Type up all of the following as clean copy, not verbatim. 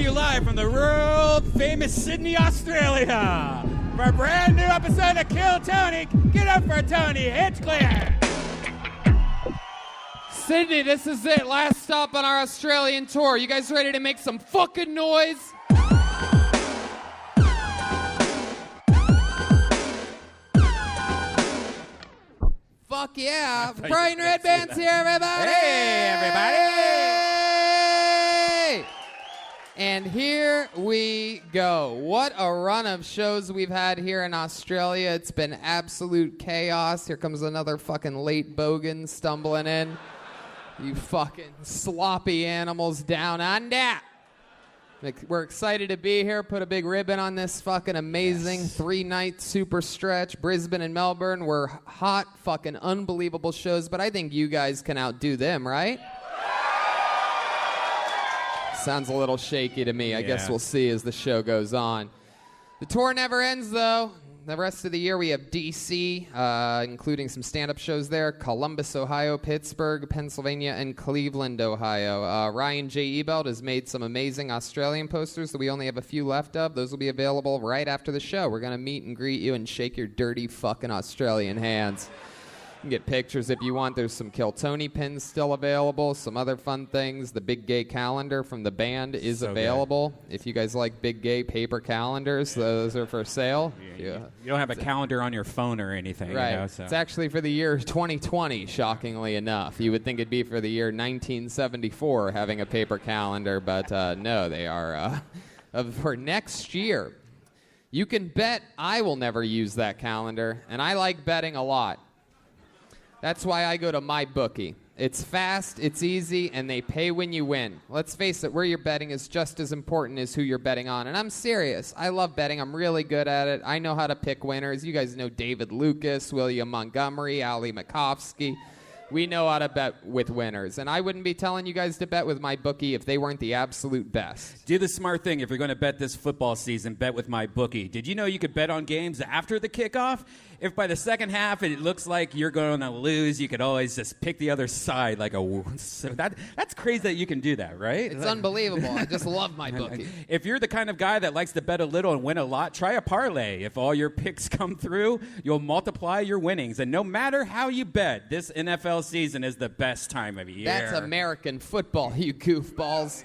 you live from the world-famous Sydney, Australia. For a brand new episode of Kill Tony, get up for Tony Hinchcliffe. Sydney, this is it. Last stop on our Australian tour. You guys ready to make some fucking noise? Fuck yeah. Brian Redban's here, everybody. Hey, everybody. And here we go. What a run of shows we've had here in Australia. It's been absolute chaos. Here comes another fucking late bogan stumbling in. You fucking sloppy animals down under. We're excited to be here. Put a big ribbon on this fucking amazing 3-night super stretch. Brisbane and Melbourne were hot, fucking unbelievable shows, but I think you guys can outdo them, right? Sounds a little shaky to me. I guess we'll see as the show goes on. The tour never ends, though. The rest of the year we have D.C., including some stand-up shows there, Columbus, Ohio, Pittsburgh, Pennsylvania, and Cleveland, Ohio. Ryan J. Ebelt has made some amazing Australian posters that we only have a few left of. Those will be available right after the show. We're going to meet and greet you and shake your dirty fucking Australian hands. You can get pictures if you want. There's some Kill Tony pins still available, some other fun things. The Big Gay calendar from the band is so available. Good. If you guys like Big Gay paper calendars, those are for sale. You don't have a calendar on your phone or anything. Right. You know, so. It's actually for the year 2020, shockingly enough. You would think it'd be for the year 1974 having a paper calendar, but no, they are for next year. You can bet I will never use that calendar, and I like betting a lot. That's why I go to MyBookie. It's fast, it's easy, and they pay when you win. Let's face it, where you're betting is just as important as who you're betting on. And I'm serious. I love betting. I'm really good at it. I know how to pick winners. You guys know David Lucas, William Montgomery, Ali Makovsky. We know how to bet with winners. And I wouldn't be telling you guys to bet with MyBookie if they weren't the absolute best. Do the smart thing. If you're going to bet this football season, bet with MyBookie. Did you know you could bet on games after the kickoff? If by the second half it looks like you're going to lose, you could always just pick the other side. That's crazy that you can do that, right? It's unbelievable. I just love MyBookie. If you're the kind of guy that likes to bet a little and win a lot, try a parlay. If all your picks come through, you'll multiply your winnings. And no matter how you bet, this NFL season is the best time of year. That's American football, you goofballs.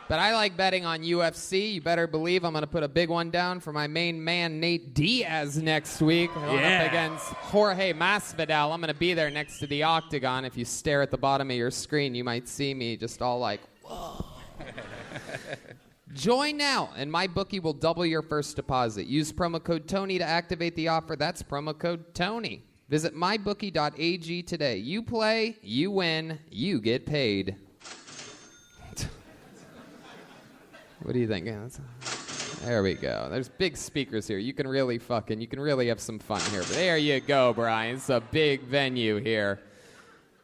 But I like betting on UFC. You better believe I'm going to put a big one down for my main man, Nate Diaz, next week. Up against Jorge Masvidal. I'm going to be there next to the octagon. If you stare at the bottom of your screen, you might see me just all like, whoa. Join now, and MyBookie will double your first deposit. Use promo code Tony to activate the offer. That's promo code Tony. Visit mybookie.ag today. You play, you win, you get paid. What do you think? There we go. There's big speakers here. You can really have some fun here. But there you go, Brian. It's a big venue here.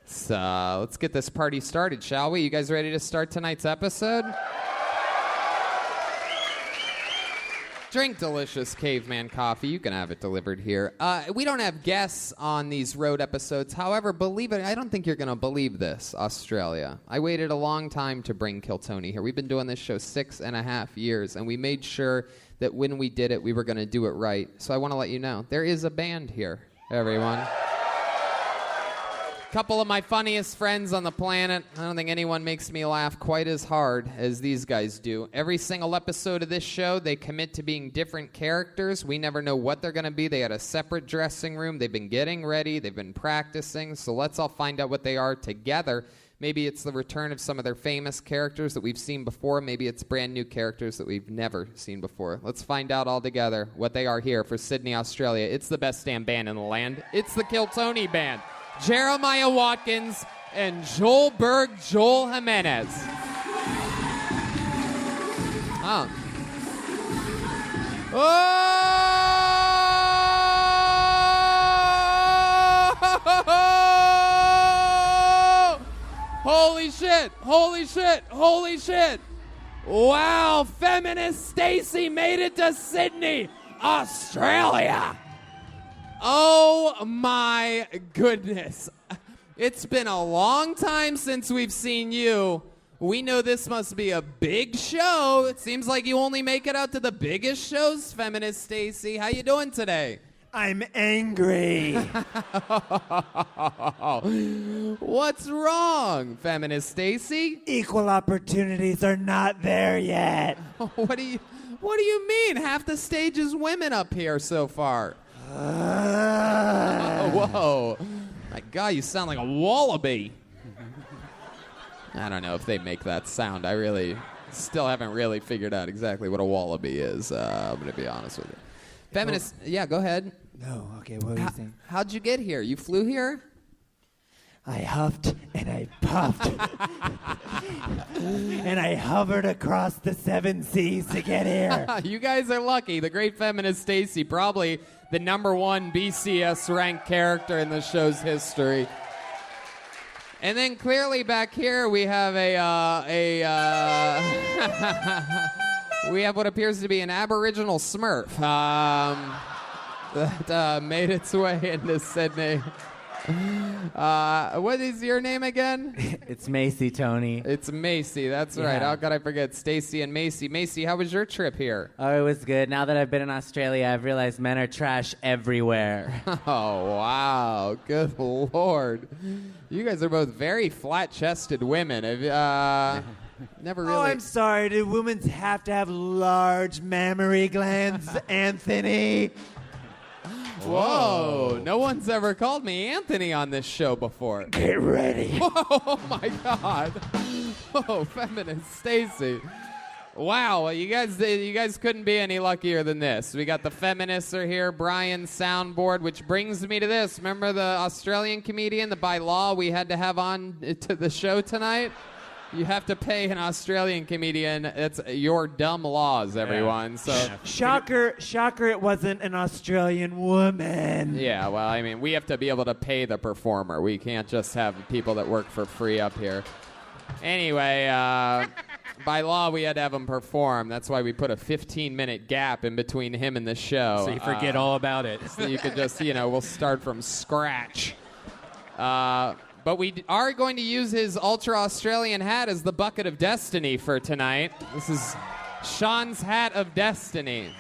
So let's get this party started, shall we? You guys ready to start tonight's episode? Drink delicious caveman coffee. You can have it delivered here. We don't have guests on these road episodes. However, believe it, I don't think you're going to believe this, Australia. I waited a long time to bring Kill Tony here. We've been doing this show 6.5 years, and we made sure that when we did it, we were going to do it right. So I want to let you know, there is a band here, everyone. Couple of my funniest friends on the planet. I don't think anyone makes me laugh quite as hard as these guys do. Every single episode of this show, they commit to being different characters. We never know what they're going to be. They had a separate dressing room. They've been getting ready. They've been practicing. So let's all find out what they are together. Maybe it's the return of some of their famous characters that we've seen before. Maybe it's brand new characters that we've never seen before. Let's find out all together what they are here for Sydney, Australia. It's the best damn band in the land. It's the Kill Tony Band. Jeremiah Watkins and Joel Jimenez. Oh. Oh! Holy shit! Holy shit! Holy shit! Wow! Feminist Stacy made it to Sydney, Australia! Oh my goodness. It's been a long time since we've seen you, We know this must be a big show. It seems like you only make it out to the biggest shows, Feminist Stacy. How you doing today? I'm angry. What's wrong, Feminist Stacy? Equal opportunities are not there yet. What do you mean? Half the stage is women up here so far. Whoa. My God, you sound like a wallaby. I don't know if they make that sound. I really still haven't really figured out exactly what a wallaby is. I'm going to be honest with you. Feminist, yeah, go ahead. No, okay, what were you saying? How'd you get here? You flew here? I huffed and I puffed. And I hovered across the 7 seas to get here. You guys are lucky. The great Feminist Stacy, probably the #1 BCS ranked character in the show's history. And then clearly back here we have we have what appears to be an Aboriginal Smurf that made its way into Sydney. What is your name again? It's Macy, Tony. It's Macy, that's right. How could I forget Stacy and Macy? Macy, how was your trip here? Oh, it was good. Now that I've been in Australia, I've realized men are trash everywhere. Oh, wow. Good Lord. You guys are both very flat-chested women. Never really... Oh, I'm sorry. Do women have to have large mammary glands, Anthony? Whoa. No one's ever called me Anthony on this show before. Get ready. Oh, my God. Oh, Feminist Stacy. Wow, well, you guys couldn't be any luckier than this. We got the feminists are here, Brian's soundboard, which brings me to this. Remember the Australian comedian that by law we had to have on to the show tonight? You have to pay an Australian comedian. It's your dumb laws, everyone. Yeah. So Shocker, it wasn't an Australian woman. Yeah, well, I mean, we have to be able to pay the performer. We can't just have people that work for free up here. Anyway, by law, we had to have him perform. That's why we put a 15-minute gap in between him and the show. So you forget all about it. So you could just, we'll start from scratch. But we are going to use his ultra-Australian hat as the bucket of destiny for tonight. This is Sean's hat of destiny.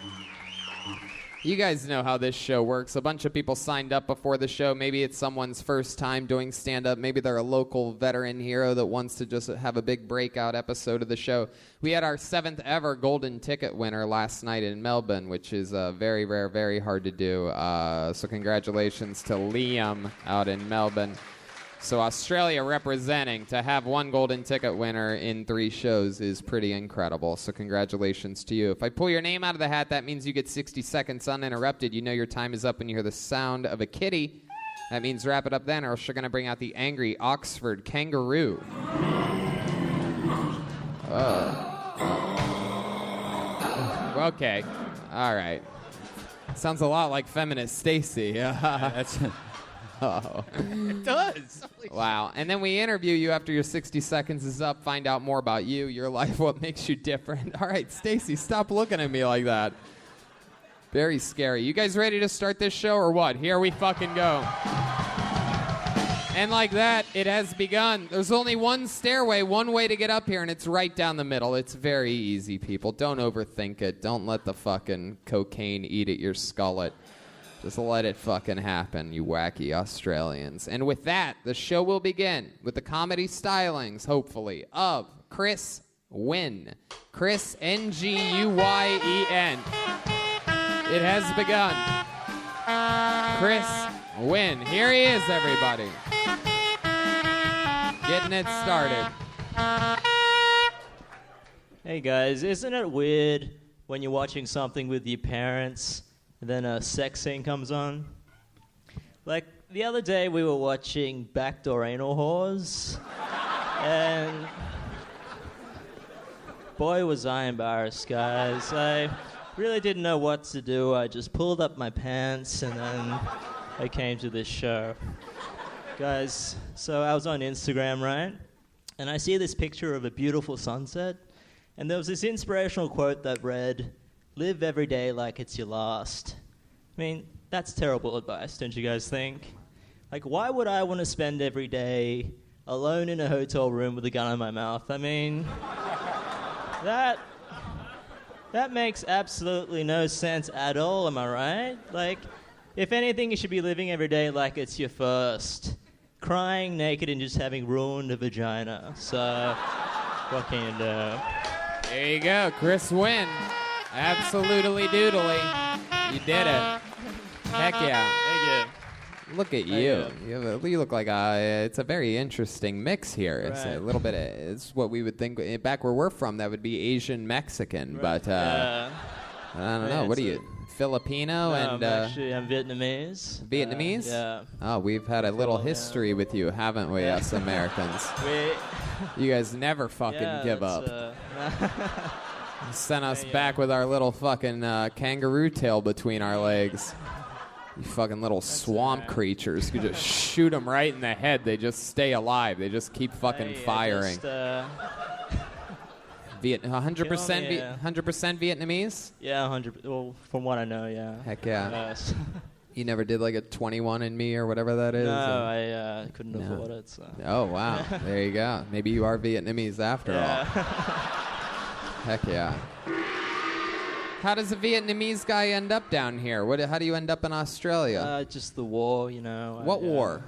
You guys know how this show works. A bunch of people signed up before the show. Maybe it's someone's first time doing stand-up. Maybe they're a local veteran hero that wants to just have a big breakout episode of the show. We had our 7th ever golden ticket winner last night in Melbourne, which is very rare, very hard to do. So congratulations to Liam out in Melbourne. So Australia representing, to have 1 golden ticket winner in 3 shows is pretty incredible. So congratulations to you. If I pull your name out of the hat, that means you get 60 seconds uninterrupted. You know your time is up when you hear the sound of a kitty. That means wrap it up then, or else you're going to bring out the angry Oxford kangaroo. Okay. All right. Sounds a lot like Feminist Stacy. That's... Oh. It does. Wow. And then we interview you after your 60 seconds is up, find out more about you, your life, what makes you different. All right, Stacy, stop looking at me like that. Very scary. You guys ready to start this show or what? Here we fucking go. And like that, it has begun. There's only one stairway, one way to get up here, and it's right down the middle. It's very easy, people. Don't overthink it. Don't let the fucking cocaine eat at your skullet. Just let it fucking happen, you wacky Australians. And with that, the show will begin with the comedy stylings, hopefully, of Chris Nguyen. Chris, Nguyen. It has begun. Chris Nguyen. Here he is, everybody. Getting it started. Hey guys, isn't it weird when you're watching something with your parents and then a sex scene comes on? Like, the other day we were watching Backdoor Anal Whores, and boy was I embarrassed, guys. I really didn't know what to do. I just pulled up my pants and then I came to this show. Guys, so I was on Instagram, right? And I see this picture of a beautiful sunset, and there was this inspirational quote that read, "Live every day like it's your last." I mean, that's terrible advice, don't you guys think? Like, why would I want to spend every day alone in a hotel room with a gun in my mouth. I mean, that makes absolutely no sense at all, am I right? Like, if anything, you should be living every day like it's your first. Crying naked and just having ruined a vagina. So, what can you do? There you go, Chris Wynn. Absolutely doodly. You did it. Heck yeah. Thank you. Look at you. You look like it's a very interesting mix here. It's a little bit. It's what we would think back where we're from. That would be Asian Mexican, but I don't know. What are you? Filipino and I'm Vietnamese. Vietnamese? Yeah. Oh, we've had a little history with you, haven't we, us Americans? You guys never fucking give up. You sent us back with our little fucking kangaroo tail between our legs. You fucking little swamp creatures. You just shoot them right in the head. They just stay alive. They just keep fucking firing. 100% 100% Vietnamese? Yeah, 100. Well, from what I know, yeah. Heck yeah. You never did like a 21andMe or whatever that is? No, I couldn't afford it. So. Oh, wow. There you go. Maybe you are Vietnamese after all. Heck yeah. How does a Vietnamese guy end up down here? How do you end up in Australia? Just the war, you know. What war?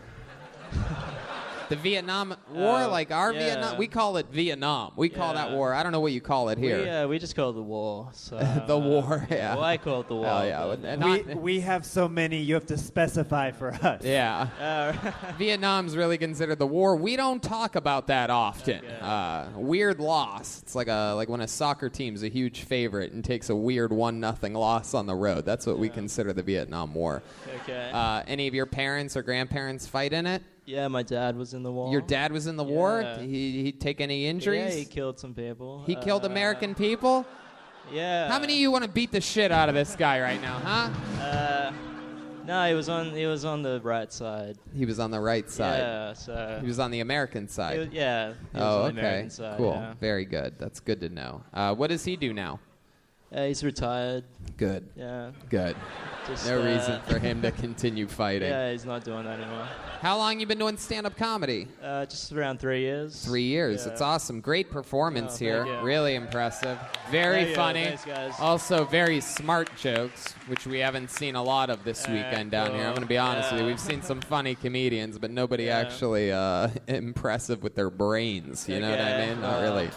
The Vietnam War, like our Vietnam? We call it Vietnam. We call that war. I don't know what you call it here. We just call it the war. So, the war, yeah. Well, I call it the war. Hell yeah. We have so many, you have to specify for us. Yeah. Vietnam's really considered the war. We don't talk about that often. Okay. Weird loss. It's like when a soccer team's a huge favorite and takes a weird 1-0 loss on the road. That's what we consider the Vietnam War. Okay. Any of your parents or grandparents fight in it? Yeah, my dad was in the war. Your dad was in the war? He take any injuries? Yeah, he killed some people. He killed American people? Yeah. How many of you want to beat the shit out of this guy right now, huh? No, he was on the right side. He was on the right side. Yeah, so he was on the American side. He was oh, on the okay. American side, Cool. Yeah. Very good. That's good to know. What does he do now? He's retired. Good. Yeah. Good. No reason for him to continue fighting. Yeah, he's not doing that anymore. How long you been doing stand-up comedy? Just around 3 years. 3 years. Yeah. It's awesome. Great performance here. Thank you. Really impressive. Very funny. Thanks, guys. Also very smart jokes, which we haven't seen a lot of this weekend down here. I'm going to be honest with you. We've seen some funny comedians, but nobody actually impressive with their brains. You know what I mean? Not really.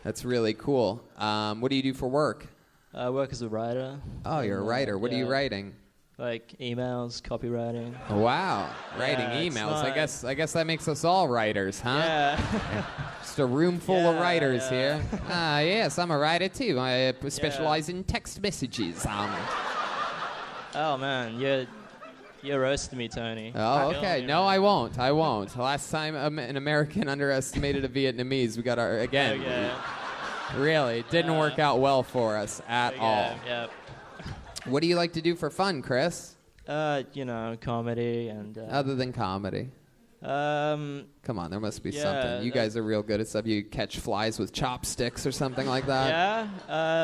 That's really cool. What do you do for work? I work as a writer. Oh, you're a writer. What are you writing? Like emails, copywriting. Wow, writing emails. I guess that makes us all writers, huh? Yeah. Just a room full of writers here. Yes, I'm a writer too. I specialize in text messages. Oh man, you're roasting me, Tony. Oh, okay. No, I won't. Last time an American underestimated a Vietnamese, we got our again. Okay. Really, it didn't work out well for us at all. Yep. What do you like to do for fun, Chris? Comedy and... Other than comedy? Come on, there must be something. You guys are real good at stuff. You catch flies with chopsticks or something like that?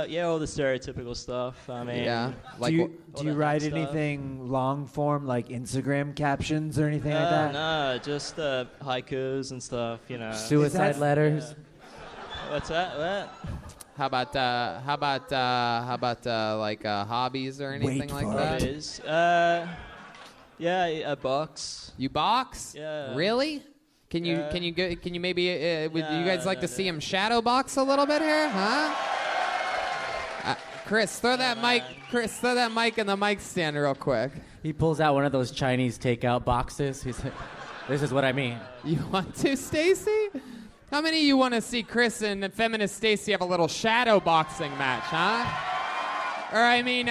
Yeah, all the stereotypical stuff. I mean... Yeah. Like, do you write anything long form, like Instagram captions or anything like that? No, just haikus and stuff, you know. Suicide letters? What's that? What? How about hobbies or anything like that? Hobbies. A box. You box? Yeah. Really? Can you maybe would you guys like to see him shadow box a little bit here, huh? Chris, throw that mic in the mic stand real quick. He pulls out one of those Chinese takeout boxes. He's like, this is what I mean. You want to, Stacy? How many of you want to see Chris and Feminist Stacy have a little shadow boxing match, huh? Or, I mean,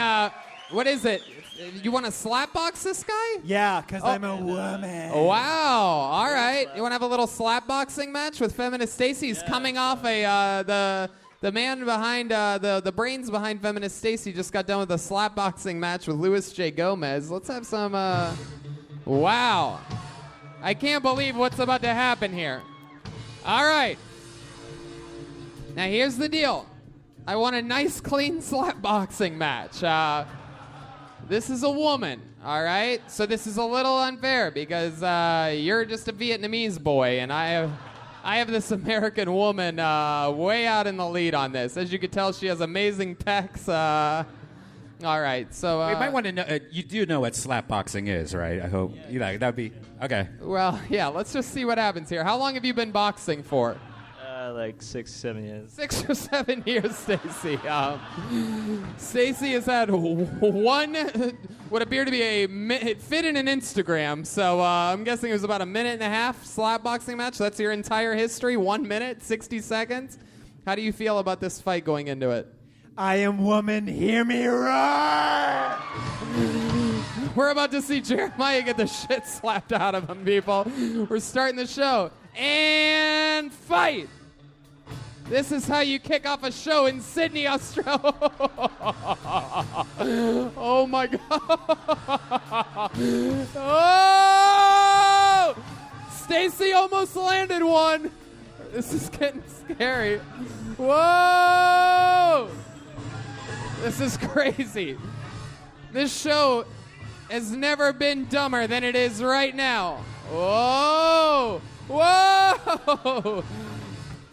what is it? You want to slap box this guy? Yeah, because I'm a woman. Wow. All right. You want to have a little slap boxing match with Feminist Stacy? He's coming off the man behind, the brains behind Feminist Stacy just got done with a slap boxing match with Louis J. Gomez. Let's have some, wow. I can't believe what's about to happen here. All right. Now, here's the deal. I want a nice, clean slap boxing match. This is a woman. All right? So this is a little unfair because you're just a Vietnamese boy, and I have this American woman way out in the lead on this. As you can tell, she has amazing pecs. All right, so... We might want to know... you do know what slapboxing is, right? I hope. Yeah. That'd be... Okay. Well, yeah, let's just see what happens here. How long have you been boxing for? Like 6 or 7 years. 6 or 7 years, Stacy. Stacy has had one, what appeared to be it fit in an Instagram, so I'm guessing it was about a minute and a half slap boxing match. That's your entire history, 1 minute, 60 seconds. How do you feel about this fight going into it? I am woman, hear me roar! We're about to see Jeremiah get the shit slapped out of him, people. We're starting the show. And fight! This is how you kick off a show in Sydney, Australia. Oh my God. Oh! Stacy almost landed one. This is getting scary. Whoa! This is crazy. This show has never been dumber than it is right now. Whoa! Whoa!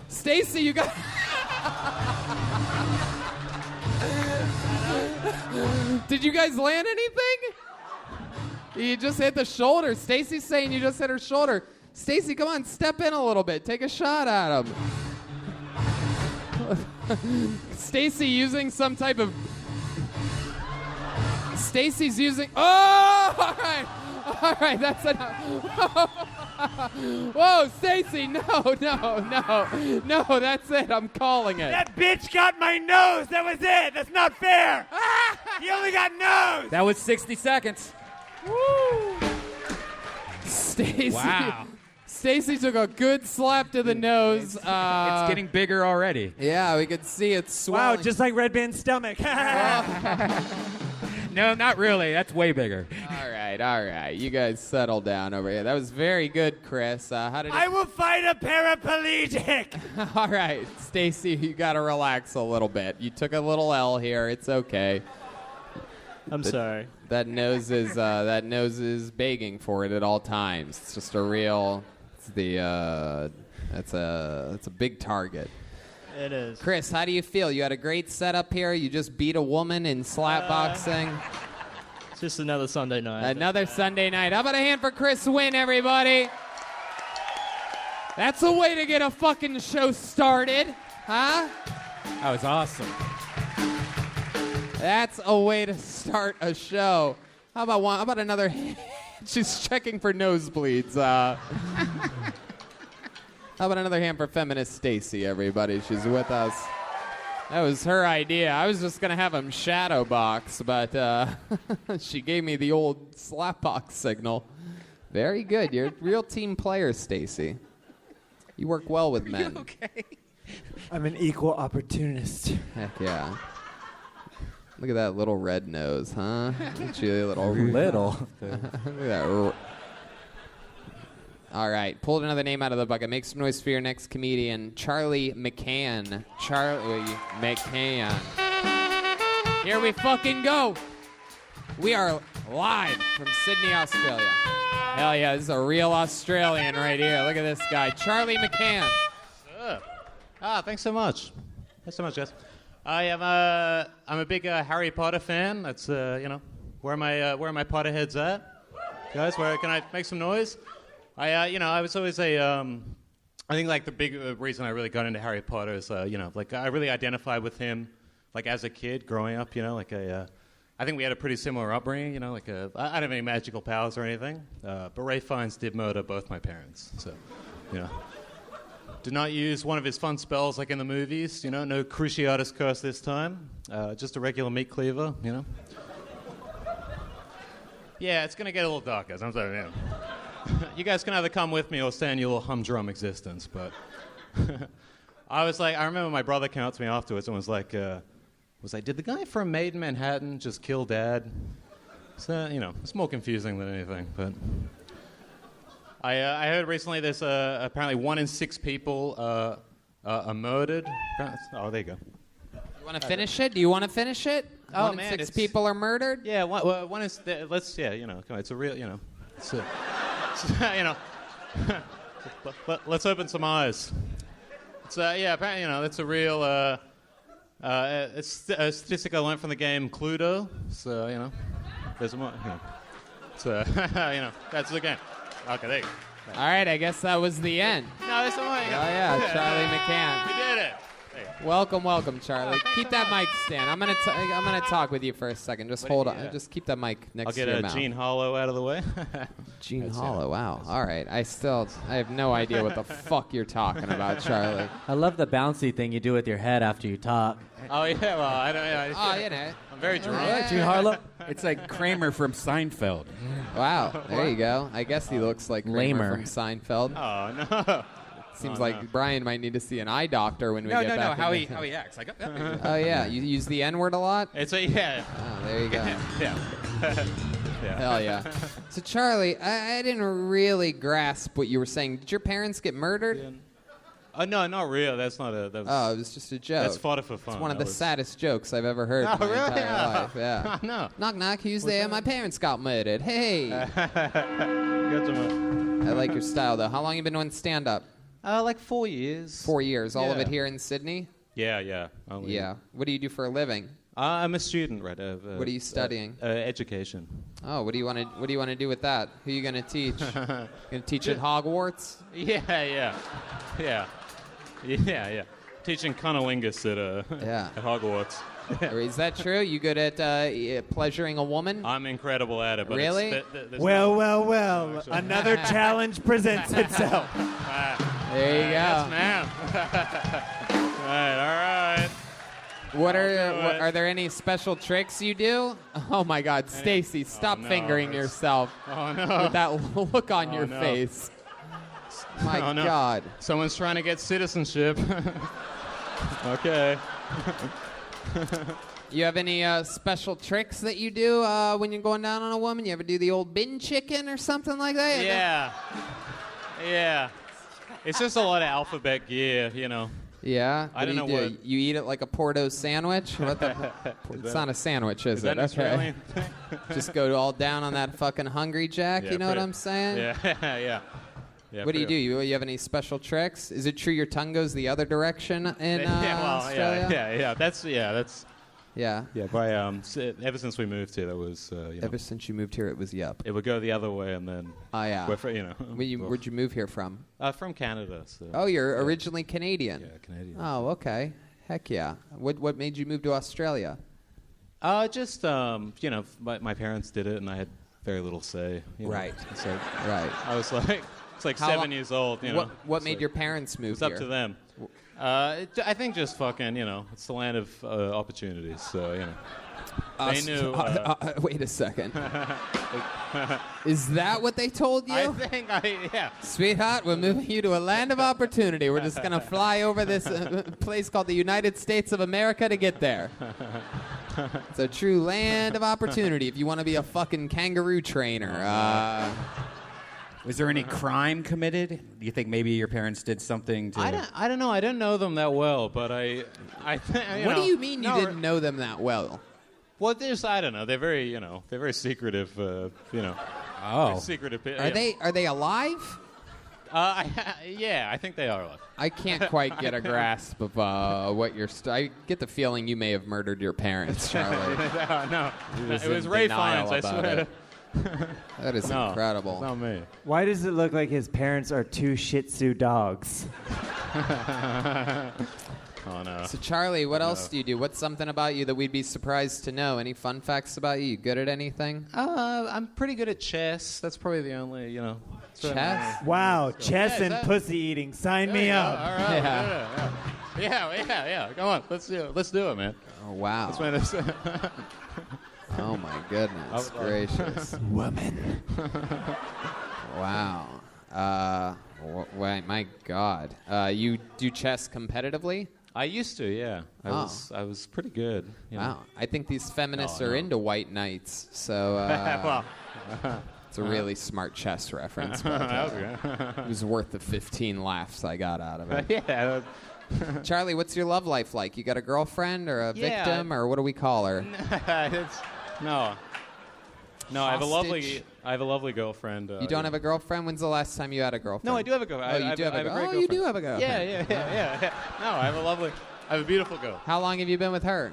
Stacy, you got... Did you guys land anything? You just hit the shoulder. Stacy's saying you just hit her shoulder. Stacy, come on, step in a little bit. Take a shot at him. Stacy using some type of... Stacy's using... Oh! All right, that's enough. Whoa, Stacy, no, that's it. I'm calling it. That bitch got my nose. That was it. That's not fair. He only got nose. That was 60 seconds. Woo! Stacy. Wow. Stacy took a good slap to the nose. It's getting bigger already. Yeah, we could see it swelling. Wow, just like Redban's stomach. No, not really. That's way bigger. All right. You guys settle down over here. That was very good, Chris. How did I will fight a paraplegic. All right, Stacy, you got to relax a little bit. You took a little L here. It's okay. I'm sorry. That nose is begging for it at all times. It's just a real. It's a big target. It is. Chris, how do you feel? You had a great setup here. You just beat a woman in slap boxing. It's just another Sunday night. Another Sunday night. How about a hand for Chris Wynn, everybody? That's a way to get a fucking show started, huh? That was awesome. That's a way to start a show. How about another hand? She's checking for nosebleeds. How about another hand for Feminist Stacy, everybody? She's with us. That was her idea. I was just going to have him shadow box, but she gave me the old slap box signal. Very good. You're a real team player, Stacy. You work well with men. Okay. I'm an equal opportunist. Heck yeah. Look at that little red nose, huh? Little. Little. Look at that. All right, pulled another name out of the bucket. Make some noise for your next comedian, Charlie McCann. Charlie McCann. Here we fucking go. We are live from Sydney, Australia. Hell yeah, this is a real Australian right here. Look at this guy, Charlie McCann. Thanks so much. Thanks so much, guys. I'm a big Harry Potter fan. That's where my Potterheads at, guys. Where can I make some noise? I was always I think like the big reason I really got into Harry Potter is I really identified with him like as a kid growing up. I think we had a pretty similar upbringing. I don't have any magical powers or anything, but Ray Fiennes did murder both my parents. So, did not use one of his fun spells like in the movies. No Cruciatus Curse this time. Just a regular meat cleaver. Yeah, it's gonna get a little dark, guys. I'm sorry. You guys can either come with me or stay in your little humdrum existence, but I remember my brother came up to me afterwards and was like, did the guy from Made in Manhattan just kill Dad? So, it's more confusing than anything, but I heard recently there's apparently 1 in 6 people are murdered. Oh, there you go. You want to finish it? Do you want to finish it? Oh, One in man, 6 it's- people are murdered? Yeah, one is. Let's. Yeah, come on. It's a real. It's a, let's open some eyes. It's apparently that's a real. It's a statistic I learned from the game Cluedo. So there's more. It's that's the game. Okay, there you go. All right, I guess that was the end. No, there's some more. Oh, yeah, Charlie McCann. We did it. Welcome, Charlie. Keep that mic stand. I'm gonna talk with you for a second. Just hold on. Just keep that mic next I'll to your get mouth. Gene Hollow out of the way. Gene Hollow. Wow. All right. I have no idea what the fuck you're talking about, Charlie. I love the bouncy thing you do with your head after you talk. Oh yeah. Well, I don't. Oh, I'm very drunk. Yeah, Gene Harlow. It's like Kramer from Seinfeld. Wow. There you go. I guess he looks like Kramer Lamer. from Seinfeld. Oh no. Seems like Brian might need to see an eye doctor when we No, get back. how he acts. Like, Oh yeah. You use the N-word a lot? It's a yeah. Oh, there you go. Yeah. Hell yeah. So Charlie, I didn't really grasp what you were saying. Did your parents get murdered? Oh no, not real. That's not a. That was, Oh, it was just a joke. that's fodder for fun. It's one of That the was- saddest jokes I've ever heard in my really? entire life. Yeah. No. Knock knock, who's there? My parents got murdered. Hey. Got some, I like your style though. How long you been doing stand up? like 4 years. 4 years. All of Yeah. it here in Sydney? Yeah. Only- Yeah. What do you do for a living? I'm a student, right? What are you studying? Education. Oh, what do you want to do with that? Who are you going to teach? Going to teach at Hogwarts? Yeah. Teaching cunnilingus Yeah. at Hogwarts. Or is that true? You good at pleasuring a woman? I'm incredible at it. But Really? there's Well. Another challenge presents itself. There you go. Yes, ma'am. all right. What do are there any special tricks you do? Oh my God, Stacy, stop no, fingering it's- yourself Oh no. with that look on your no. face. My Oh, no. God. Someone's trying to get citizenship. Okay. You have any special tricks that you do when you're going down on a woman? You ever do the old bin chicken or something like that? Yeah. It's just a lot of alphabet gear, Yeah. I don't know do? what- You eat it like a Porto sandwich? What the? It's not a sandwich, is Is that it? an Australian? Just go all down on that fucking Hungry Jack. Yeah, you know what pretty- I'm saying? Yeah. What do you do? You have any special tricks? Is it true your tongue goes the other direction in Australia? Yeah. That's Yeah. By ever since we moved here, that was Ever since you moved here, it was yup. it would go the other way, and then Oh yeah. Where'd you move here from? from Canada. So. Oh, you're originally Canadian. Yeah, Canadian. Oh, okay. Heck yeah. What made you move to Australia? Just my parents did it, and I had very little say. Right. So Right. I was like, it's like How 7 lo- years old. What made so your parents move It's here? up to them. I think just fucking, it's the land of opportunities. So they knew. Wait a second. Is that what they told you? I think yeah. Sweetheart, we're moving you to a land of opportunity. We're just going to fly over this place called the United States of America to get there. It's a true land of opportunity if you want to be a fucking kangaroo trainer. Was there any crime committed? Do you think maybe your parents did something to... I don't know. I don't know them that well, but I What do you mean you didn't know them that well? Well, I don't know. They're very, they're very secretive. Oh. Very secretive. Are they alive? Yeah, I think they are alive. I can't quite get a grasp of what you're. I get the feeling you may have murdered your parents, Charlie. No, was it was in Ray denial Fiennes. I about swear. it. That is No, incredible. it's not me. Why does it look like his parents are 2 Shih Tzu dogs? Oh no. So Charlie, what else do you do? What's something about you that we'd be surprised to know? Any fun facts about you? You good at anything? I'm pretty good at chess. That's probably the only, Chess? Wow, chess is and that- pussy eating. Sign me All up. right. Yeah. Yeah. Come on, let's do it, man. Oh wow. Let's make this. Oh my goodness gracious. Woman. Wow. My God. You do chess competitively? I used to, yeah. I was pretty good. Wow. I think these feminists Oh, are no. into white knights, so Well, it's a really smart chess reference. But, that was good. it was worth the 15 laughs I got out of it. Yeah, Charlie, what's your love life like? You got a girlfriend or a victim, or what do we call her? No, I have a lovely girlfriend. You don't have a girlfriend? When's the last time you had a girlfriend? No, I do have a girlfriend. Oh, you do have a girlfriend. Oh, you do have a girlfriend. Yeah. No, I have a beautiful girl. How long have you been with her?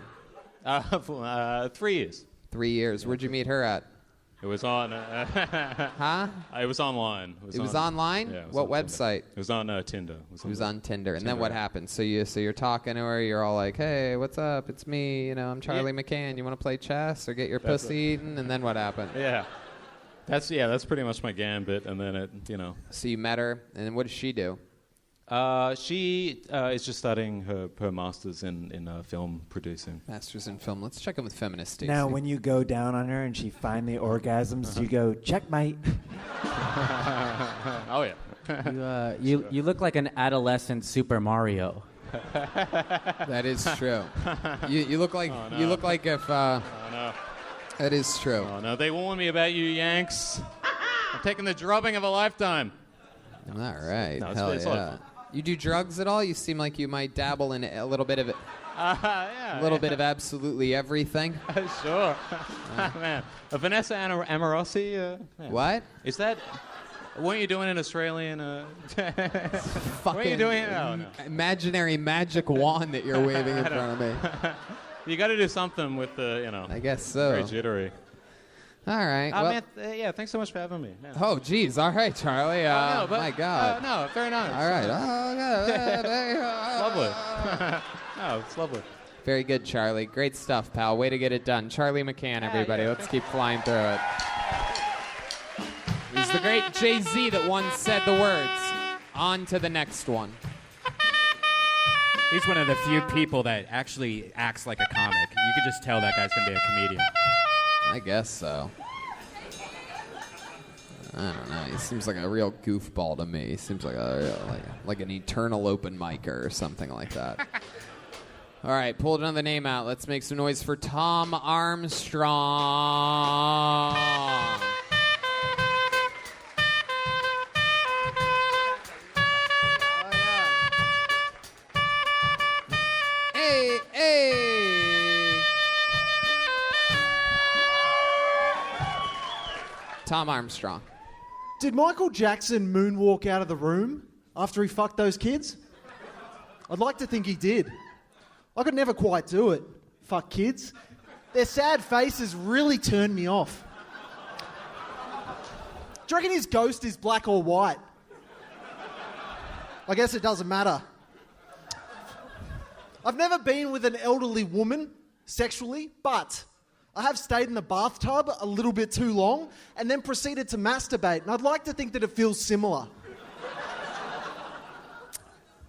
3 years. 3 years. Where'd you meet her at? It was on. Huh? It was online. It was online? Yeah. It was what on website? Tinder. It was on Tinder. It was on Tinder. And then what happened? So you're talking to her. You're all like, "Hey, what's up? It's me. I'm Charlie McCann. You want to play chess or get your pussy eaten?" And then what happened? Yeah. That's pretty much my gambit. And then it. So you met her, and then what does she do? She is just studying her master's in film producing. Master's in film. Let's check in with Feminist Stacy. Now, when you go down on her and she finally orgasms, you go, checkmate. Oh, yeah. You look like an adolescent Super Mario. That is true. You look like you look like if. Oh, no. That is true. Oh, no. They warned me about you, Yanks. I'm taking the drubbing of a lifetime. All right. No, Hell it's yeah. You do drugs at all? You seem like you might dabble in a little bit of it. Yeah. A little bit of absolutely everything. Sure. Man. A Vanessa Amorosi? Man. What? Is that... Weren't you doing an Australian... Fucking What are you doing? Oh, no. Imaginary magic wand that you're waving in front of me. You got to do something with the, I guess so. Very jittery. All right. Well, man, thanks so much for having me. Yeah. oh, geez. All right, Charlie. No, but, my God. No, very nice. All right. Lovely. No, it's lovely. Very good, Charlie. Great stuff, pal. Way to get it done. Charlie McCann, everybody. Yeah. Let's keep flying through it. He's the great Jay-Z that once said the words, "On to the next one." He's one of the few people that actually acts like a comic. You could just tell that guy's going to be a comedian. I guess so. I don't know. He seems like a real goofball to me. He seems like like an eternal open micer or something like that. All right, pull another name out. Let's make some noise for Tom Armstrong. Hey, hey. Tom Armstrong. Did Michael Jackson moonwalk out of the room after he fucked those kids? I'd like to think he did. I could never quite do it. Fuck kids. Their sad faces really turned me off. Do you reckon his ghost is black or white? I guess it doesn't matter. I've never been with an elderly woman sexually, but I have stayed in the bathtub a little bit too long and then proceeded to masturbate, and I'd like to think that it feels similar.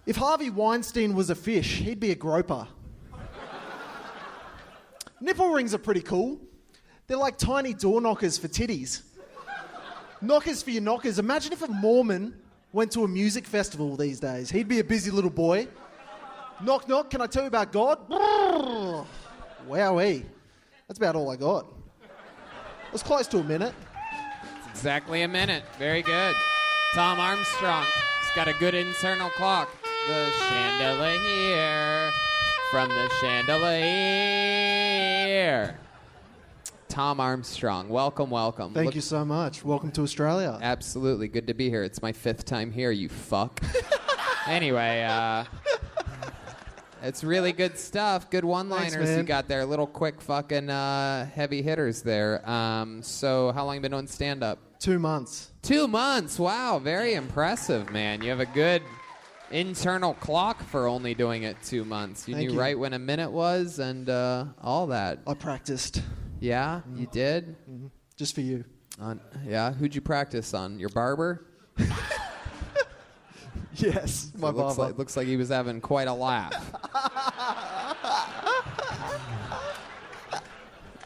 If Harvey Weinstein was a fish, he'd be a groper. Nipple rings are pretty cool. They're like tiny door knockers for titties. Knockers for your knockers. Imagine if a Mormon went to a music festival these days. He'd be a busy little boy. Knock, knock, can I tell you about God? Wowee. That's about all I got. It was close to a minute. It's exactly a minute. Very good. Tom Armstrong. He's got a good internal clock. The chandelier. From the chandelier. Tom Armstrong. Welcome, welcome. Thank you so much. Welcome to Australia. Absolutely. Good to be here. It's my 5th time here, you fuck. Anyway, it's really good stuff. Good one-liners Thanks, man. you got there. Little quick fucking heavy hitters there. So how long you been doing stand-up? 2 months. 2 months. Wow. Very impressive, man. You have a good internal clock for only doing it 2 months. You Thank knew you. right when a minute was and all that. I practiced. Yeah, you did? Just for you. Yeah, who'd you practice on? Your barber? Yes, my barber. Looks like he was having quite a laugh.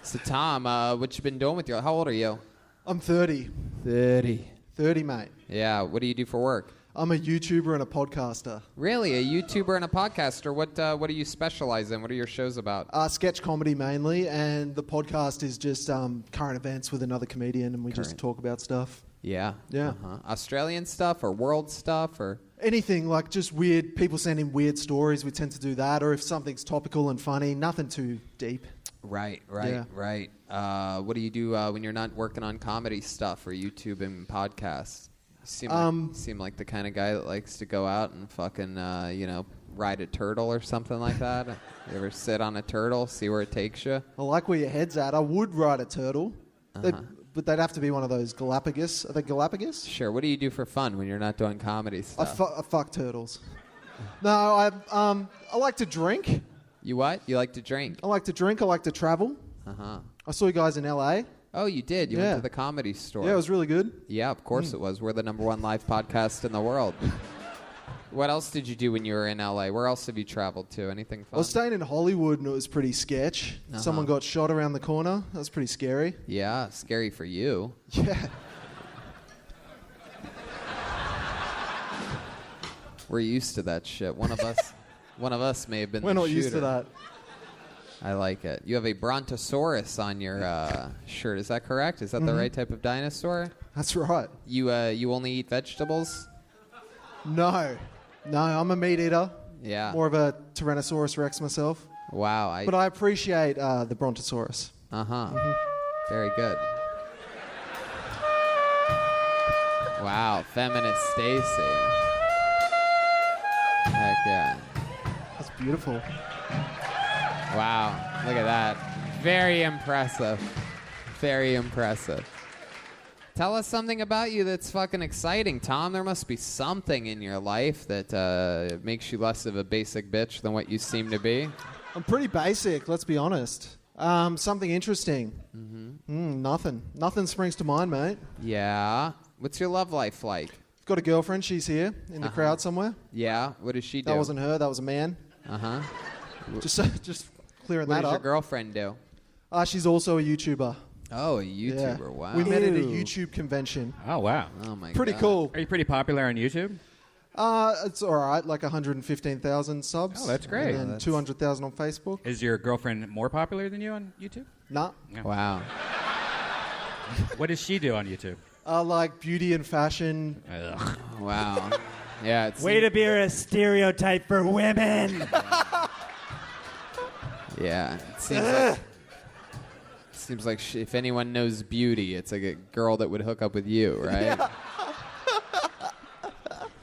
So Tom, what you been doing with your? How old are you? I'm 30. 30. 30, mate. Yeah. What do you do for work? I'm a YouTuber and a podcaster. Really, a YouTuber and a podcaster. What do you specialize in? What are your shows about? Sketch comedy mainly, and the podcast is just current events with another comedian, and we just talk about stuff. Yeah. Yeah. Australian stuff or world stuff or? Anything, like just weird, people send in weird stories, we tend to do that, or if something's topical and funny, nothing too deep. Right. Yeah. What do you do when you're not working on comedy stuff or YouTube and podcasts? You seem like the kind of guy that likes to go out and fucking, ride a turtle or something like that. You ever sit on a turtle, see where it takes you? I like where your head's at. I would ride a turtle, but they'd have to be one of those Galapagos. Are they Galapagos? Sure. What do you do for fun when you're not doing comedy stuff? I fuck turtles. No, I like to drink. You what? You like to drink? I like to drink. I like to travel. Uh-huh. I saw you guys in L.A. Oh, you did? You Yeah. went to the Comedy Store. Yeah, it was really good. Yeah, of course it was. We're the #1 live podcast in the world. What else did you do when you were in L.A.? Where else have you traveled to? Anything I fun? was staying in Hollywood and it was pretty sketch. Someone got shot around the corner. That was pretty scary. Yeah, scary for you. Yeah. We're used to that shit. One of us may have been We're the not shooter. used to that. I like it. You have a Brontosaurus on your shirt. Is that correct? Is that the right type of dinosaur? That's right. You only eat vegetables? No, I'm a meat eater. Yeah. More of a Tyrannosaurus Rex myself. Wow. But I appreciate the Brontosaurus. Very good. Wow. Feminist Stacy. Heck yeah. That's beautiful. Wow, look at that. Very impressive. Very impressive. Tell us something about you that's fucking exciting, Tom. There must be something in your life that makes you less of a basic bitch than what you seem to be. I'm pretty basic, let's be honest. Something interesting. Nothing. Nothing springs to mind, mate. Yeah. What's your love life like? Got a girlfriend, she's here in the crowd somewhere. Yeah. What does she do? That wasn't her, that was a man. Just clearing What that does your up. girlfriend do? She's also a YouTuber. Oh, a YouTuber. Yeah. Wow. We met at a YouTube convention. Oh, wow. Oh, my Pretty God. cool. Are you pretty popular on YouTube? It's all right, like 115,000 subs. Oh, that's great. And then 200,000 on Facebook. Is your girlfriend more popular than you on YouTube? Nah. Wow. What does she do on YouTube? Like beauty and fashion. Ugh. Wow. Yeah. It's Way to be a stereotype for women. Yeah. Seems like if anyone knows beauty, it's like a girl that would hook up with you, right? Yeah.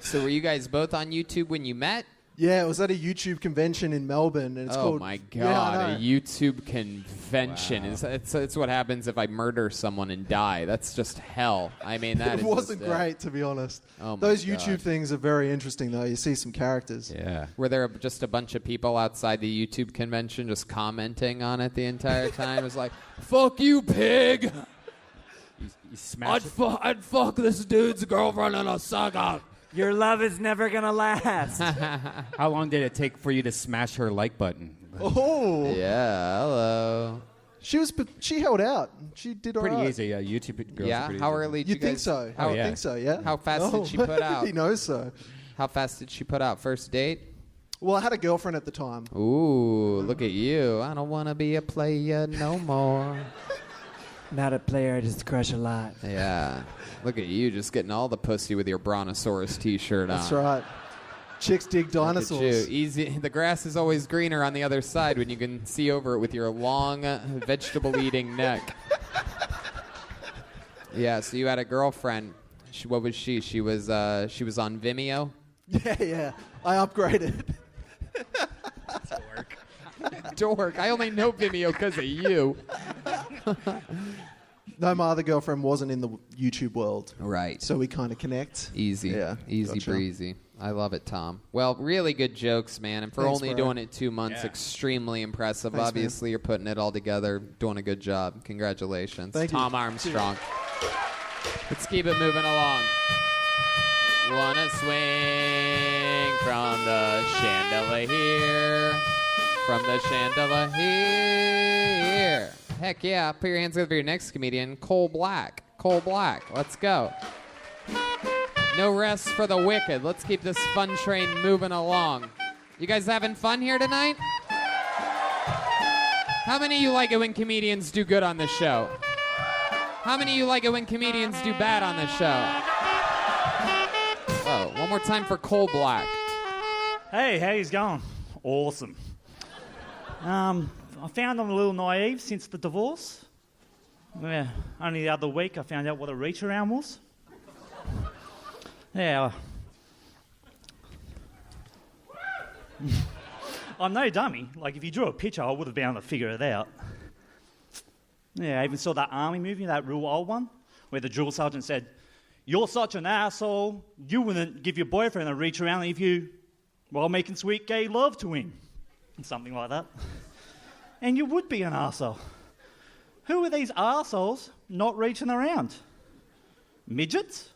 So were you guys both on YouTube when you met? Yeah, it was at a YouTube convention in Melbourne, and it's Oh called. my God! Yeah, I A know. YouTube convention it's what happens if I murder someone and die. That's just hell. I mean, that It is wasn't just, great, to be honest. Oh my Those God. YouTube things are very interesting, though. You see some characters. Yeah. Were there just a bunch of people outside the YouTube convention just commenting on it the entire time? It was like, "Fuck you, pig! You smashed I'd fuck this dude's girlfriend in a second." Your love is never gonna last. How long did it take for you to smash her like button? Oh, Yeah, hello. she held out. She did all Pretty right. easy. YouTube girls are Yeah, pretty how easy. early did You you think guys? so? How, Oh, yeah. I think so. Yeah. How fast did she put out? He knows so. How fast did she put out? First date? Well, I had a girlfriend at the time. Ooh, look at you. I don't want to be a player no more. Not a player, I just crush a lot. Yeah. Look at you just getting all the pussy with your Brontosaurus t-shirt on. That's right. Chicks dig Look at dinosaurs. you. Easy. The grass is always greener on the other side when you can see over it with your long vegetable-eating neck. Yeah, so you had a girlfriend. What was she? She was on Vimeo? Yeah. I upgraded. Dork. I only know Vimeo because of you. No, my other girlfriend wasn't in the YouTube world. Right. So we kind of connect. Easy. Yeah, Easy gotcha. breezy. I love it, Tom. Well, really good jokes, man. And for Thanks, only bro. doing it 2 months, Yeah. extremely impressive. Thanks, Obviously, you're putting it all together, doing a good job. Congratulations. Thank you. Tom Armstrong. Let's keep it moving along. Wanna swing from the chandelier. From the chandelier. Heck yeah. Put your hands together for your next comedian, Cole Black. Cole Black. Let's go. No rest for the wicked. Let's keep this fun train moving along. You guys having fun here tonight? How many of you like it when comedians do good on the show? How many of you like it when comedians do bad on this show? Oh, one more time for Coal Black. Hey, how you going? Awesome. I found I'm a little naive since the divorce. Yeah, only the other week I found out what a reach around was. Yeah. I'm no dummy. Like, if you drew a picture, I would have been able to figure it out. Yeah, I even saw that army movie, that real old one, where the drill sergeant said, "You're such an asshole, you wouldn't give your boyfriend a reach around if you, while making sweet gay love to him." And something like that. And you would be an arsehole. Who are these arseholes not reaching around? Midgets?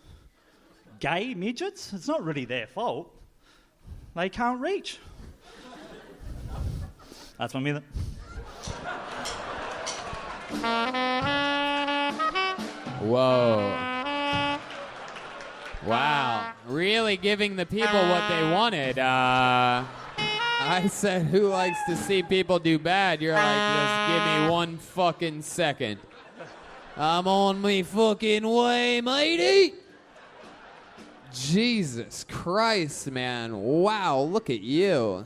Gay midgets? It's not really their fault. They can't reach. That's my minute. Whoa. Wow. Really giving the people what they wanted. I said, who likes to see people do bad? You're like, just give me 1 fucking second. I'm on me fucking way, matey. Jesus Christ, man. Wow, look at you.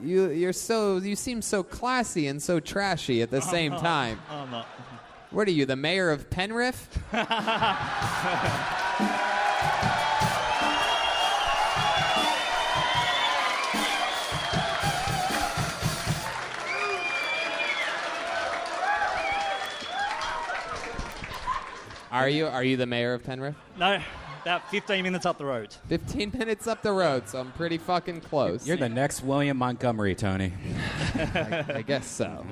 You seem so classy and so trashy at the same time. I'm not. What are you, the mayor of Penrith? Are you the mayor of Penrith? No, about 15 minutes up the road. 15 minutes up the road, so I'm pretty fucking close. You're the next William Montgomery, Tony. I guess so.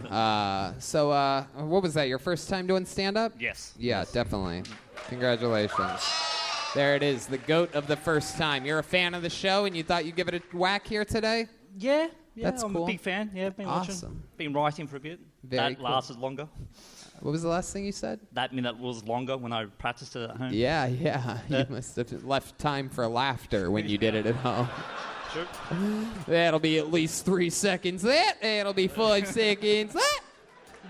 What was that, your first time doing stand-up? Yes. Yeah, definitely. Congratulations. There it is, the goat of the first time. You're a fan of the show, and you thought you'd give it a whack here today? Yeah, That's I'm cool. a big fan. Yeah, been Awesome. watching. Been writing for a bit. Very that cool. lasted longer. What was the last thing you said? That minute was longer when I practiced it at home. Yeah. You must have left time for laughter when you did it at home. Sure. That'll be at least 3 seconds. That'll be 5 seconds. That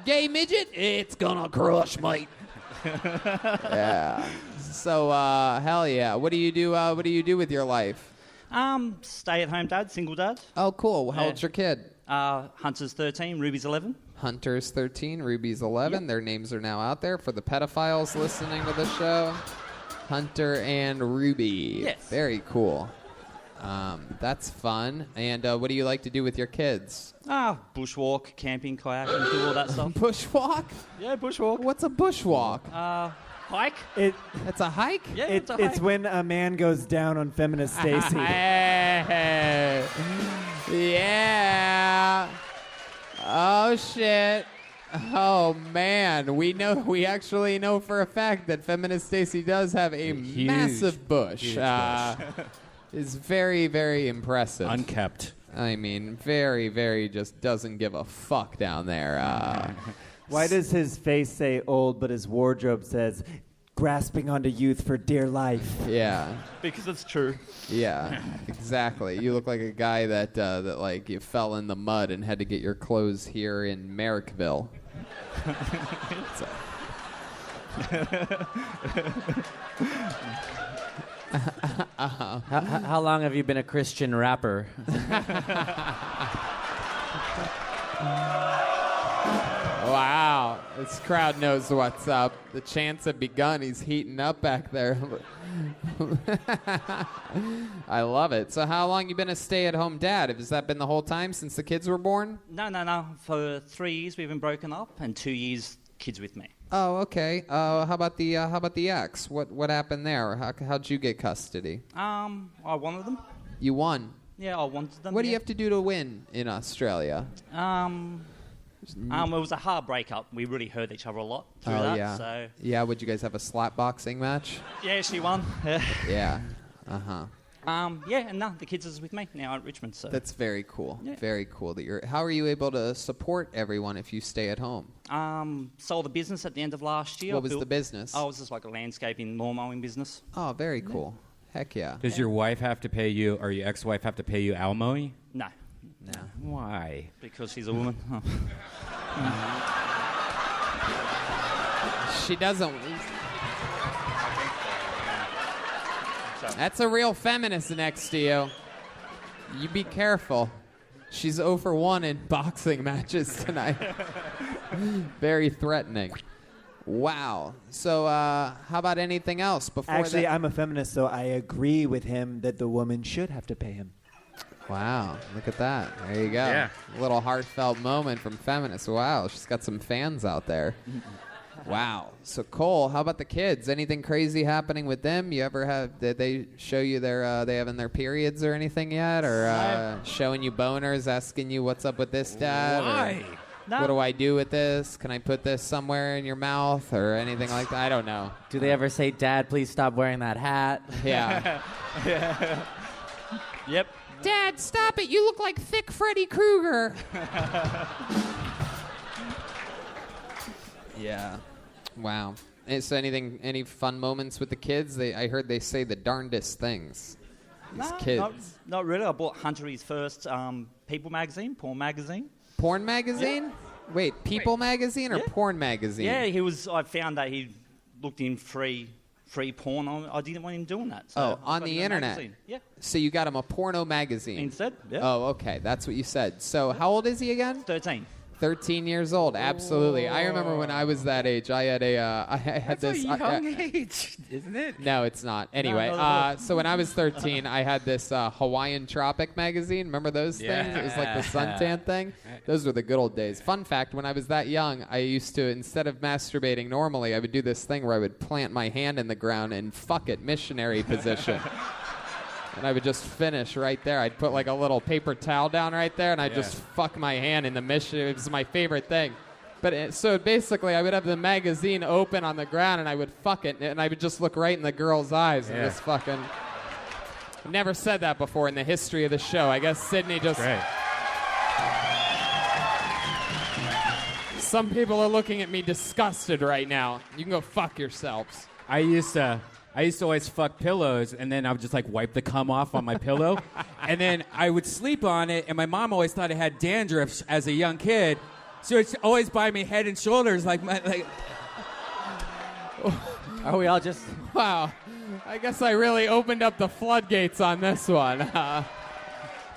gay midget, it's gonna crush, mate. Yeah. So, hell yeah. What do you do? What do you do with your life? Stay-at-home dad, single dad. Oh, cool. How old's your kid? Hunter's 13, Ruby's 11. Hunter's 13, Ruby's 11. Yep. Their names are now out there for the pedophiles listening to the show. Hunter and Ruby. Yes. Very cool. That's fun. And what do you like to do with your kids? Bushwalk, camping, kayaking, do all that stuff. Bushwalk? Yeah, bushwalk. What's a bushwalk? Hike. It's a hike? Yeah, it's a hike. It's when a man goes down on Feminist Stacy. Yeah. Oh, shit. Oh, man. We actually know for a fact that Feminist Stacy does have a massive bush. Huge bush. Is very, very impressive. Unkept. I mean, very, very just doesn't give a fuck down there. Why does his face say old, but his wardrobe says grasping onto youth for dear life? Yeah. Because it's true. Yeah, exactly. You look like a guy that like you fell in the mud and had to get your clothes here in Merrickville. How long have you been a Christian rapper? Wow, this crowd knows what's up. The chants have begun. He's heating up back there. I love it. So how long you been a stay-at-home dad? Has that been the whole time since the kids were born? No. For 3 years we've been broken up, and 2 years kids with me. Oh, okay. How about the ex? What happened there? How'd you get custody? I wanted them. You won. Yeah, I wanted them. What do you have to do to win in Australia? It was a hard breakup. We really hurt each other a lot through that. Yeah. So Yeah, would you guys have a slap boxing match? yeah, she won. Yeah. Uh-huh. And the kids is with me now at Richmond. So That's very cool. Yeah. Very cool that how are you able to support everyone if you stay at home? sold the business at the end of last year. What was the business? Oh, it was just like a landscaping, lawn mowing business. Oh, very cool. Heck yeah. Does your wife have to pay you, or your ex-wife have to pay you alimony? No, Why? because she's a woman. She doesn't. That's a real feminist next to you. You be careful. She's 0 for 1 in boxing matches tonight. Very threatening. Wow. So, how about anything else before Actually, that? I'm a feminist, so I agree with him that the woman should have to pay him. Wow. Look at that. There you go. Yeah. A little heartfelt moment from feminists. Wow. She's got some fans out there. Wow. So, Cole, how about the kids? Anything crazy happening with them? Did they show you they having their periods or anything yet? Or showing you boners, asking you what's up with this, Dad? Why? No. What do I do with this? Can I put this somewhere in your mouth or anything like that? I don't know. Do they ever say, Dad, please stop wearing that hat? Yeah. Yep. Dad, stop it. You look like thick Freddy Krueger. Yeah. Wow. So any fun moments with the kids? I heard they say the darndest things. These kids. Not really. I bought Hunter his first People magazine, porn magazine. Porn magazine? Yeah. Wait, People magazine or Yeah. porn magazine? Yeah, I found that he looked in free porn. I didn't want him doing that. So Oh, I on got the him a internet? magazine. Yeah. So you got him a porno magazine? Instead, yeah. Oh, okay. That's what you said. So how old is he again? 13. 13 years old, absolutely. I remember when I was that age, I had That's this. a young age, isn't it? No, it's not. Anyway, no. so when I was 13, I had this Hawaiian Tropic magazine. Remember those things? It was like the suntan thing. Those were the good old days. Fun fact, when I was that young, I used to, instead of masturbating normally, I would do this thing where I would plant my hand in the ground and fuck it, missionary position. And I would just finish right there. I'd put like a little paper towel down right there, and I'd just fuck my hand in the mission. It was my favorite thing. But so basically, I would have the magazine open on the ground, and I would fuck it, and I would just look right in the girl's eyes and just fucking. I've never said that before in the history of the show. I guess Sydney just. Great. Some people are looking at me disgusted right now. You can go fuck yourselves. I used to always fuck pillows, and then I would just like wipe the cum off on my pillow, and then I would sleep on it. And my mom always thought it had dandruff as a young kid, so it's always buy me Head and Shoulders like. Are we all just... Wow. I guess I really opened up the floodgates on this one.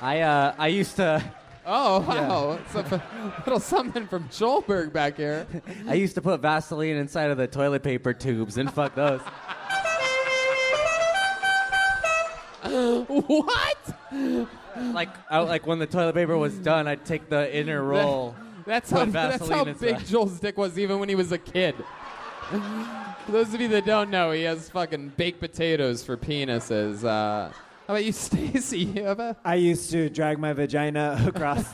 I used to... Oh, wow. It's a little something from Joelberg back here. I used to put Vaseline inside of the toilet paper tubes and fuck those. What? Like when the toilet paper was done, I'd take the inner roll. That's how Vaseline big inside. Joel's dick was even when he was a kid. For those of you that don't know, he has fucking baked potatoes for penises. How about you, Stacy? You have a... I used to drag my vagina across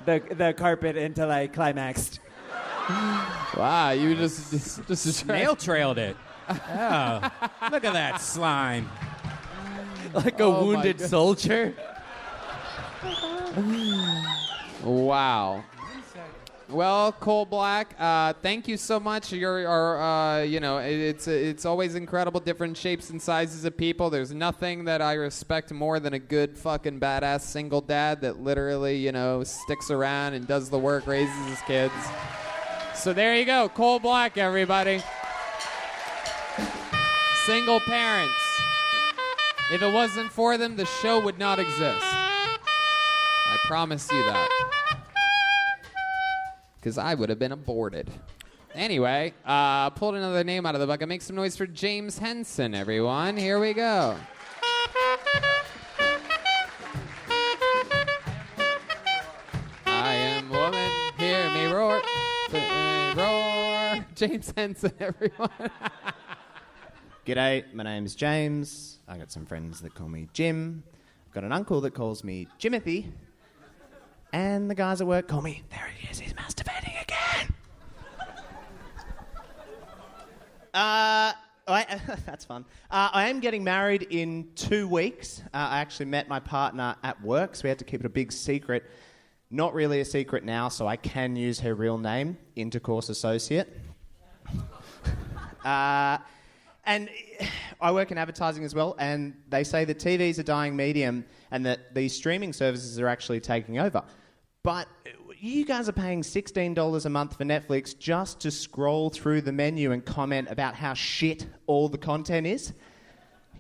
the carpet until I climaxed. Wow, you just Snail trailed it. Oh, look at that slime. Like a Oh, my wounded God. soldier. Wow. Well, Cole Black, thank you so much. It's always incredible, different shapes and sizes of people. There's nothing that I respect more than a good fucking badass single dad that literally, sticks around and does the work, raises his kids. So there you go, Cole Black, everybody. Single parents. If it wasn't for them, the show would not exist. I promise you that. Because I would have been aborted. Anyway, pulled another name out of the bucket. Make some noise for James Henson, everyone. Here we go. I am woman, hear me roar. Roar. James Henson, everyone. G'day, my name's James. I got some friends that call me Jim. I've got an uncle that calls me Jimothy. And the guys at work call me, there he is, he's masturbating again. That's fun. I am getting married in 2 weeks. I actually met my partner at work, so we had to keep it a big secret. Not really a secret now, so I can use her real name, Intercourse Associate. And I work in advertising as well, and they say that TV's a dying medium and that these streaming services are actually taking over. But You guys are paying $16 a month for Netflix just to scroll through the menu and comment about how shit all the content is.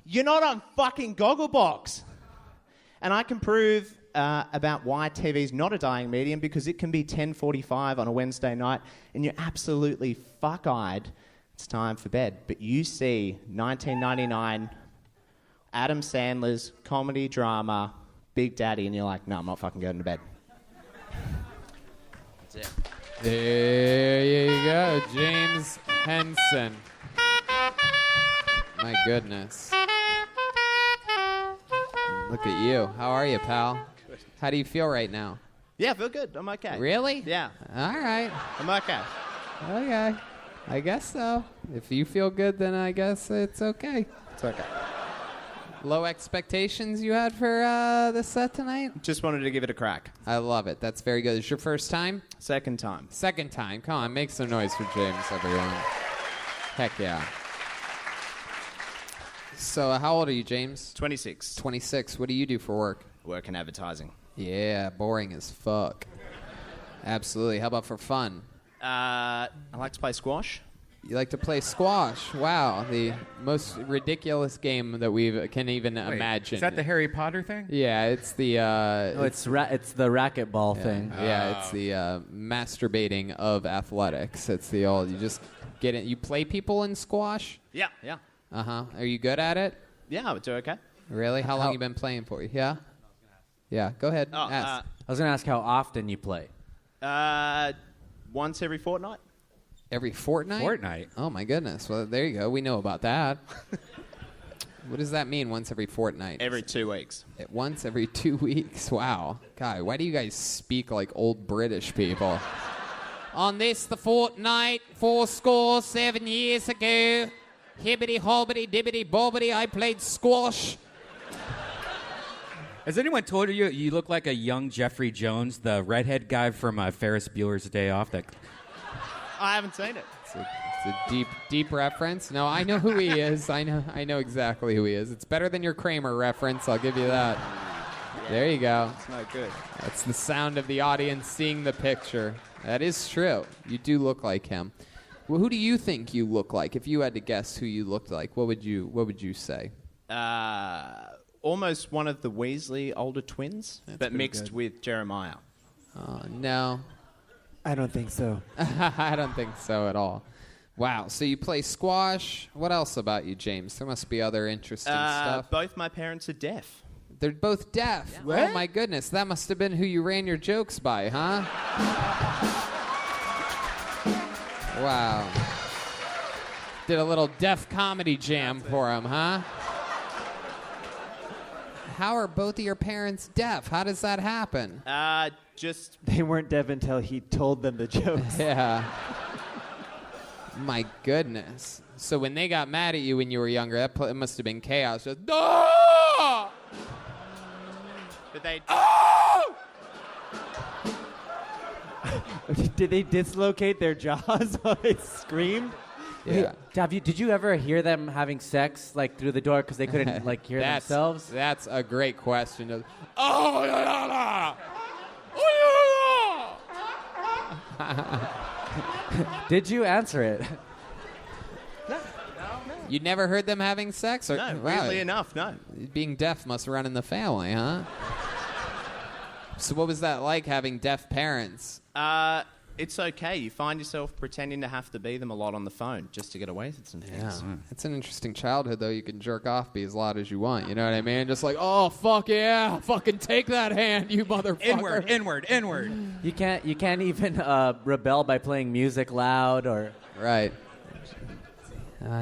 You're not on fucking Gogglebox. And I can prove about why TV's not a dying medium, because it can be 10:45 on a Wednesday night and you're absolutely fuck-eyed. It's time for bed. But you see 1999, Adam Sandler's comedy drama, Big Daddy, and you're like, no, I'm not fucking going to bed. That's it. There you go, James Henson. My goodness. Look at you. How are you, pal? Good. How do you feel right now? Yeah, I feel good. I'm okay. Really? Yeah. All right. I'm okay. Okay. I guess so. If you feel good, then I guess it's okay. It's okay. Low expectations you had for the set tonight? Just wanted to give it a crack. I love it. That's very good. Is your first time? Second time. Second time. Come on, make some noise for James, everyone. Heck yeah. So how old are you, James? 26. 26. What do you do for work? Work in advertising. Yeah, boring as fuck. Absolutely. How about for fun? I like to play squash. You like to play squash. Wow, the most ridiculous game that we can even imagine. Is that the Harry Potter thing? Yeah, it's the... No, it's the racquetball thing. Yeah, it's the masturbating of athletics. It's the old... You just get it... You play people in squash? Yeah. Uh-huh. Are you good at it? Yeah, I would do okay. Really? How long you been playing for? Yeah? Yeah, go ahead. Ask. I was going to ask how often you play. Once every fortnight. Every fortnight? Fortnight. Oh, my goodness. Well, there you go. We know about that. What does that mean, once every fortnight? Every 2 weeks. Once every 2 weeks. Wow. God, why do you guys speak like old British people? On this, the fortnight, 7 years ago, hibbity hobbity dibbity bobbity, I played squash. Has anyone told you you look like a young Jeffrey Jones, the redhead guy from Ferris Bueller's Day Off? That I haven't seen it. It's a deep reference. No, I know who he is. I know exactly who he is. It's better than your Kramer reference. I'll give you that. There you go. It's not good. That's the sound of the audience seeing the picture. That is true. You do look like him. Well, who do you think you look like? If you had to guess who you looked like, what would you say? Almost one of the Weasley older twins, but mixed good. with Jeremiah. No. I don't think so. I don't think so at all. Wow. So you play squash. What else about you, James? There must be other interesting stuff. Both my parents are deaf. They're both deaf. Yeah. Oh, my goodness. That must have been who you ran your jokes by, huh? Wow. Did a little deaf comedy jam for him, huh? How are both of your parents deaf? How does that happen? Just... They weren't deaf until he told them the jokes. Yeah. My goodness. So when they got mad at you when you were younger, it must have been chaos. Just, ah! But they... Oh! Did they dislocate their jaws while they screamed? Yeah. Did you ever hear them having sex like through the door because they couldn't like hear themselves? That's a great question. Oh, la, la, la. Did you answer it? You never heard them having sex? Or, No, wow. weirdly enough, no. Being deaf must run in the family, huh? So what was that like, having deaf parents? It's okay. You find yourself pretending to have to be them a lot on the phone just to get away with some things. Yeah. It's an interesting childhood, though. You can jerk off, be as loud as you want. You know what I mean? Just like, oh, fuck yeah. Fucking take that hand, you motherfucker. Inward. You can't even rebel by playing music loud or... Right.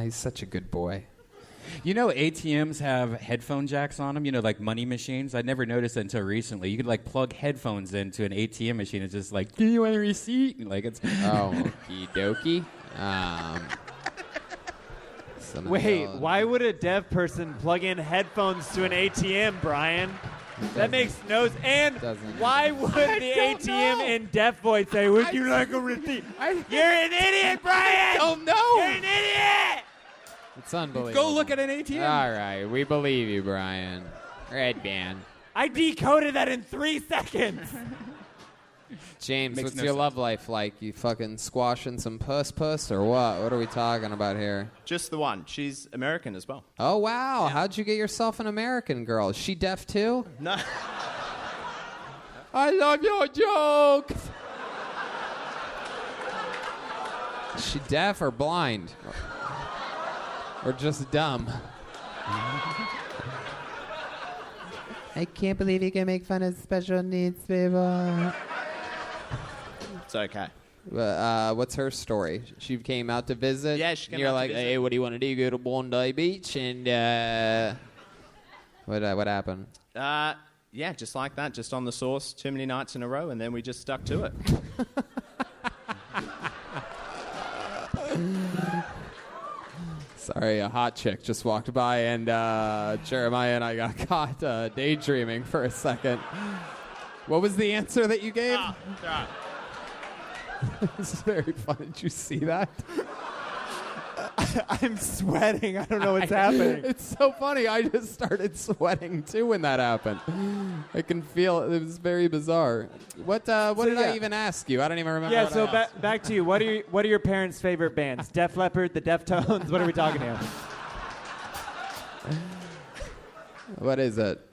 He's such a good boy. You know, ATMs have headphone jacks on them, you know, like money machines. I never noticed it until recently. You could, like, plug headphones into an ATM machine. It's just like, do you want a receipt? Like, it's... Oh, okie dokie. Wait, why would a deaf person plug in headphones to an ATM, Brian? That makes no sense. And why would the ATM in deaf voice say, would you like a receipt? You're an idiot, Brian! Oh, no! You're an idiot! It's unbelievable. Go look at an ATM. All right, we believe you, Brian. Redban. I decoded that in 3 seconds. James, Makes what's no your sense. love life like? You fucking squashing some puss or what? What are we talking about here? Just the one. She's American as well. Oh, wow. How'd you get yourself an American girl? Is she deaf too? No. I love your jokes. Is she deaf or blind? Or just dumb? I can't believe you can make fun of special needs people. It's okay. What's her story? She came out to visit? Yeah, she came and you're out to like, visit. hey, what do you want to do? Go to Bondi Beach? And what happened? Yeah, just like that, just on the sauce, too many nights in a row, and then we just stuck to it. Sorry, a hot chick just walked by, and Jeremiah and I got caught daydreaming for a second. What was the answer that you gave? This is very fun. Did you see that? I'm sweating. I don't know what's happening. It's so funny. I just started sweating too when that happened. I can feel it. It was very bizarre. What did I even ask you? I don't even remember. Yeah, what so I asked. back to you. What are your parents' favorite bands? Def Leppard, the Deftones? What are we talking about? What is it?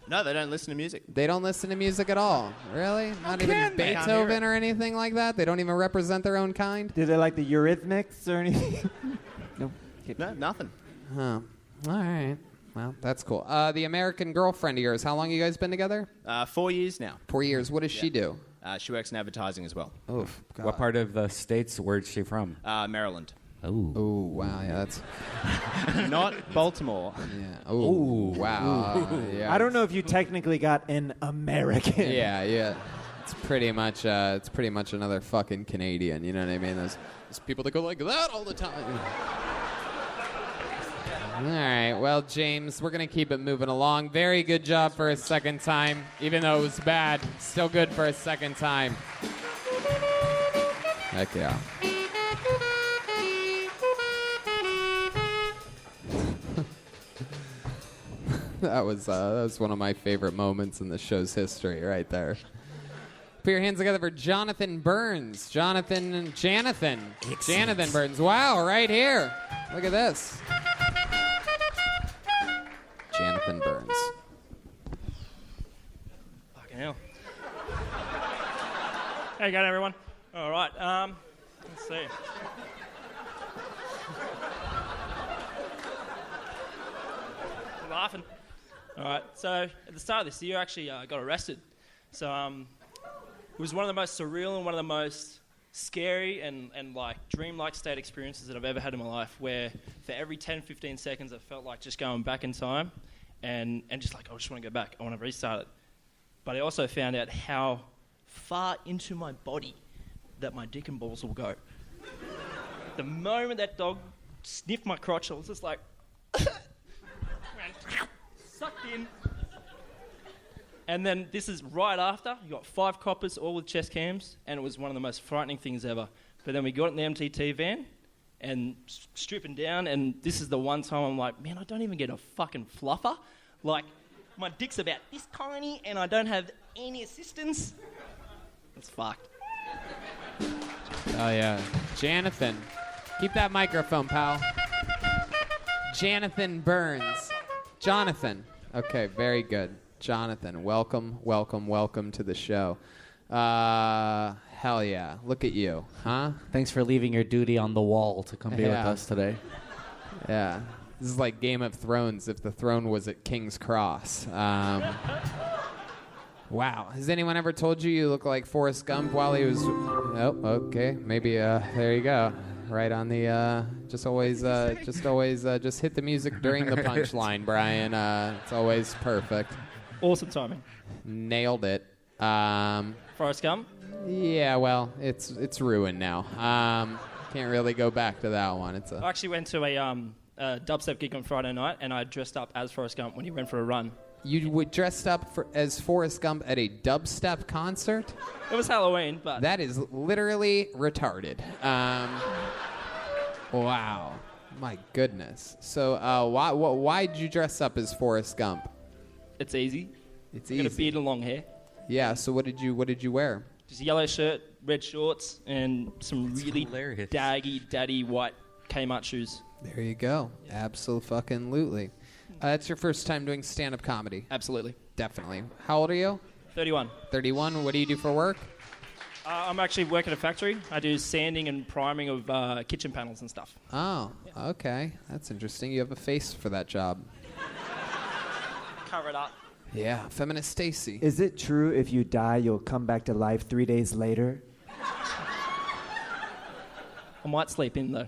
No, they don't listen to music. They don't listen to music at all. Really? Not even can they? Beethoven or anything like that? They don't even represent their own kind? Do they like the Eurythmics or anything? No, nothing. Huh. All right. Well, that's cool. The American girlfriend of yours, how long you guys been together? 4 years now. 4 years. What does she do? She works in advertising as well. Oof. God. What part of the States? Where's she from? Maryland. Oh, wow. Yeah, that's... Not Baltimore. Yeah. Oh, wow. Yeah. I don't know if you technically got an American. Yeah. It's pretty much another fucking Canadian. You know what I mean? There's people that go like that all the time. All right. Well, James, we're going to keep it moving along. Very good job for a second time. Even though it was bad, still good for a second time. Heck yeah. That was one of my favorite moments in the show's history right there. Put your hands together for Jonathan Byrnes. Jonathan Byrnes. Wow, right here. Look at this. Jonathan Byrnes. Fucking hell. How you going, everyone? All right. Let's see. I'm laughing. All right. So at the start of this year, I actually got arrested. So it was one of the most surreal and one of the most scary and like dream-like state experiences that I've ever had in my life, where for every 10, 15 seconds I felt like just going back in time and just like, I just want to go back. I want to restart it. But I also found out how far into my body that my dick and balls will go. The moment that dog sniffed my crotch, I was just like, sucked in. And then this is right after. You got 5 coppers, all with chest cams, and it was one of the most frightening things ever. But then we got in the MTT van and stripping down, and this is the one time I'm like, man, I don't even get a fucking fluffer. Like, my dick's about this tiny, and I don't have any assistance. It's fucked. Oh, yeah. Jonathan. Keep that microphone, pal. Jonathan Byrnes. Jonathan. Okay, very good. Jonathan, welcome to the show. Hell yeah. Look at you, huh? Thanks for leaving your duty on the wall to come be with us today. Yeah. This is like Game of Thrones if the throne was at King's Cross. Wow. Has anyone ever told you look like Forrest Gump while he was... Oh, okay. Maybe, there you go. Right on the, just hit the music during the punchline, Brian. It's always perfect. Awesome timing. Nailed it. Forrest Gump? Yeah, well, it's ruined now. Can't really go back to that one. I actually went to a dubstep gig on Friday night, and I dressed up as Forrest Gump when he went for a run. You were dressed up as Forrest Gump at a dubstep concert? It was Halloween, but... That is literally retarded. Wow. My goodness. So why did you dress up as Forrest Gump? It's easy. It's I easy. got a beard and long hair. Yeah, so what did you wear? just a yellow shirt, red shorts, and some really daggy, daddy white Kmart shoes. There you go. Absolutely. That's your first time doing stand-up comedy? Absolutely. Definitely. How old are you? 31. 31. What do you do for work? I'm actually working at a factory. I do sanding and priming of kitchen panels and stuff. Oh, okay. That's interesting. You have a face for that job. Cover it up. Yeah, Feminist Stacy. Is it true if you die, you'll come back to life 3 days later? I might sleep in, though.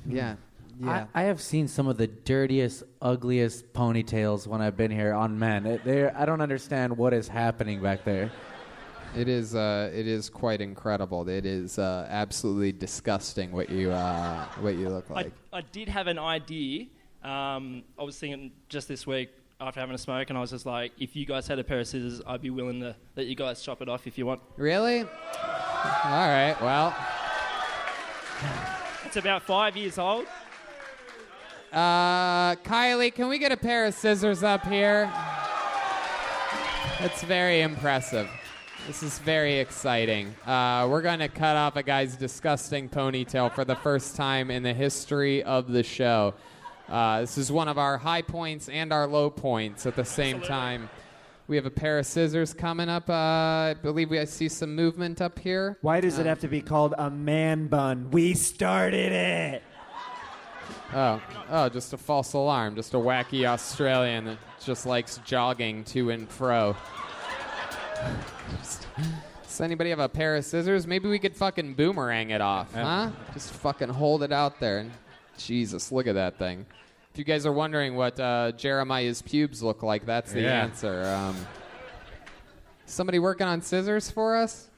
Yeah. Yeah. I have seen some of the dirtiest, ugliest ponytails when I've been here on men. I don't understand what is happening back there. It is quite incredible. It is absolutely disgusting what you look like. I did have an idea. I was thinking just this week after having a smoke, and I was just like, if you guys had a pair of scissors, I'd be willing to let you guys chop it off if you want. Really? All right, well. It's about 5 years old. Kylie, can we get a pair of scissors up here? That's very impressive. This is very exciting. We're going to cut off a guy's disgusting ponytail for the first time in the history of the show. This is one of our high points and our low points at the same time. We have a pair of scissors coming up. I believe I see some movement up here. Why does it have to be called a man bun? We started it. Oh, just a false alarm. Just a wacky Australian that just likes jogging to and fro. Does anybody have a pair of scissors? Maybe we could fucking boomerang it off, huh? Just fucking hold it out there. And Jesus, look at that thing. If you guys are wondering what Jeremiah's pubes look like, that's the answer. Somebody working on scissors for us?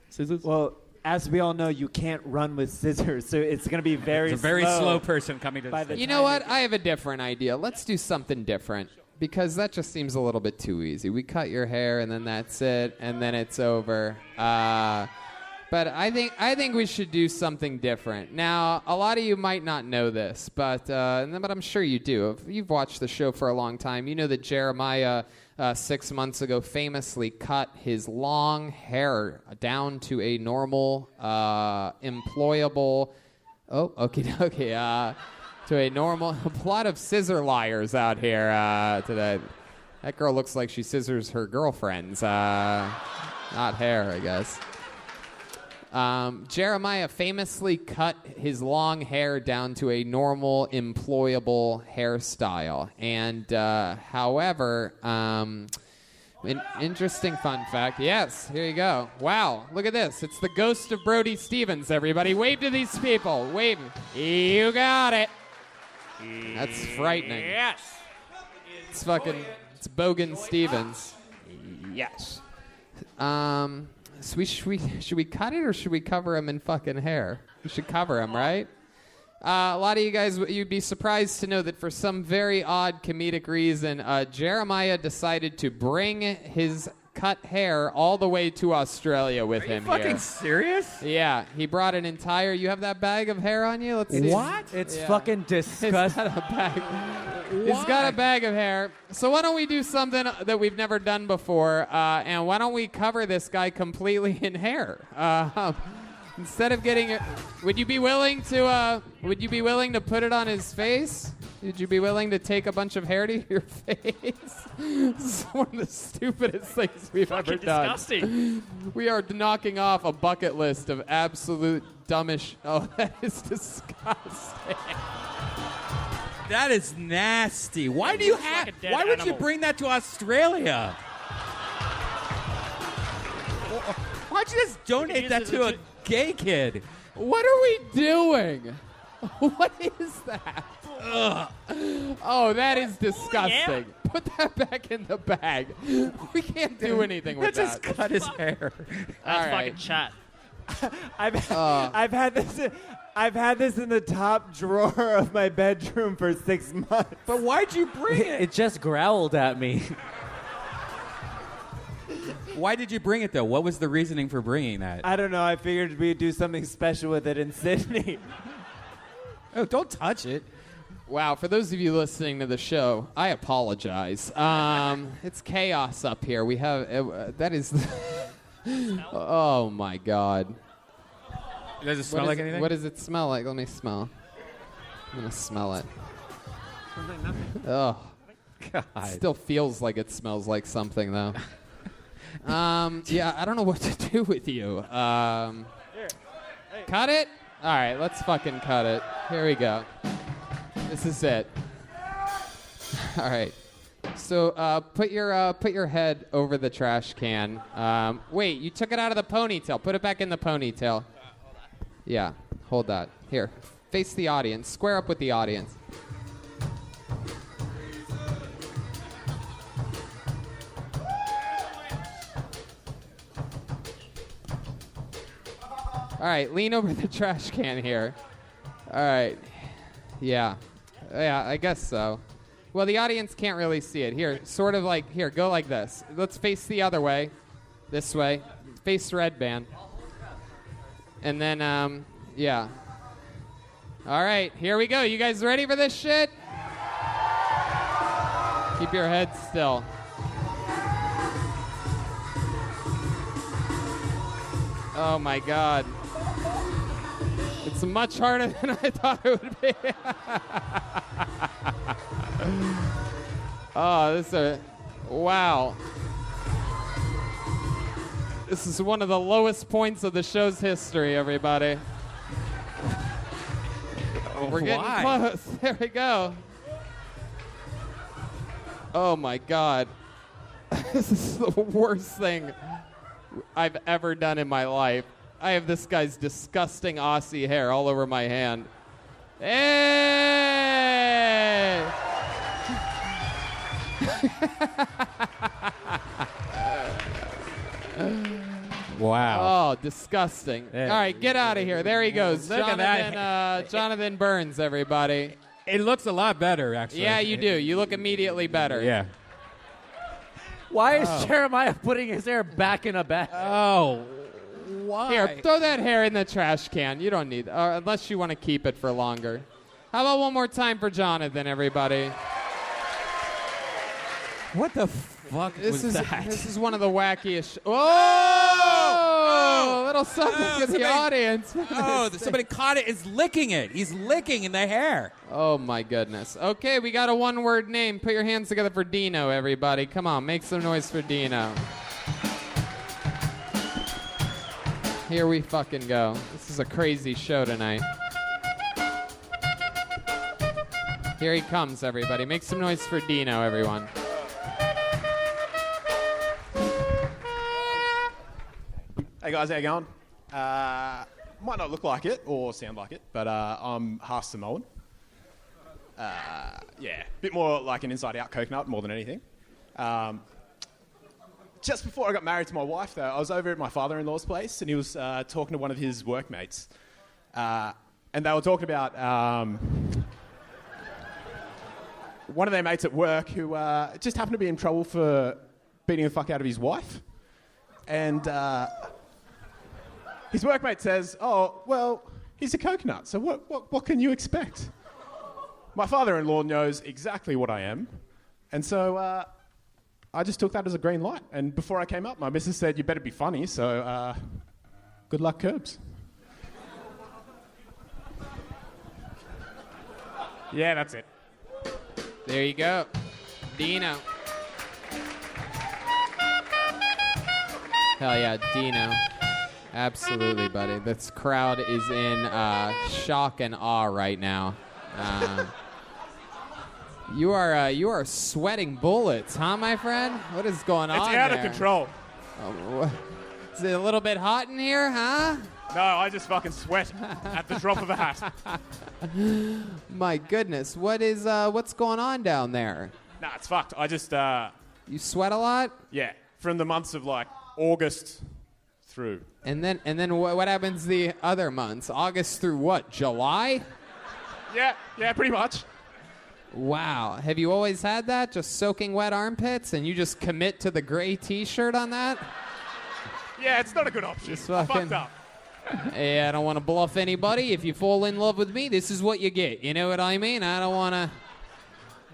Scissors? Well, as we all know, you can't run with scissors, so it's going to be very slow. It's a very slow person coming to the You know what? I have a different idea. Let's do something different, because that just seems a little bit too easy. We cut your hair, and then that's it, and then it's over. But I think we should do something different. Now, a lot of you might not know this, but I'm sure you do. If you've watched the show for a long time, you know that Jeremiah 6 months ago famously cut his long hair down to a normal, employable. Oh, okay. To a normal. A lot of scissor liars out here today. That girl looks like she scissors her girlfriends. Not hair, I guess. Jeremiah famously cut his long hair down to a normal, employable hairstyle. And, however, an interesting fun fact. Yes, here you go. Wow, look at this. It's the ghost of Brody Stevens, everybody. Wave to these people. Wave. You got it. That's frightening. Yes. It's Bogan Stevens. Yes. So should we cut it or should we cover him in fucking hair? We should cover him, right? A lot of you guys, you'd be surprised to know that for some very odd comedic reason, Jeremiah decided to bring his cut hair all the way to Australia with him here. Are you fucking serious? Yeah, he brought an entire. You have that bag of hair on you? Let's see. What? It's fucking disgusting. He's got a bag. He's got a bag of hair. So why don't we do something that we've never done before? And why don't we cover this guy completely in hair? Instead of getting it, would you be willing to put it on his face? Would you be willing to take a bunch of hair to your face? This is one of the stupidest things we've ever done. Disgusting. We are knocking off a bucket list of absolute dumbish. Oh, that is disgusting. That is nasty. Why do you have? like a dead Why would you animal. bring that to Australia? Why'd you just donate that to a gay kid? What are we doing? What is that? Ugh. Oh, that is disgusting. Yeah. Put that back in the bag. We can't do anything with Just that. cut his hair. That's All right. fucking chat. I've had this in the top drawer of my bedroom for 6 months. But why'd you bring it? It just growled at me. Why did you bring it, though? What was the reasoning for bringing that? I don't know. I figured we'd do something special with it in Sydney. Oh, don't touch it. Wow, for those of you listening to the show, I apologize. It's chaos up here. We have that is Oh my God. Does it smell like anything? What does it smell like? Let me smell. I'm gonna smell it. Oh. God. Still feels like it smells like something though. Yeah, I don't know what to do with you. Cut it? All right, let's fucking cut it. Here we go. This is it. All right. So put your head over the trash can. Wait, you took it out of the ponytail. Put it back in the ponytail. Yeah, hold that. Here, face the audience. Square up with the audience. All right, lean over the trash can here. All right. Yeah, I guess so. Well, the audience can't really see it. Here, sort of like, here, go like this. Let's face the other way. This way. Face Redban. And then, yeah. All right, here we go. You guys ready for this shit? Keep your head still. Oh, my God. It's much harder than I thought it would be. Oh, this is wow. This is one of the lowest points of the show's history, everybody. We're getting close. There we go. Oh my God. This is the worst thing I've ever done in my life. I have this guy's disgusting Aussie hair all over my hand. Hey! Wow. Oh, disgusting. All right, get out of here. There he goes. Look at that. Jonathan Byrnes, everybody. It looks a lot better, actually. Yeah, you do. You look immediately better. Yeah. Why is Jeremiah putting his hair back in a bag? Oh, why? Here, throw that hair in the trash can. You don't need unless you want to keep it for longer. How about one more time for Jonathan, everybody? What the fuck was that? This is one of the wackiest. Oh! A little something to the audience. Somebody caught it. Is licking it. He's licking in the hair. Oh my goodness. Okay, we got a one-word name. Put your hands together for Dino, everybody. Come on, make some noise for Dino. Here we fucking go. This is a crazy show tonight. Here he comes, everybody. Make some noise for Dino, everyone. Hey guys, how you going? Might not look like it or sound like it, but I'm half Samoan. Yeah, bit more like an inside-out coconut more than anything. Just before I got married to my wife, though, I was over at my father-in-law's place, and he was talking to one of his workmates, and they were talking about one of their mates at work who just happened to be in trouble for beating the fuck out of his wife, and his workmate says, "Oh, well, he's a coconut, so what can you expect?" My father-in-law knows exactly what I am, and so I just took that as a green light. And before I came up, my missus said, "You better be funny," so good luck, Curbs. Yeah, that's it. There you go. Dino. Hell yeah, Dino. Absolutely, buddy. This crowd is in shock and awe right now. You are sweating bullets, huh, my friend? What is going on It's out there? of control. Is it a little bit hot in here, huh? No, I just fucking sweat at the drop of a hat. My goodness, what's going on down there? Nah, it's fucked. I just You sweat a lot? yeah, from the months of like August through. And then what happens the other months? August through what? July? Yeah, pretty much. Wow. Have you always had that? Just soaking wet armpits and you just commit to the gray t-shirt on that? Yeah, it's not a good option. I fucked up. Hey, I don't want to bluff anybody. If you fall in love with me, this is what you get. You know what I mean? I don't want to...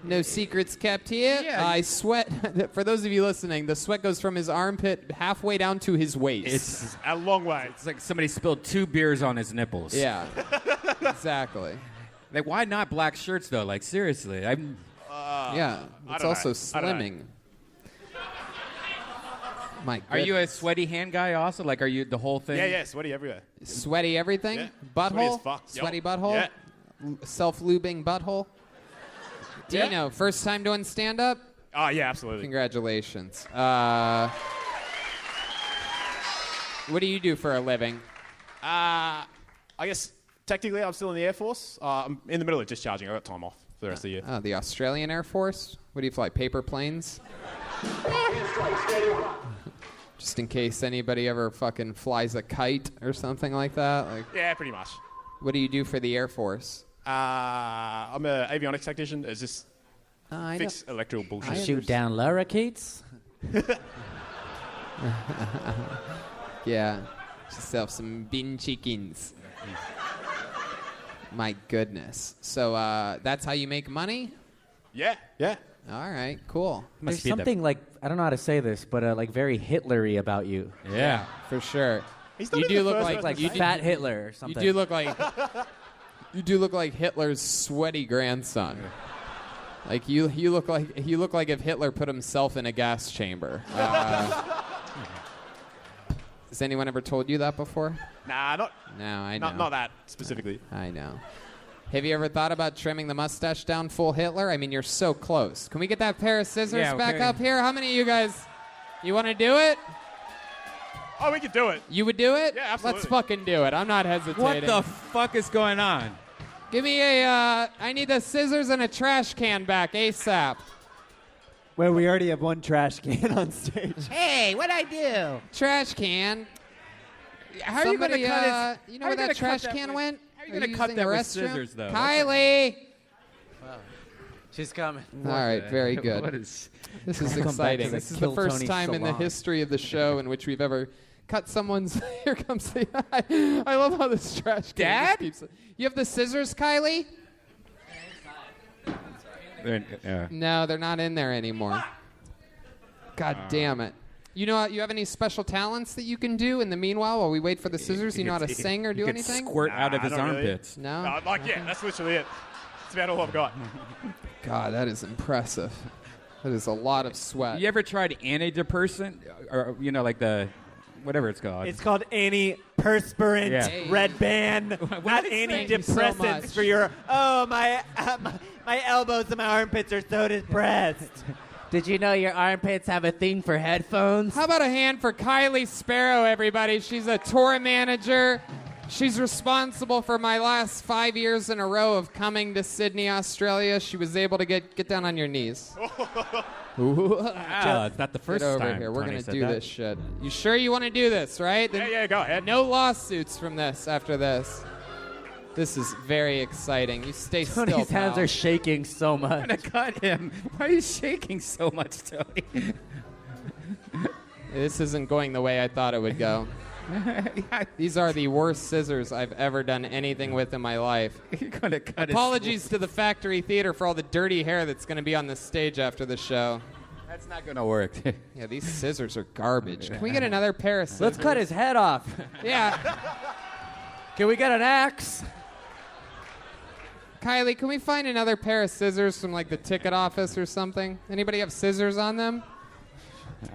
No secrets kept here. Yeah. I sweat. For those of you listening, the sweat goes from his armpit halfway down to his waist. It's A long way. It's like somebody spilled 2 beers on his nipples. Yeah, exactly. Like, why not black shirts, though? Like, seriously. Yeah, I it's don't also know. I don't know. slimming. My Are you a goodness. sweaty hand guy also? Like, are you the whole thing? Yeah, sweaty everywhere. Sweaty everything? Yeah. Butthole? Sweaty as fuck. Sweaty Yep. butthole? Yeah. Self-lubing butthole? Yeah. Dino, first time doing stand-up? Oh, yeah, absolutely. Congratulations. What do you do for a living? I guess technically I'm still in the Air Force. I'm in the middle of discharging. I got time off for the rest of the year. Oh, the Australian Air Force? What do you fly, paper planes? Just in case anybody ever fucking flies a kite or something like that? Like, Yeah, pretty much. what do you do for the Air Force? I'm an avionics technician. It's just I fix electrical bullshit. Shoot down lorikeets? Yeah, just sell some bin chickens. My goodness. So that's how you make money? Yeah. All right, cool. There's something like, I don't know how to say this, but like very Hitler-y about you. Yeah, for sure. He's not You even do the look first like person You to say fat Hitler or something. You do look like Hitler's sweaty grandson. Like you look like if Hitler put himself in a gas chamber. Has anyone ever told you that before? Nah, No, I know. not that specifically. I know. Have you ever thought about trimming the mustache down full Hitler? I mean, you're so close. Can we get that pair of scissors back okay. up here? How many of you guys, you want to do it? Oh, we could do it. You would do it? Yeah, absolutely. Let's fucking do it. I'm not hesitating. What the fuck is going on? Give me I need the scissors and a trash can back ASAP. Well, we already have one trash can on stage. Hey, what'd I do? Trash can. How are you going to cut his... You know where that trash can went? How are you going to cut that with scissors, though? Kylie! She's coming. All right, very good. What is... This is Come back exciting. to the This is Kill the first Tony time in the salon. history of the show in which we've ever cut someone's... Here comes the... I love how this trash can Dad? just keeps... You have the scissors, Kylie? No, they're not in there anymore. God damn it. You know, you have any special talents that you can do in the meanwhile while we wait for the scissors? You know how to sing or do anything? Squirt out of his not really. armpits. No? That's literally it. That's about all I've got. God, that is impressive. That is a lot of sweat. You ever tried antidepressant? Or, you know, like the... Whatever it's called. It's called antiperspirant, Yeah. Redban, not Thank you so antidepressants much. for your. Oh my elbows and my armpits are so depressed. Did you know your armpits have a thing for headphones? How about a hand for Kylie Sparrow, everybody? She's a tour manager. She's responsible for my last 5 years in a row of coming to Sydney, Australia. She was able to get down on your knees. Wow, it's not the first Get over time here. We're Tony going to said do that. this shit. You sure you want to do this, right? Yeah, go ahead. No lawsuits from this after this. This is very exciting. You stay still, Tony's hands pal. are shaking so much. I'm going to cut him. Why are you shaking so much, Tony? This isn't going the way I thought it would go. These are the worst scissors I've ever done anything with in my life. You're going to cut Apologies to the Factory Theater for all the dirty hair that's going to be on the stage after the show. That's not going to work. Yeah, these scissors are garbage. Can we get another pair of scissors? Let's cut his head off. Yeah. Can we get an axe? Kylie, can we find another pair of scissors from like the ticket office or something? Anybody have scissors on them?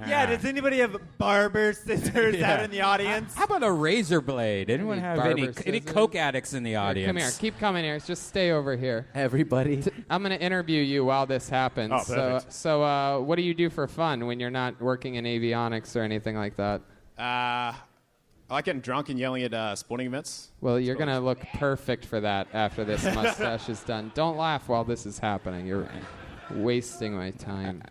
Yeah, does anybody have barber scissors out in the audience? How about a razor blade? Anyone Any have barber any scissors? coke addicts in the audience? Come here. Keep coming here. Just stay over here. Everybody. I'm going to interview you while this happens. Oh, perfect. So what do you do for fun when you're not working in avionics or anything like that? I like getting drunk and yelling at sporting events. Well, you're going to look perfect for that after this mustache is done. Don't laugh while this is happening. You're wasting my time.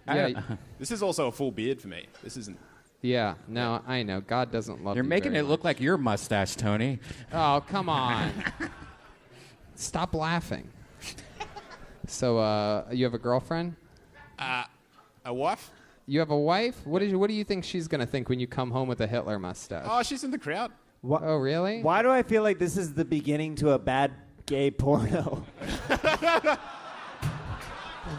This is also a full beard for me. This isn't. Yeah, no, I know. God doesn't love You're you making very it look like your mustache, Tony. Oh, come on. Stop laughing. So, you have a girlfriend? A wife? You have a wife? What do you think she's going to think when you come home with a Hitler mustache? Oh, she's in the crowd. Oh, really? Why do I feel like this is the beginning to a bad gay porno?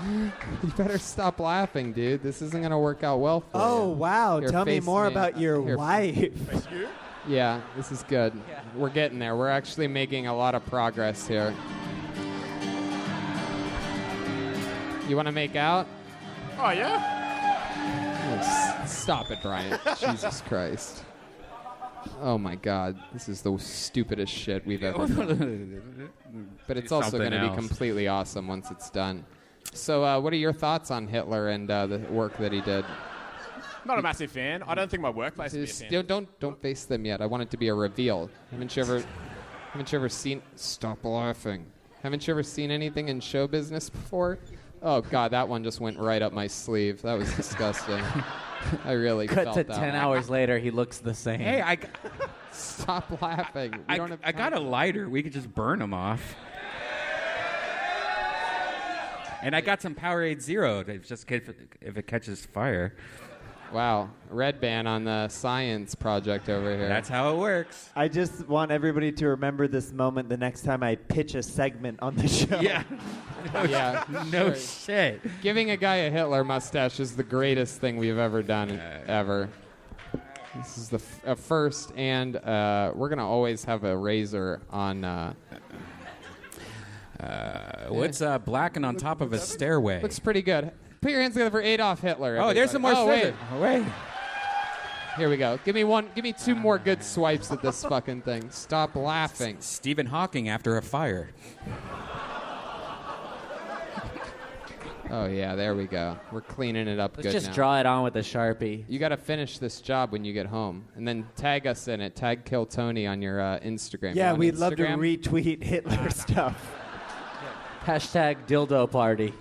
You better stop laughing, dude. This isn't gonna work out well for you. Oh, wow. Here, Tell me face more about your Here. wife. Yeah, this is good. We're getting there. We're actually making a lot of progress here. You want to make out? Oh, yeah? Oh, stop it, Brian. Jesus Christ. Oh, my God. This is the stupidest shit we've ever done. But it's also going to be completely awesome once it's done. So what are your thoughts on Hitler and the work that he did? Not a massive fan. I don't think my workplace would be a fan. Don't face them yet. I want it to be a reveal. Haven't you ever seen... Stop laughing. Haven't you ever seen anything in show business before? Oh, God, that one just went right up my sleeve. That was disgusting. I really Cut felt to that 10 one. hours later, he looks the same. Hey, Stop laughing. I got a lighter. We could just burn them off. And I got some Powerade Zero just if it catches fire. Wow. Redban on the science project over here. That's how it works. I just want everybody to remember this moment the next time I pitch a segment on the show. Yeah. Yeah. No sure. shit. Giving a guy a Hitler mustache is the greatest thing we've ever done, ever. This is the first, and we're going to always have a razor on... What's blackened on top of a stairway? Looks pretty good. Put your hands together for Adolf Hitler. Oh, there's some more wait. Wait. Here we go. Give me two more good swipes at this fucking thing. Stop laughing. Stephen Hawking after a fire. Oh, yeah, there we go. We're cleaning it up Let's good just now. draw it on with a Sharpie. You got to finish this job when you get home. And then tag us in it. Tag Kill Tony on your Instagram. Yeah, You on we'd love to Instagram? retweet Hitler stuff. Hashtag dildo party.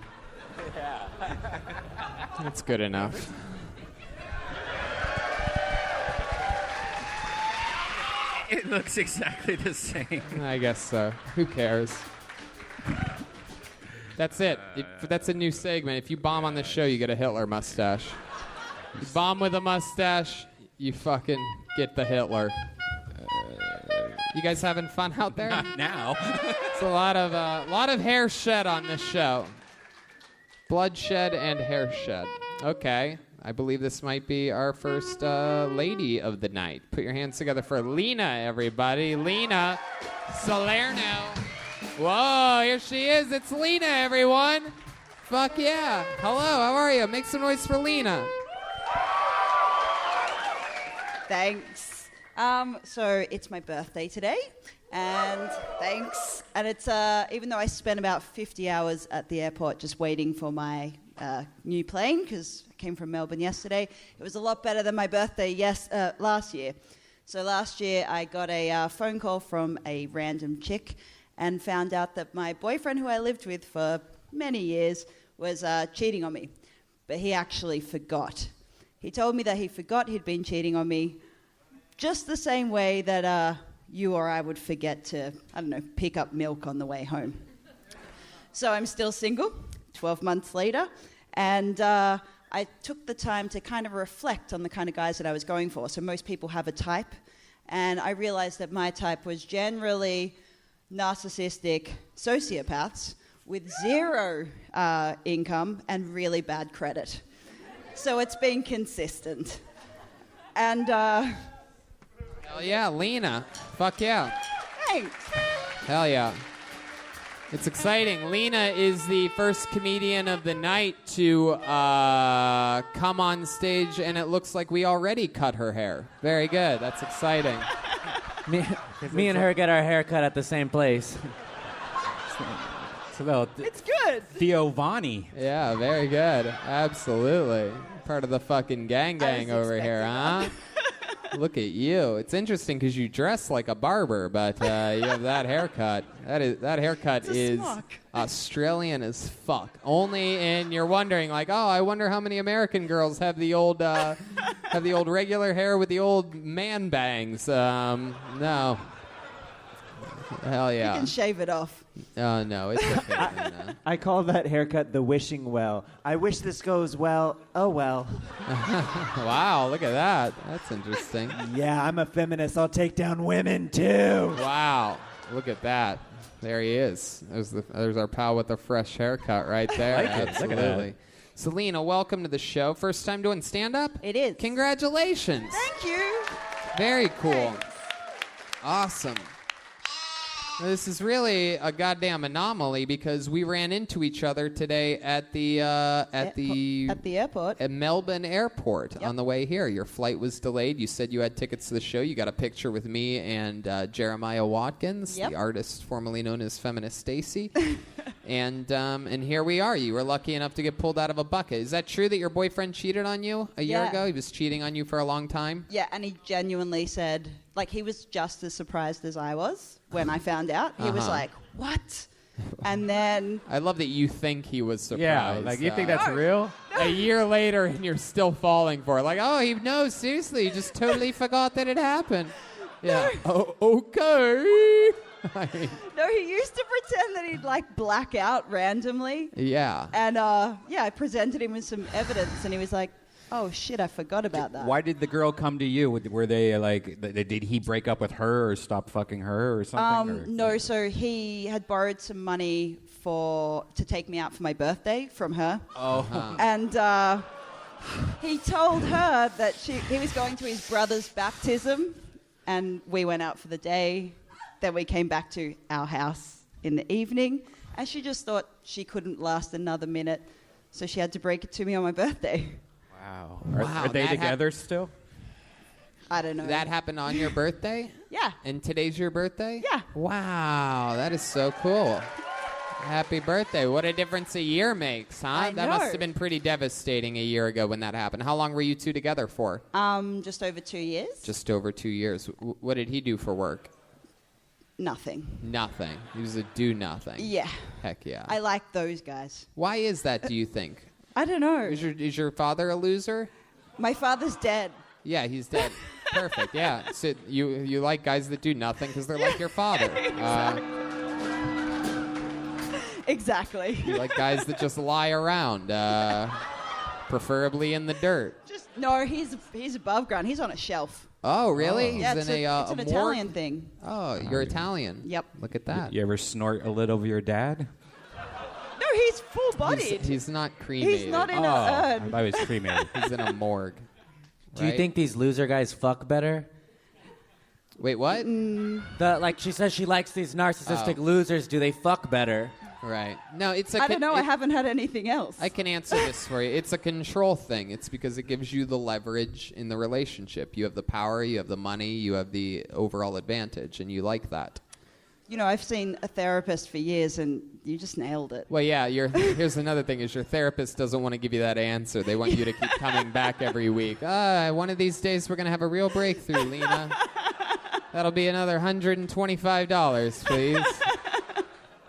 That's good enough. It looks exactly the same. I guess so. Who cares? That's it. That's a new segment. If you bomb on the show, you get a Hitler mustache. You bomb with a mustache, you fucking get the Hitler. You guys having fun out there? Not now. It's a lot of hair shed on this show. Bloodshed and hair shed. Okay. I believe this might be our first lady of the night. Put your hands together for Lina, everybody. Lina Salerno. Whoa, here she is. It's Lina, everyone. Fuck yeah. Hello, how are you? Make some noise for Lina. Thanks. So it's my birthday today, and thanks. And it's even though I spent about 50 hours at the airport just waiting for my new plane, because I came from Melbourne yesterday, it was a lot better than my birthday last year. So last year I got a phone call from a random chick and found out that my boyfriend, who I lived with for many years, was cheating on me. But he actually forgot. He told me that he forgot he'd been cheating on me, just the same way that you or I would forget to, pick up milk on the way home. So I'm still single, 12 months later, and I took the time to kind of reflect on the kind of guys that I was going for. So most people have a type, and I realized that my type was generally narcissistic sociopaths with zero income and really bad credit. So it's been consistent. And... Hell yeah, Lina. Fuck yeah. Thanks. Hell yeah. It's exciting. Lina is the first comedian of the night to come on stage, and it looks like we already cut her hair. Very good. That's exciting. Me and her get our hair cut at the same place. It's good. Theovani. Yeah, very good. Absolutely. Part of the fucking gang over here, huh? Look at you. It's interesting because you dress like a barber, but you have that haircut. That haircut is Australian as fuck. And you're wondering, like, oh, I wonder how many American girls have the old regular hair with the old man bangs. No. Hell yeah. You can shave it off. Oh, no, it's okay. No. I call that haircut the wishing well. I wish this goes well. Oh, well. Wow, look at that. That's interesting. Yeah, I'm a feminist. I'll take down women, too. Wow. Look at that. There he is. There's our pal with the fresh haircut right there. I like it. Absolutely. Look at that. Selena, welcome to the show. First time doing stand-up? It is. Congratulations. Thank you. Very cool. Thanks. Awesome. This is really a goddamn anomaly because we ran into each other today at the airport. At Melbourne Airport on the way here. Your flight was delayed. You said you had tickets to the show. You got a picture with me and Jeremiah Watkins, the artist formerly known as Feminist Stacy. and here we are. You were lucky enough to get pulled out of a bucket. Is that true that your boyfriend cheated on you a year ago? He was cheating on you for a long time? Yeah, and he genuinely said, like, he was just as surprised as I was when I found out. He was like, what? And then... I love that you think he was surprised. Yeah, like, you think that's real? A year later, and you're still falling for it. Like, oh, he knows, seriously, he just totally forgot that it happened. Yeah. Oh, okay. No, he used to pretend that he'd, like, black out randomly. Yeah. And, I presented him with some evidence, and he was like, oh, shit, I forgot about that. Why did the girl come to you? Were they like, did he break up with her or stop fucking her or something? No, so he had borrowed some money to take me out for my birthday from her. Oh. And he told her that he was going to his brother's baptism, and we went out for the day. Then we came back to our house in the evening, and she just thought she couldn't last another minute, so she had to break it to me on my birthday. Wow. Are they together still? I don't know. That happened on your birthday? Yeah. And today's your birthday? Yeah. Wow, that is so cool. Happy birthday. What a difference a year makes, huh? I That know. must have been pretty devastating a year ago when that happened. How long were you two together for? Just over 2 years. Just over 2 years. What did he do for work? Nothing. Nothing. He was a do-nothing. Yeah. Heck yeah. I like those guys. Why is that, do you think? I don't know. Is your father a loser? My father's dead. Yeah, he's dead. Perfect, yeah. So you like guys that do nothing because they're like your father. Exactly. You like guys that just lie around, preferably in the dirt. No, he's above ground. He's on a shelf. Oh, really? Yeah, He's it's in an morgue? Italian thing. Oh, you're Italian. Yep. Look at that. You ever snort a little of your dad? No, he's full-bodied. He's not cremated. He's not in a I urn. thought he was cremated. He's in a morgue. Do you think these loser guys fuck better? Wait, what? Like she says she likes these narcissistic losers. Do they fuck better? Right. No, it's I don't know. I haven't had anything else. I can answer this for you. It's a control thing. It's because it gives you the leverage in the relationship. You have the power, you have the money, you have the overall advantage, and you like that. You know, I've seen a therapist for years, and you just nailed it. Well, yeah, here's another thing is your therapist doesn't want to give you that answer. They want you to keep coming back every week. One of these days we're going to have a real breakthrough, Lina. That'll be another $125, please.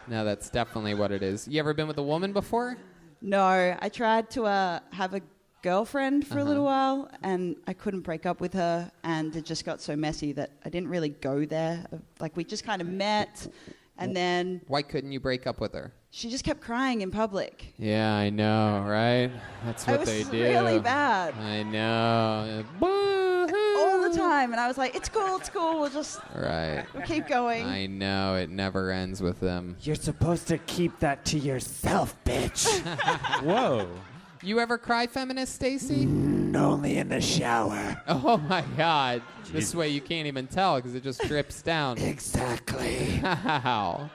No, that's definitely what it is. You ever been with a woman before? No, I tried to have a girlfriend for a little while, and I couldn't break up with her, and it just got so messy that I didn't really go there. Like, we just kind of met, and then... Why couldn't you break up with her? She just kept crying in public. Yeah, I know, right? That's what they do. It was really bad. I know. All the time, and I was like, it's cool, we'll just we'll keep going. I know, it never ends with them. You're supposed to keep that to yourself, bitch. Whoa. You ever cry, Feminist Stacy? Only in the shower. Oh my God. This way you can't even tell because it just drips down. Exactly. Wow.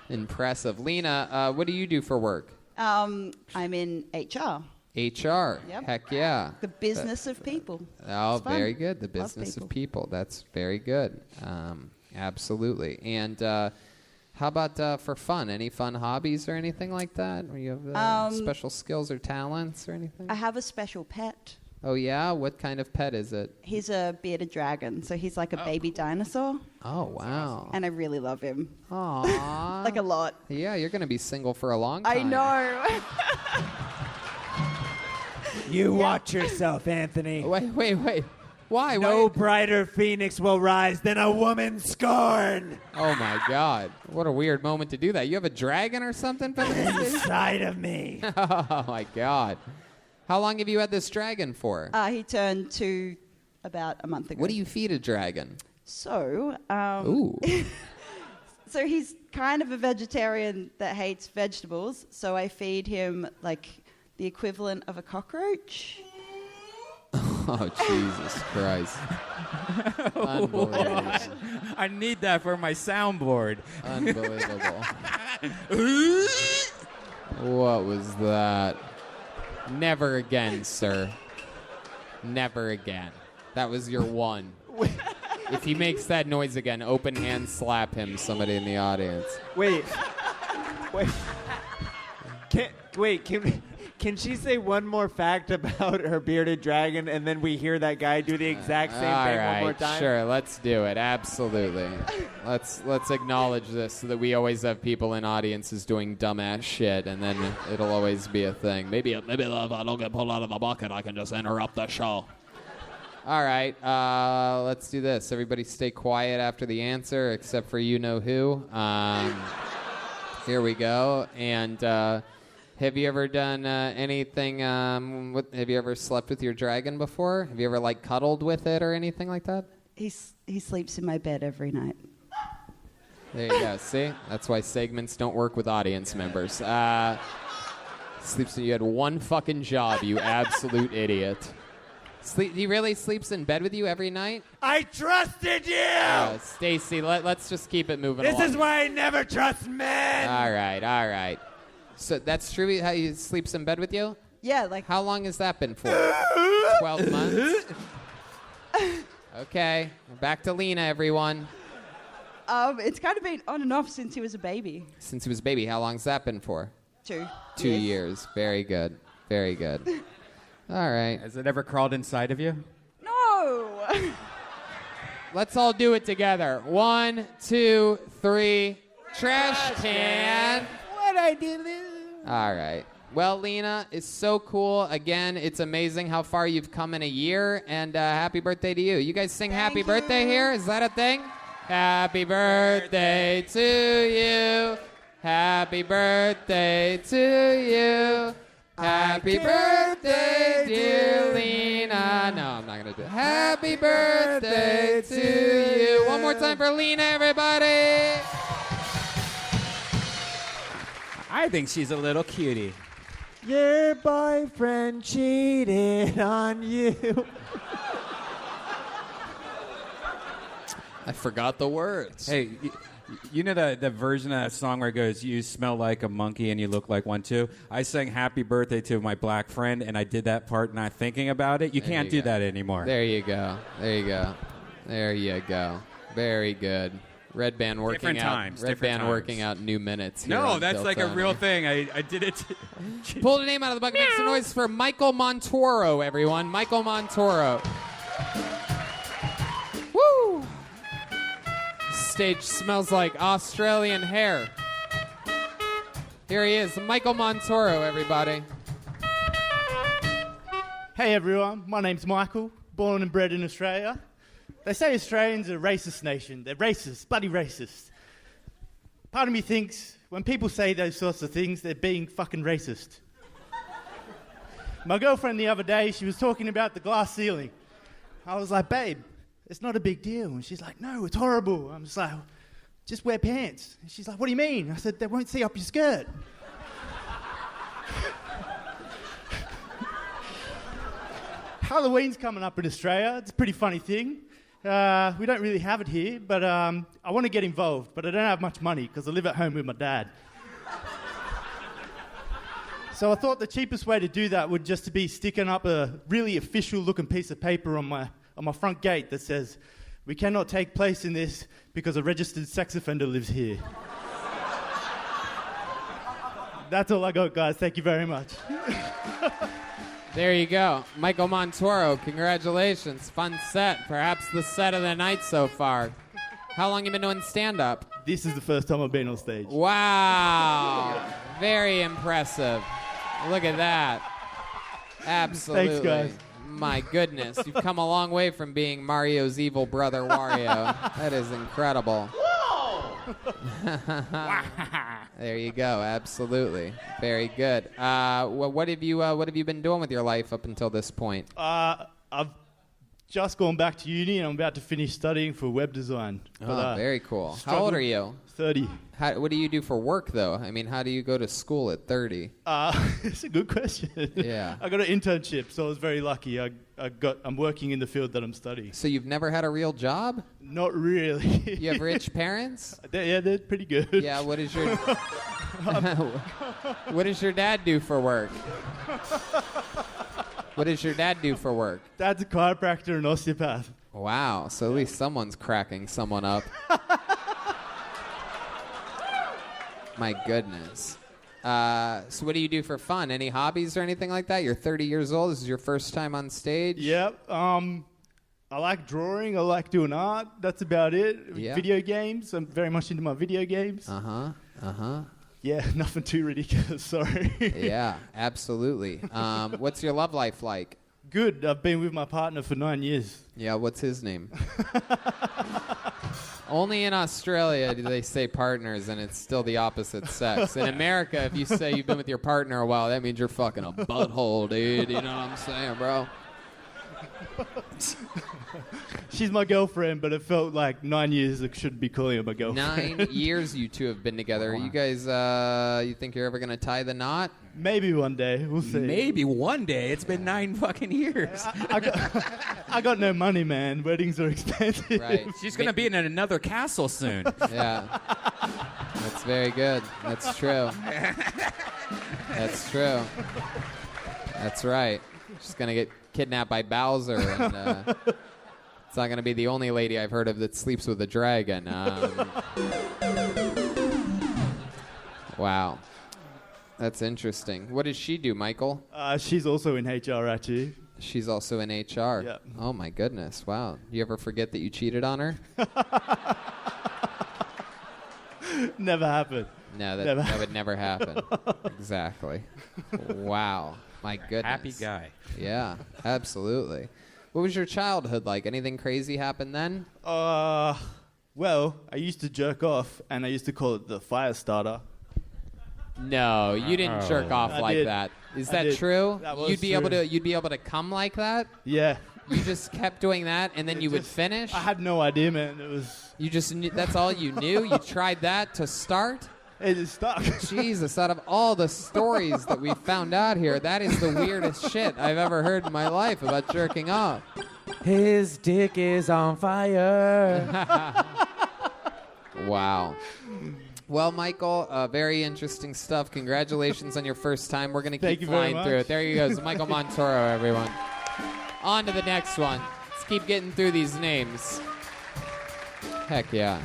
Impressive. Lina, what do you do for work? I'm in HR. HR. Yep. Heck yeah. The business of people. Oh, It's fun. very good. The business of people. That's very good. Absolutely. And how about for fun? Any fun hobbies or anything like that? Or you have special skills or talents or anything? I have a special pet. Oh, yeah? What kind of pet is it? He's a bearded dragon, so he's like a baby dinosaur. Oh, wow. And I really love him. Aww. Like a lot. Yeah, you're going to be single for a long time. I know. You watch yourself, Anthony. Wait. Why? No brighter phoenix will rise than a woman scorned. Oh, my God. What a weird moment to do that. You have a dragon or something? Inside of me. Oh, my God. How long have you had this dragon for? He turned 2 about a month ago. What do you feed a dragon? So, Ooh. So he's kind of a vegetarian that hates vegetables. So I feed him like the equivalent of a cockroach. Oh, Jesus Christ. Unbelievable. I need that for my soundboard. Unbelievable. What was that? Never again, sir. Never again. That was your one. If he makes that noise again, open hand slap him, somebody in the audience. Wait. Can she say one more fact about her bearded dragon, and then we hear that guy do the exact same thing one more time? Sure, let's do it. Absolutely. Let's acknowledge this so that we always have people in audiences doing dumbass shit, and then it'll always be a thing. Maybe if I don't get pulled out of the bucket, I can just interrupt the show. All right, let's do this. Everybody stay quiet after the answer, except for you know who. Here we go. And have you ever done anything? Have you ever slept with your dragon before? Have you ever like cuddled with it or anything like that? He sleeps in my bed every night. There you go. See, that's why segments don't work with audience members. You had one fucking job, you absolute idiot. He really sleeps in bed with you every night? I trusted you! Stacy, let's just keep it moving along. This is why I never trust men! All right. So that's true how he sleeps in bed with you? Yeah, like... How long has that been for? 12 months? Okay, back to Lina, everyone. It's kind of been on and off since he was a baby. Since he was a baby, how long's that been for? 2 years. Very good. Very good. All right. Has it ever crawled inside of you? No! Let's all do it together. 1, 2, 3. Trash can. What I did this? All right. Well, Lina, it's so cool. Again, it's amazing how far you've come in a year. And happy birthday to you. You guys sing happy birthday here? Is that a thing? Happy birthday to you. Happy birthday to you. Happy birthday, dear Lina. No, I'm not going to do it. Happy birthday to you. One more time for Lina, everybody. I think she's a little cutie. Your boyfriend cheated on you. I forgot the words. Hey, you know the version of that song where it goes, you smell like a monkey and you look like one too? I sang happy birthday to my black friend, and I did that part not thinking about it. You can't do that anymore. There you go. There you go. Very good. Redban working working out new minutes here. No, that's like a real thing. I did it. Pulled a name out of the bucket. Make some noise for Michael Montoro, everyone. Michael Montoro. Woo! Stage smells like Australian hair. Here he is, Michael Montoro, everybody. Hey everyone, my name's Michael, born and bred in Australia. They say Australians are a racist nation. They're racist, bloody racist. Part of me thinks when people say those sorts of things, they're being fucking racist. My girlfriend the other day, she was talking about the glass ceiling. I was like, babe, it's not a big deal. And she's like, no, it's horrible. I'm just like, just wear pants. And she's like, what do you mean? I said, they won't see up your skirt. Halloween's coming up in Australia. It's a pretty funny thing. We don't really have it here, but I want to get involved, but I don't have much money because I live at home with my dad. So I thought the cheapest way to do that would just to be sticking up a really official-looking piece of paper on my front gate that says, "We cannot take place in this because a registered sex offender lives here." That's all I got, guys. Thank you very much. There you go. Michael Montoro, congratulations. Fun set. Perhaps the set of the night so far. How long have you been doing stand-up? This is the first time I've been on stage. Wow. Very impressive. Look at that. Absolutely. Thanks, guys. My goodness. You've come a long way from being Mario's evil brother, Wario. That is incredible. There you go. Absolutely. Very good. What have you been doing with your life up until this point? I've just gone back to uni and I'm about to finish studying for web design. Very cool. How old are you? 30. What do you do for work, though? I mean, how do you go to school at 30? It's a good question. Yeah. I got an internship, so I was very lucky. I'm working in the field that I'm studying. So you've never had a real job? Not really. You have rich parents? They're pretty good. Yeah, what does your dad do for work? What does your dad do for work? Dad's a chiropractor and osteopath. Wow, so at least someone's cracking someone up. My goodness. So what do you do for fun? Any hobbies or anything like that? You're 30 years old. This is your first time on stage? Yep. I like drawing. I like doing art. That's about it. Yeah. Video games. I'm very much into my video games. Yeah, nothing too ridiculous. Sorry. Yeah, absolutely. What's your love life like? Good. I've been with my partner for 9 years. Yeah, what's his name? Only in Australia do they say partners, and it's still the opposite sex. In America, if you say you've been with your partner a while, that means you're fucking a butthole, dude. You know what I'm saying, bro? She's my girlfriend, but it felt like 9 years I shouldn't be calling her my girlfriend. 9 years you two have been together. You guys, you think you're ever going to tie the knot? Maybe one day. We'll see. Maybe one day. It's been 9 fucking years. I got no money, man. Weddings are expensive. Right. She's going to be in another castle soon. Yeah. That's very good. That's true. That's true. That's right. She's going to get kidnapped by Bowser, and it's not going to be the only lady I've heard of that sleeps with a dragon. Wow. That's interesting. What does she do, Michael? She's also in HR, actually. She's also in HR? Yep. Oh, my goodness. Wow. You ever forget that you cheated on her? Never happened. No, that would never happen. Exactly. Wow. My goodness. Happy guy. Yeah, absolutely. What was your childhood like? Anything crazy happen then? Well, I used to jerk off, and I used to call it the fire starter. No, you didn't jerk off like that. Is that true? That was you'd be true. able to come like that? Yeah. You just kept doing that, and then you would finish? I had no idea, man. It was. You just knew, that's all you knew? You tried that to start? It is stuck. Jesus, out of all the stories that we found out here, that is the weirdest shit I've ever heard in my life about jerking off. His dick is on fire. Wow. Well, Michael, very interesting stuff. Congratulations on your first time. We're going to keep flying through it. There you go. Michael Montoro, everyone. On to the next one. Let's keep getting through these names. Heck yeah.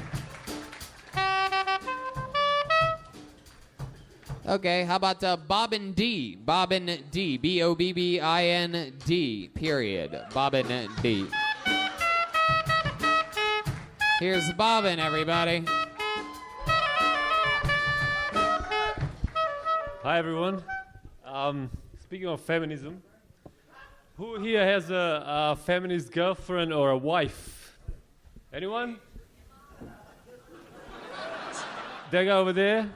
Okay, how about Bob and Dee? Bob and Dee. B-O-B-B-I-N-D, period. Bob and Dee. Here's Bobbin, everybody. Hi, everyone. Speaking of feminism, who here has a feminist girlfriend or a wife? Anyone? That guy over there?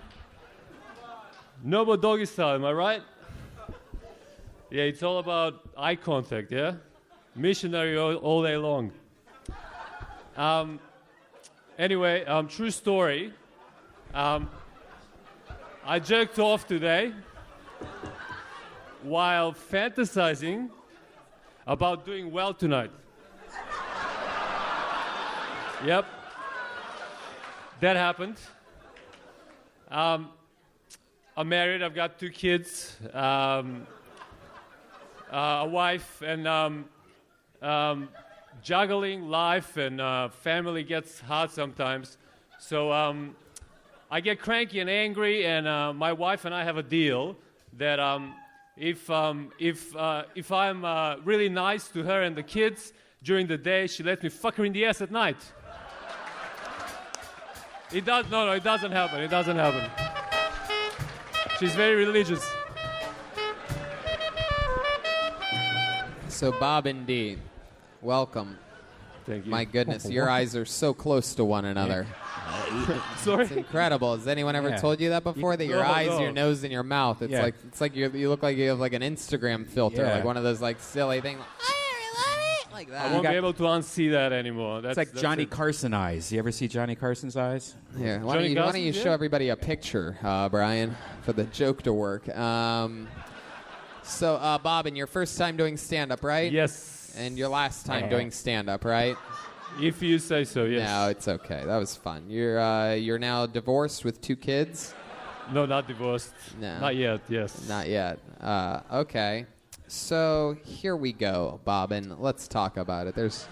Noble doggy style, am I right? Yeah, it's all about eye contact, yeah? Missionary all day long. Anyway, true story. I jerked off today while fantasizing about doing well tonight. Yep. That happened. I'm married, I've got 2 kids, a wife, and juggling life and family gets hard sometimes. So I get cranky and angry, and my wife and I have a deal that if I'm really nice to her and the kids during the day, she lets me fuck her in the ass at night. It doesn't happen. It doesn't happen. She's very religious. So Bob and Dee, welcome. Thank you. My goodness, your eyes are so close to one another. Sorry? It's incredible. Has anyone ever told you that before? That your eyes, your nose, and your mouth. It's like you look like you have like an Instagram filter, like one of those like silly things. like I that. won't be able to unsee that anymore. It's like Johnny Carson eyes. You ever see Johnny Carson's eyes? Here, why don't you show everybody a picture, Brian, for the joke to work? So, Bob, and your first time doing stand-up, right? Yes. And your last time doing stand-up, right? If you say so, yes. No, it's okay. That was fun. You're now divorced with 2 kids? No, not divorced. No. Not yet, yes. Not yet. Okay. So here we go, Bobbin. Let's talk about it. There's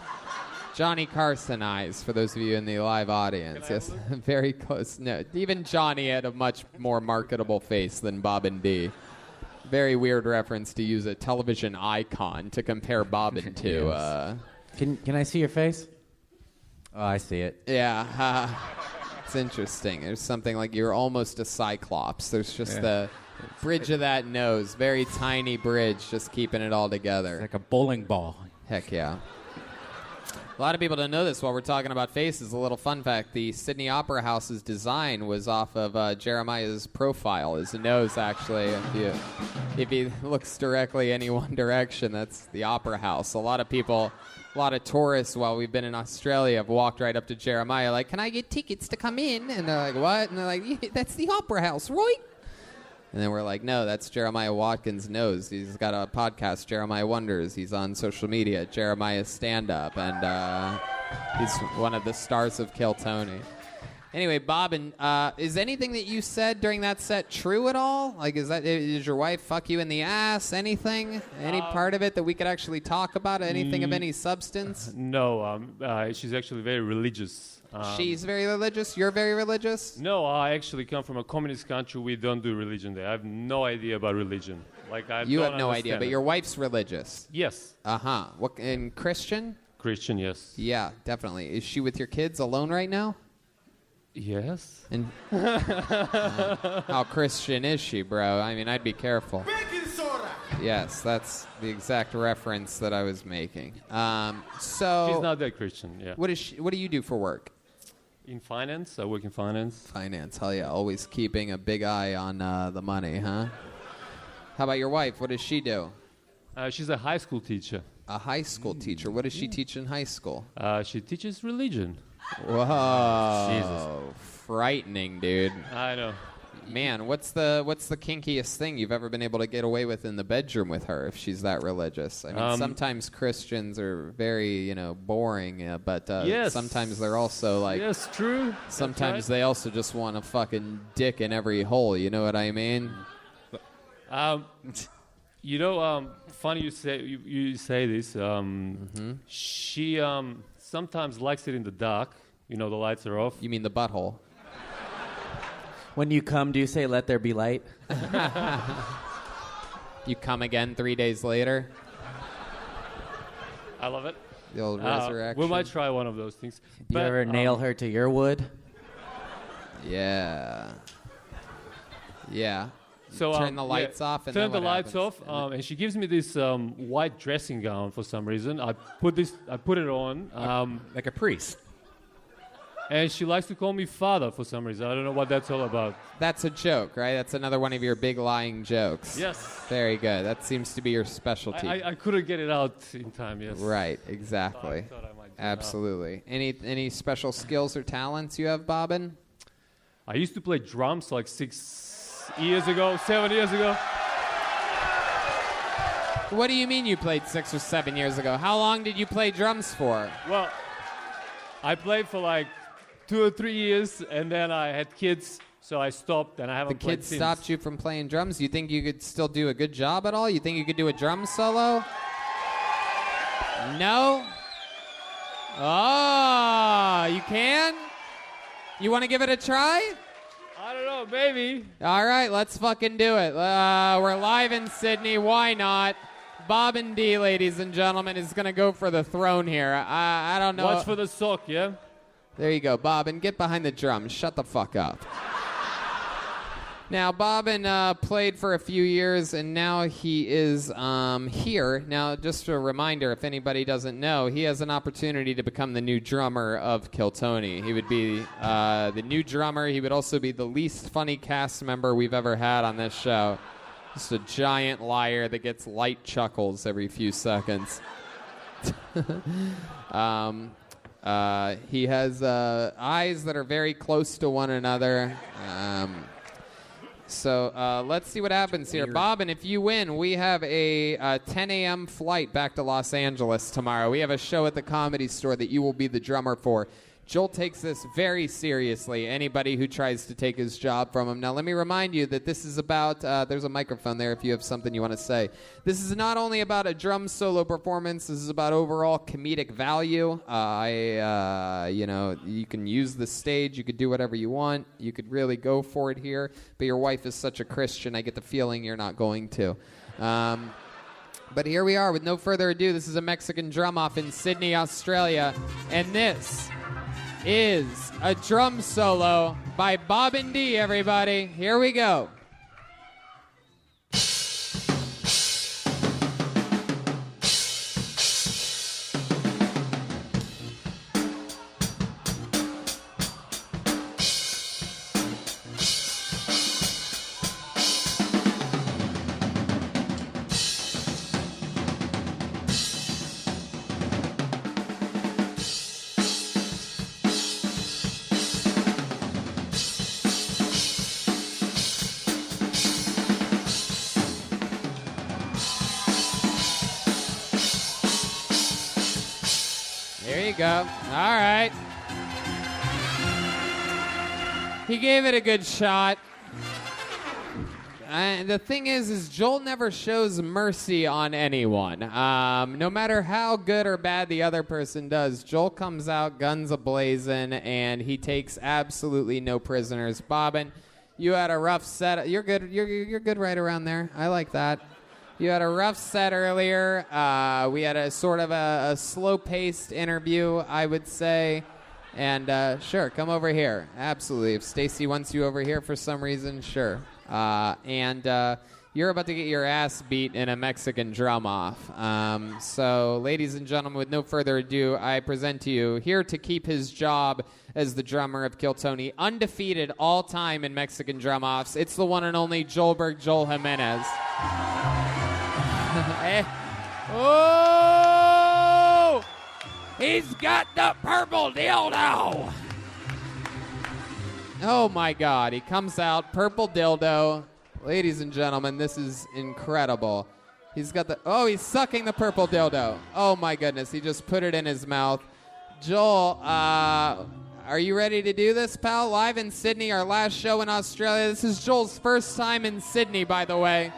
Johnny Carson eyes for those of you in the live audience. Yes, very close. No, even Johnny had a much more marketable face than Bob and Dee. Very weird reference to use a television icon to compare Bobbin to. Yes. Can I see your face? Oh, I see it. Yeah. It's interesting. There's something like you're almost a cyclops. There's just the bridge of that nose, very tiny bridge, just keeping it all together. It's like a bowling ball. Heck yeah. A lot of people don't know this while we're talking about faces. A little fun fact, the Sydney Opera House's design was off of Jeremiah's profile. His nose, actually, if he looks directly any one direction, that's the Opera House. A lot of tourists, while we've been in Australia, have walked right up to Jeremiah like, can I get tickets to come in? And they're like, what? And they're like, yeah, that's the Opera House, right? And then we're like, no, that's Jeremiah Watkins' nose. He's got a podcast, Jeremiah Wonders. He's on social media, Jeremiah Stand-Up. And he's one of the stars of Kill Tony. Anyway, Bob, is anything that you said during that set true at all? Like, is your wife fuck you in the ass? Anything? Any part of it that we could actually talk about? Anything of any substance? No, she's actually very religious. She's very religious? You're very religious? No, I actually come from a communist country. We don't do religion there. I have no idea about religion. You have no idea, but your wife's religious? Yes. Uh-huh. And Christian? Christian, yes. Yeah, definitely. Is she with your kids alone right now? Yes. And how Christian is she, bro? I mean, I'd be careful. Baking soda. Yes, that's the exact reference that I was making. She's not that Christian. Yeah. What do you do for work? In finance. I work in finance. Finance. Hell yeah. Always keeping a big eye on the money, huh? How about your wife? What does she do? She's a high school teacher. A high school teacher. What does she teach in high school? She teaches religion. Whoa. Jesus. Frightening, dude. I know. Man, what's the kinkiest thing you've ever been able to get away with in the bedroom with her if she's that religious? I mean, sometimes Christians are very, boring, but yes. Sometimes they're also like... Yes, true. Sometimes they also just want a fucking dick in every hole, you know what I mean? Funny you say this. She sometimes likes it in the dark. The lights are off. You mean the butthole? When you come, do you say, let there be light? You come again 3 days later? I love it. The old resurrection. We might try one of those things. Do you ever nail her to your wood? Yeah. Yeah. So turn the lights off. And turn then the lights off, and she gives me this white dressing gown for some reason. I put it on like a priest. And she likes to call me father for some reason. I don't know what that's all about. That's a joke, right? That's another one of your big lying jokes. Yes. Very good. That seems to be your specialty. I couldn't get it out in time, yes. Right, exactly. So I thought I might Absolutely. Any special skills or talents you have, Bobbin? I used to play drums like 7 years ago. What do you mean you played 6 or 7 years ago? How long did you play drums for? Well, I played for like 2 or 3 years, and then I had kids, so I stopped, and I haven't played since. The kids stopped you from playing drums? You think you could still do a good job at all? You think you could do a drum solo? No? Oh, you can? You want to give it a try? I don't know, maybe. All right, let's fucking do it. We're live in Sydney. Why not? Bob and Dee, ladies and gentlemen, is going to go for the throne here. I don't know. Watch for the sock, yeah? There you go, Bobbin. Get behind the drums. Shut the fuck up. Now, Bobbin played for a few years, and now he is here. Now, just a reminder, if anybody doesn't know, he has an opportunity to become the new drummer of Kill Tony. He would be the new drummer. He would also be the least funny cast member we've ever had on this show. Just a giant liar that gets light chuckles every few seconds. He has eyes that are very close to one another. So let's see what happens here. Bob, and if you win, we have a 10 a.m. flight back to Los Angeles tomorrow. We have a show at the Comedy Store that you will be the drummer for. Joel takes this very seriously, anybody who tries to take his job from him. Now, let me remind you that this is about, there's a microphone there if you have something you want to say. This is not only about a drum solo performance, this is about overall comedic value. You can use the stage, you could do whatever you want, you could really go for it here, but your wife is such a Christian, I get the feeling you're not going to. But here we are, with no further ado, this is a Mexican drum-off in Sydney, Australia, and this is a drum solo by Bob and Dee, everybody. Here we go. Go. All right. He gave it a good shot. The thing is Joel never shows mercy on anyone. No matter how good or bad the other person does, Joel comes out guns a-blazing, and he takes absolutely no prisoners. Bobbin, you had a rough set. You're good. You're good right around there. I like that. You had a rough set earlier. We had a sort of a slow-paced interview, I would say. And sure, come over here. Absolutely. If Stacy wants you over here for some reason, sure. And you're about to get your ass beat in a Mexican drum-off. So, ladies and gentlemen, with no further ado, I present to you, here to keep his job as the drummer of Kill Tony, undefeated all time in Mexican drum-offs, it's the one and only Joel Jimenez. Oh! He's got the purple dildo! Oh my God, he comes out, purple dildo. Ladies and gentlemen, this is incredible. He's got he's sucking the purple dildo. Oh my goodness, he just put it in his mouth. Joel, are you ready to do this, pal? Live in Sydney, our last show in Australia. This is Joel's first time in Sydney, by the way.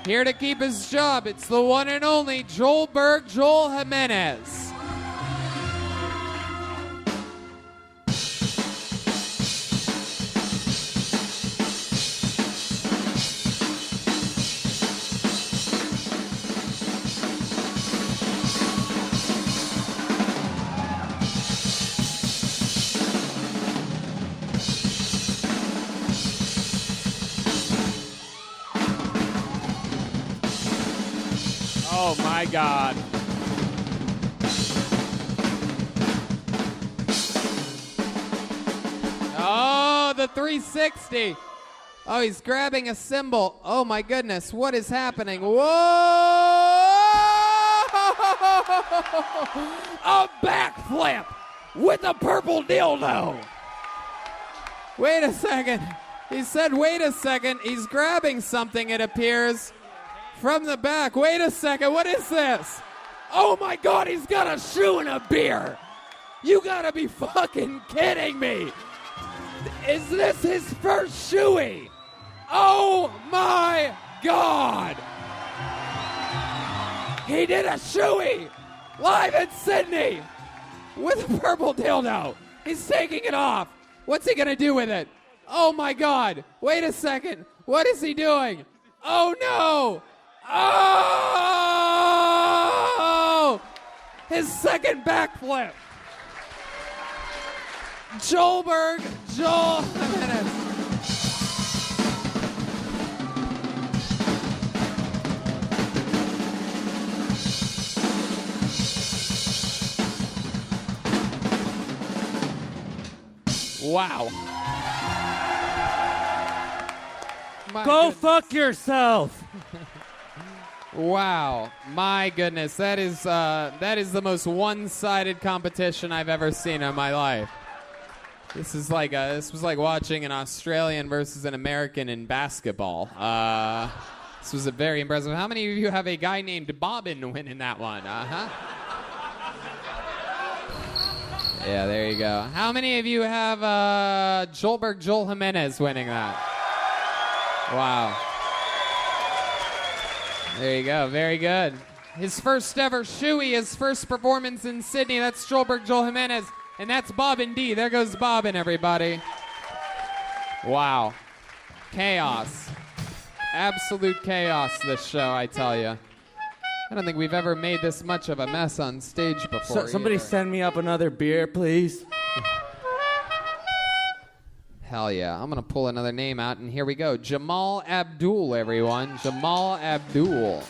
Here to keep his job, it's the one and only Joel Jimenez. Oh my God. Oh, the 360. Oh, he's grabbing a cymbal. Oh my goodness, what is happening? Whoa! A backflip with a purple dildo. Wait a second. He said, wait a second. He's grabbing something, it appears. From the back. Wait a second. What is this? Oh my God, he's got a shoe and a beer. You gotta be fucking kidding me. Is this his first shoey? Oh my God. He did a shoey live in Sydney with a purple dildo. He's taking it off. What's he gonna do with it? Oh my God. Wait a second. What is he doing? Oh no. Oh! His second backflip. Joel Jimenez. Wow. Go fuck yourself. Wow, my goodness, that is the most one-sided competition I've ever seen in my life. This was like watching an Australian versus an American in basketball. This was very impressive. How many of you have a guy named Bobbin winning that one? Yeah, there you go. How many of you have Joel Jimenez winning that? Wow. There you go. Very good. His first ever shoey, his first performance in Sydney. That's Joel Jimenez. And that's Bob and Dee. There goes Bobbin, everybody. Wow. Chaos. Absolute chaos, this show, I tell you. I don't think we've ever made this much of a mess on stage before. Somebody send me up another beer, please. Hell yeah. I'm going to pull another name out, and here we go. Jamal Abdul, everyone. Jamal Abdul.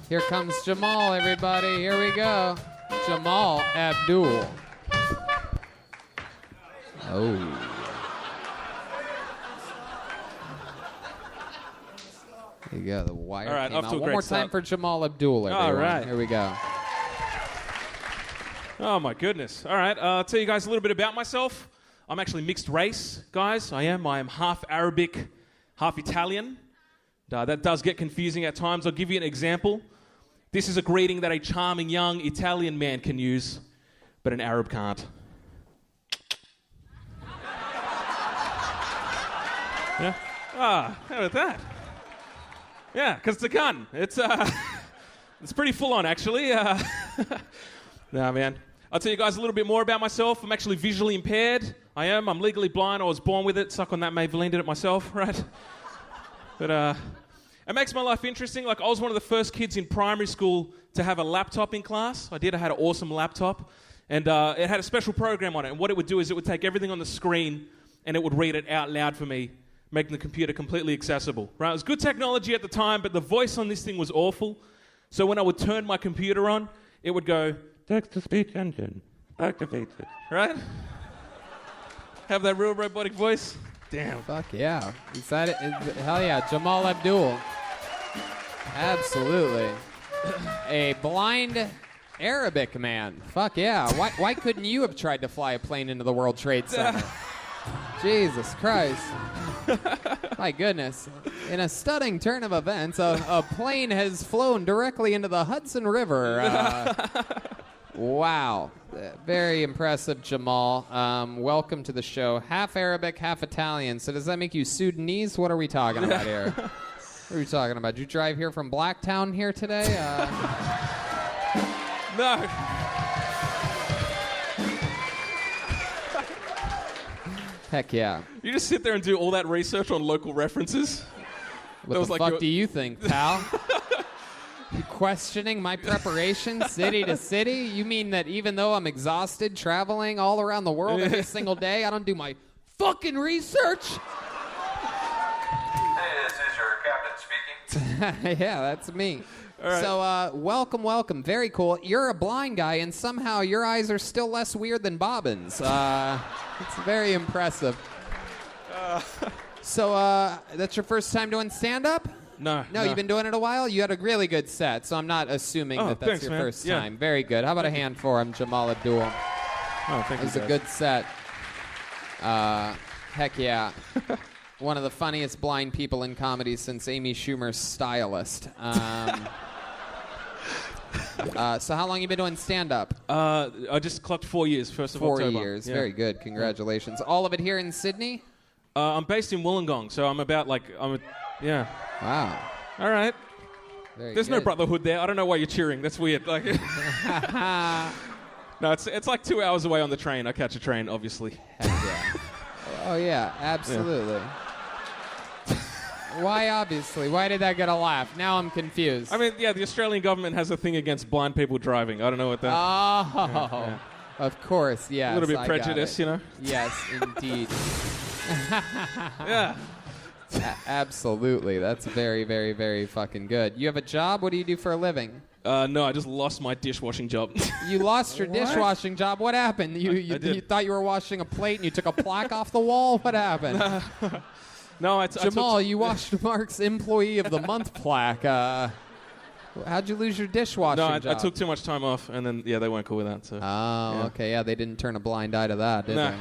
Here comes Jamal, everybody. Here we go. Jamal Abdul. Oh. There you go. The wire All right, came off out. to a One great more time start. for Jamal Abdul, everyone. All right. Here we go. Oh, my goodness. All right, I'll tell you guys a little bit about myself. I'm actually mixed race, guys. I am half Arabic, half Italian. That does get confusing at times. I'll give you an example. This is a greeting that a charming young Italian man can use, but an Arab can't. Yeah? How about that? Yeah, because it's a gun. It's pretty full on, actually. Nah, man. I'll tell you guys a little bit more about myself. I'm actually visually impaired. I'm legally blind. I was born with it. Suck on that, Maybelline did it myself, right? But it makes my life interesting. Like, I was one of the first kids in primary school to have a laptop in class. I had an awesome laptop. And it had a special program on it. And what it would do is it would take everything on the screen and it would read it out loud for me, making the computer completely accessible. Right? It was good technology at the time, but the voice on this thing was awful. So when I would turn my computer on, it would go, text-to-speech engine activated. Right? Have that real robotic voice. Damn. Fuck yeah. Is that it? Hell yeah. Jamal Abdul. Absolutely. A blind Arabic man. Fuck yeah. Why couldn't you have tried to fly a plane into the World Trade Center? Jesus Christ. My goodness. In a stunning turn of events, a plane has flown directly into the Hudson River. Wow. Very impressive, Jamal. Welcome to the show. Half Arabic, half Italian. So does that make you Sudanese? What are we talking about here? What are we talking about? Did you drive here from Blacktown here today? No. Heck yeah. You just sit there and do all that research on local references? What the fuck do you think, pal? You questioning my preparation city to city? You mean that even though I'm exhausted traveling all around the world every single day, I don't do my fucking research? Hey, this is your captain speaking. Yeah, that's me. All right. So, welcome. Very cool. You're a blind guy, and somehow your eyes are still less weird than Bobbin's. It's very impressive. So, that's your first time doing stand-up? No. You've been doing it a while? You had a really good set, so I'm not assuming that's thanks, your man. first Yeah. time. Very good. How about a hand for him, Jamal Abdul? Oh, thank It was you, a guys. good set. Heck yeah. One of the funniest blind people in comedy since Amy Schumer's stylist. So how long you been doing stand-up? I just clocked 4 years, 1st of 4 October. years. Yeah. Very good. Congratulations. All of it here in Sydney? I'm based in Wollongong, so yeah. Wow. All right. There's no good. brotherhood there. I don't know why you're cheering. That's weird. Like, no, it's like 2 hours away on the train. I catch a train, obviously. Heck yeah. Oh, yeah. Absolutely. Why, obviously? Why did that get a laugh? Now I'm confused. I mean, yeah, the Australian government has a thing against blind people driving. I don't know what that... Oh, of course, yes. A little bit I got prejudice, it. you know? Yes, indeed. Yeah. Absolutely. That's very, very, very fucking good. You have a job? What do you do for a living? No, I just lost my dishwashing job. You lost your dishwashing job? What happened? You thought you were washing a plate and you took a plaque off the wall? What happened? No, Jamal, you washed Mark's Employee of the Month plaque. How'd you lose your dishwashing job? I took too much time off, and then, they weren't cool with that. So. Okay, yeah, they didn't turn a blind eye to that, did they?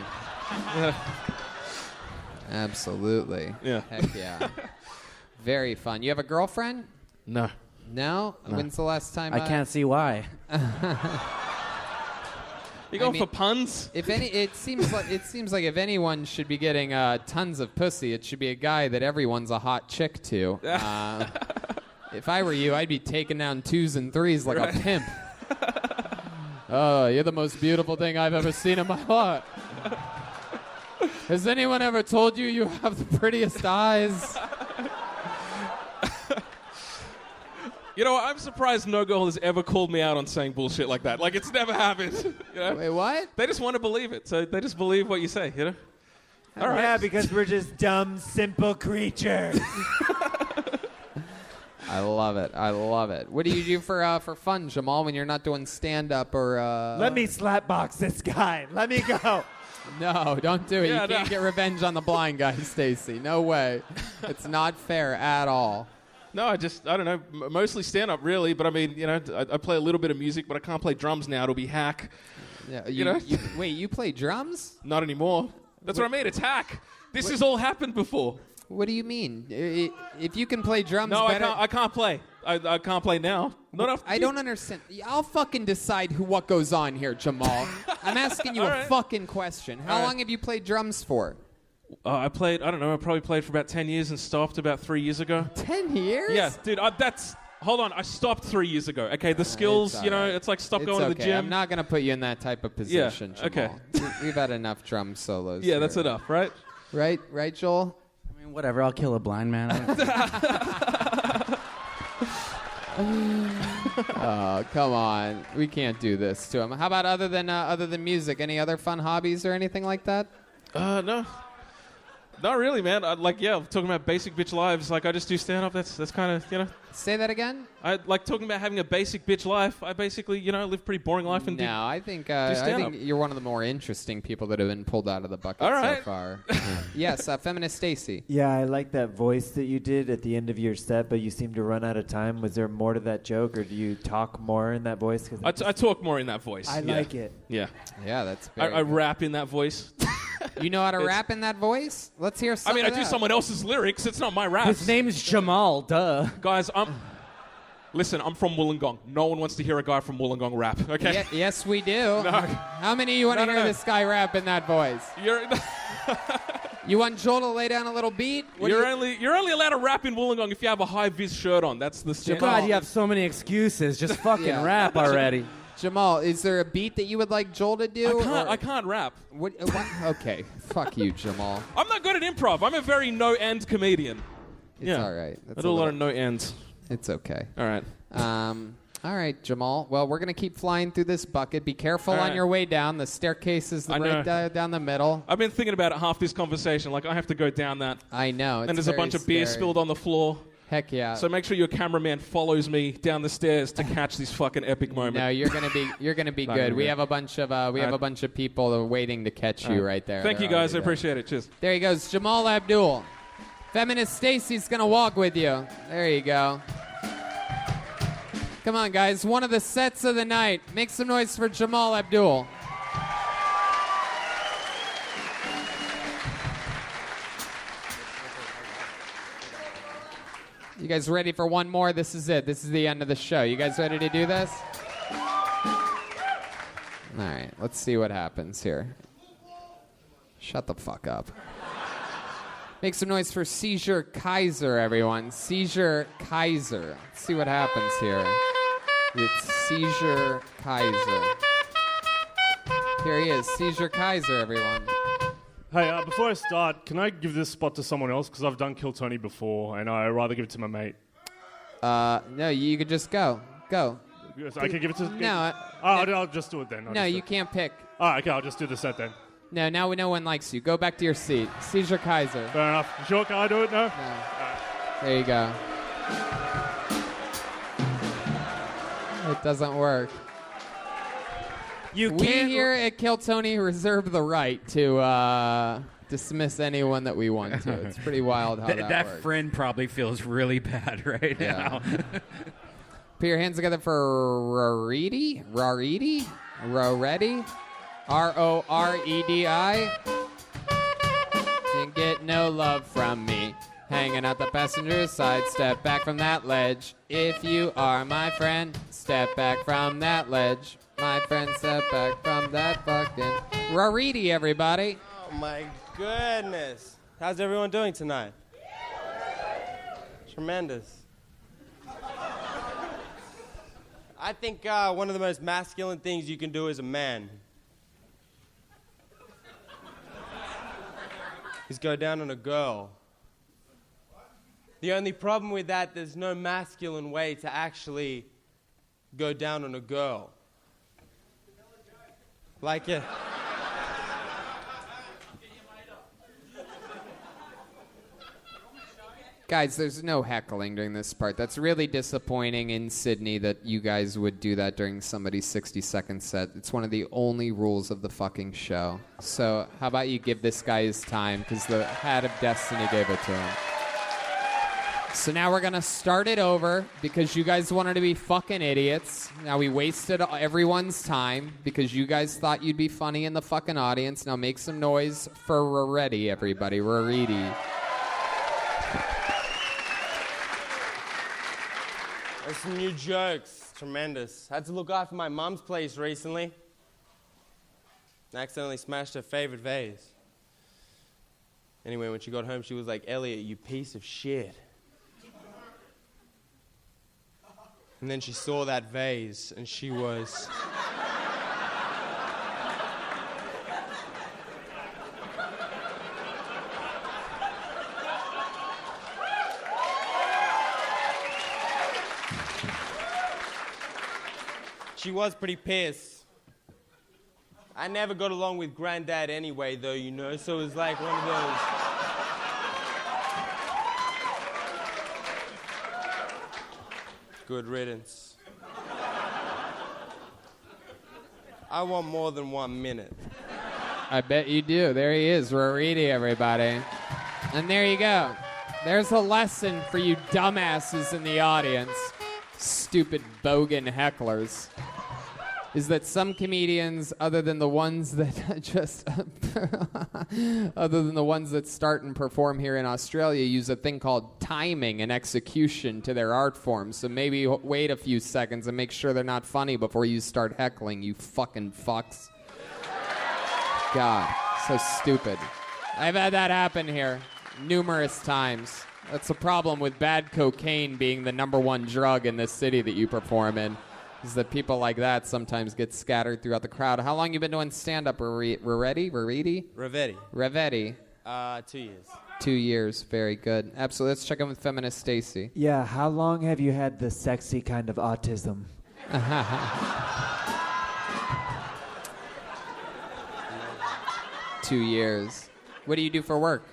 Absolutely. Yeah. Heck yeah. Very fun. You have a girlfriend? No. No? No. When's the last time? I can't see why. You going for puns? It seems like if anyone should be getting tons of pussy, it should be a guy that everyone's a hot chick to. If I were you, I'd be taking down 2s and 3s like a pimp. Oh, you're the most beautiful thing I've ever seen in my life. Has anyone ever told you you have the prettiest eyes? You know, I'm surprised no girl has ever called me out on saying bullshit like that. Like, it's never happened. You know? Wait, what? They just want to believe it, so they just believe what you say, you know? All right. Yeah, because we're just dumb, simple creatures. I love it. I love it. What do you do for fun, Jamal, when you're not doing stand-up or... Let me slapbox this guy. Let me go. No, don't do it. Yeah, you can't get revenge on the blind guy, Stacy. No way. It's not fair at all. No, I don't know, mostly stand-up, really. But, I mean, you know, I play a little bit of music, but I can't play drums now. It'll be hack. Yeah, you know? Wait, you play drums? Not anymore. That's what I mean. It's hack. This has all happened before. What do you mean? If you can play drums better... I can't play. I can't play now. I don't understand. I'll fucking decide what goes on here, Jamal. I'm asking you a fucking question. How long have you played drums for? I probably played for about 10 years and stopped about 3 years ago. 10 years? Yeah, dude, hold on, I stopped 3 years ago. Okay, the skills, you know, it's like going to the gym. I'm not going to put you in that type of position, yeah, Jamal. Okay. We've had enough drum solos. Yeah, here. that's enough, right? Right, Joel? I mean, whatever, I'll kill a blind man. Oh, come on. We can't do this to him. How about other than music? Any other fun hobbies or anything like that? No. Not really, man. Talking about basic bitch lives. Like, I just do stand-up. That's kind of, you know. Say that again? I like talking about having a basic bitch life. I basically, you know, live a pretty boring life and I think you're one of the more interesting people that have been pulled out of the bucket so far. Yes, Feminist Stacy. Yeah, I like that voice that you did at the end of your set, but you seem to run out of time. Was there more to that joke, or do you talk more in that voice? I talk more in that voice. I like it. Yeah. Yeah, that's I rap in that voice. You know how to rap in that voice? Let's hear some. I do someone else's lyrics. It's not my raps. His name's Jamal, duh. Guys, listen, I'm from Wollongong. No one wants to hear a guy from Wollongong rap, okay? Yes, we do. No. How many of you want to hear this guy rap in that voice? You want Joel to lay down a little beat? You're only allowed to rap in Wollongong if you have a high-vis shirt on. That's the standard. God, you have so many excuses. Just fucking rap already. Jamal, is there a beat that you would like Joel to do? I can't rap. What? Okay, fuck you, Jamal. I'm not good at improv. I'm a very no-end comedian. It's all right. I do a lot of no-ends. It's okay. All right. All right, Jamal. Well, we're going to keep flying through this bucket. Be careful on your way down. The staircase is right down the middle. I've been thinking about it half this conversation. Like, I have to go down that. I know. And there's a bunch of beer spilled on the floor. Heck yeah. So make sure your cameraman follows me down the stairs to catch this fucking epic moment. No, you're gonna be good. We have a bunch of people that are waiting to catch you right there. Thank you guys. I appreciate it. Cheers. There he goes, Jamal Abdul. Feminist Stacy's gonna walk with you. There you go. Come on, guys. One of the sets of the night. Make some noise for Jamal Abdul. You guys ready for one more? This is it. This is the end of the show. You guys ready to do this? All right, let's see what happens here. Shut the fuck up. Make some noise for Seizure Kaiser, everyone. Seizure Kaiser. Let's see what happens here. It's Seizure Kaiser. Here he is, Seizure Kaiser, everyone. Hey, before I start, can I give this spot to someone else? Because I've done Kill Tony before, and I'd rather give it to my mate. No, you could just go. Go. Yes, I can give it to... No. I'll just do it then. No, you can't pick. Oh, okay, I'll just do the set then. No, now no one likes you. Go back to your seat. Caesar Kaiser. Fair enough. You sure? Can I do it now? There you go. It doesn't work. We here at Kill Tony reserve the right to dismiss anyone that we want to. It's pretty wild how that works. friend probably feels really bad right now. Put your hands together for Reedy. Reedy? Roredi? R-O-R-E-D-I. Didn't get no love from me. Hanging out the passenger side. Step back from that ledge. If you are my friend, step back from that ledge. My friend, step back from that fucking... Reedy, everybody. Oh, my goodness. How's everyone doing tonight? Tremendous. I think one of the most masculine things you can do as a man is go down on a girl. The only problem with that, there's no masculine way to actually go down on a girl. Like it. Guys, there's no heckling during this part. That's really disappointing in Sydney that you guys would do that during somebody's 60-second set. It's one of the only rules of the fucking show. So how about you give this guy his time, because the Hat of Destiny gave it to him. So now we're going to start it over because you guys wanted to be fucking idiots. Now we wasted everyone's time because you guys thought you'd be funny in the fucking audience. Now make some noise for Reedy, everybody. Reedy. There's some new jokes. Tremendous. Had to look after my mum's place recently. Accidentally smashed her favorite vase. Anyway, when she got home, she was like, "Elliot, you piece of shit." And then she saw that vase, and she was... She was pretty pissed. I never got along with Granddad anyway, though, you know, so it was like one of those... Good riddance. I want more than 1 minute. I bet you do. There he is, Reedy, everybody. And there you go. There's a lesson for you dumbasses in the audience. Stupid bogan hecklers. Is that some comedians, other than the ones that just, other than the ones that start and perform here in Australia, use a thing called timing and execution to their art form. So maybe wait a few seconds and make sure they're not funny before you start heckling, you fucking fucks. God, so stupid. I've had that happen here numerous times. That's the problem with bad cocaine being the #1 drug in this city that you perform in. Is that people like that sometimes get scattered throughout the crowd. How long you been doing stand-up, Reedy? Revetti. 2 years. 2 years, very good. Absolutely. Let's check in with Feminist Stacy. Yeah, how long have you had the sexy kind of autism? 2 years. What do you do for work?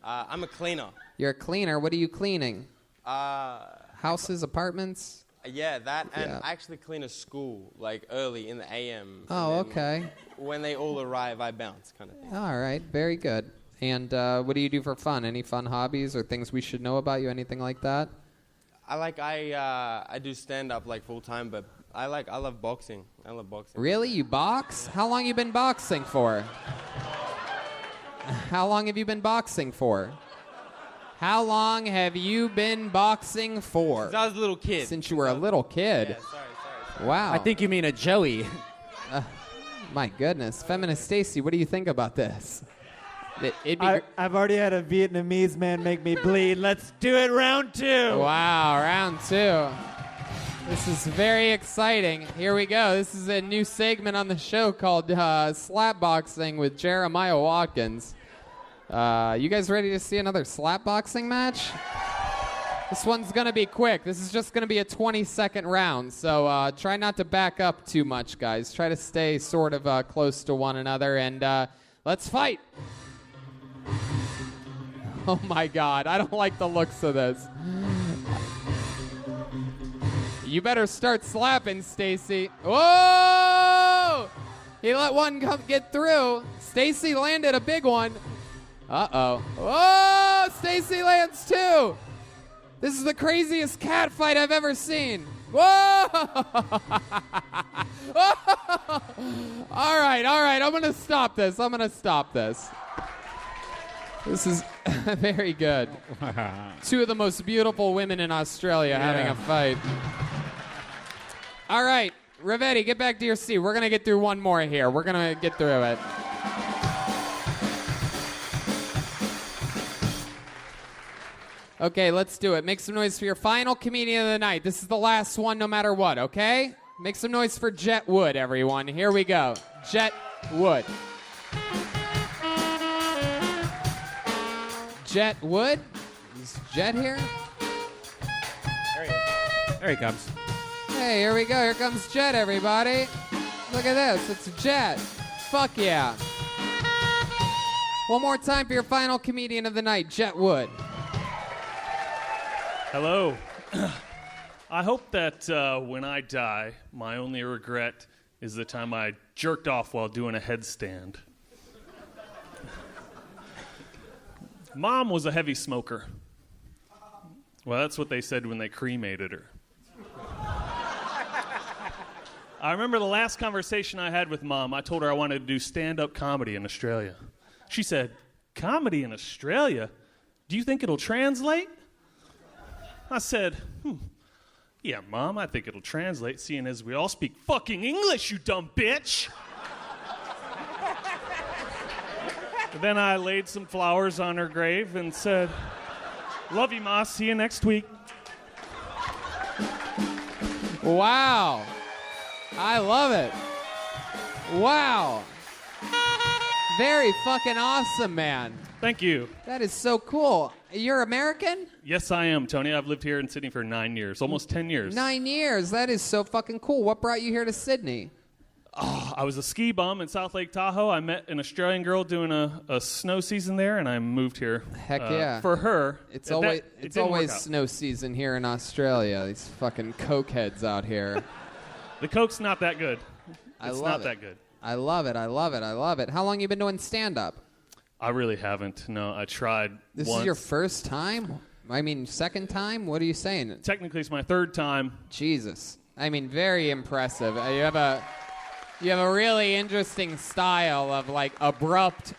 I'm a cleaner. You're a cleaner. What are you cleaning? Houses, apartments? Yeah, that, and I actually clean a school, like, early in the AM. Oh, okay. When they all arrive, I bounce, kind of thing. All right, very good. And what do you do for fun? Any fun hobbies or things we should know about you, anything like that? I do stand-up, like, full-time, but I love boxing. I love boxing. Really? You box? How long you been boxing for? How long have you been boxing for? How long have you been boxing for? Since I was a little kid. Since you were a little kid? Yeah, sorry. Wow. I think you mean a Joey. My goodness. Feminist Stacy, what do you think about this? I've already had a Vietnamese man make me bleed. Let's do it, round 2. Wow, round 2. This is very exciting. Here we go. This is a new segment on the show called Slapboxing with Jeremiah Watkins. You guys ready to see another slapboxing match? This one's going to be quick. This is just going to be a 20-second round, so try not to back up too much, guys. Try to stay sort of close to one another, and Let's fight. Oh my God, I don't like the looks of this. You better start slapping, Stacy. Whoa! He let one get through. Stacy landed a big one. Uh-oh. Whoa! Stacy lands two. This is the craziest cat fight I've ever seen. Whoa! All right. I'm going to stop this. This is very good. Two of the most beautiful women in Australia having a fight. All right, Rivetti, get back to your seat. We're going to get through one more here. We're going to get through it. Okay, let's do it. Make some noise for your final comedian of the night. This is the last one no matter what, okay? Make some noise for Jett Wood, everyone. Here we go. Jett Wood. Jett Wood? Is Jett here? There he comes. Hey, here we go. Here comes Jett, everybody. Look at this. It's Jett. Fuck yeah. One more time for your final comedian of the night, Jett Wood. Hello. I hope that when I die, my only regret is the time I jerked off while doing a headstand. Mom was a heavy smoker. Well, that's what they said when they cremated her. I remember the last conversation I had with Mom. I told her I wanted to do stand-up comedy in Australia. She said, "Comedy in Australia? Do you think it'll translate?" I said, "Yeah, Mom, I think it'll translate, seeing as we all speak fucking English, you dumb bitch." Then I laid some flowers on her grave and said, "Love you, Ma. See you next week." Wow. I love it. Wow. Very fucking awesome, man. Thank you. That is so cool. You're American? Yes, I am, Tony. I've lived here in Sydney for 9 years, almost 10 years. 9 years. That is so fucking cool. What brought you here to Sydney? Oh, I was a ski bum in South Lake Tahoe. I met an Australian girl doing a snow season there, and I moved here. Heck yeah. For her. It's always snow season here in Australia. These fucking cokeheads out here. The coke's not that good. It's not that good. I love it. How long you been doing stand-up? I really haven't. No, I tried This once. is your first time? I mean, second time? What are you saying? Technically, it's my third time. Jesus. I mean, very impressive. You have a really interesting style of, like, abrupt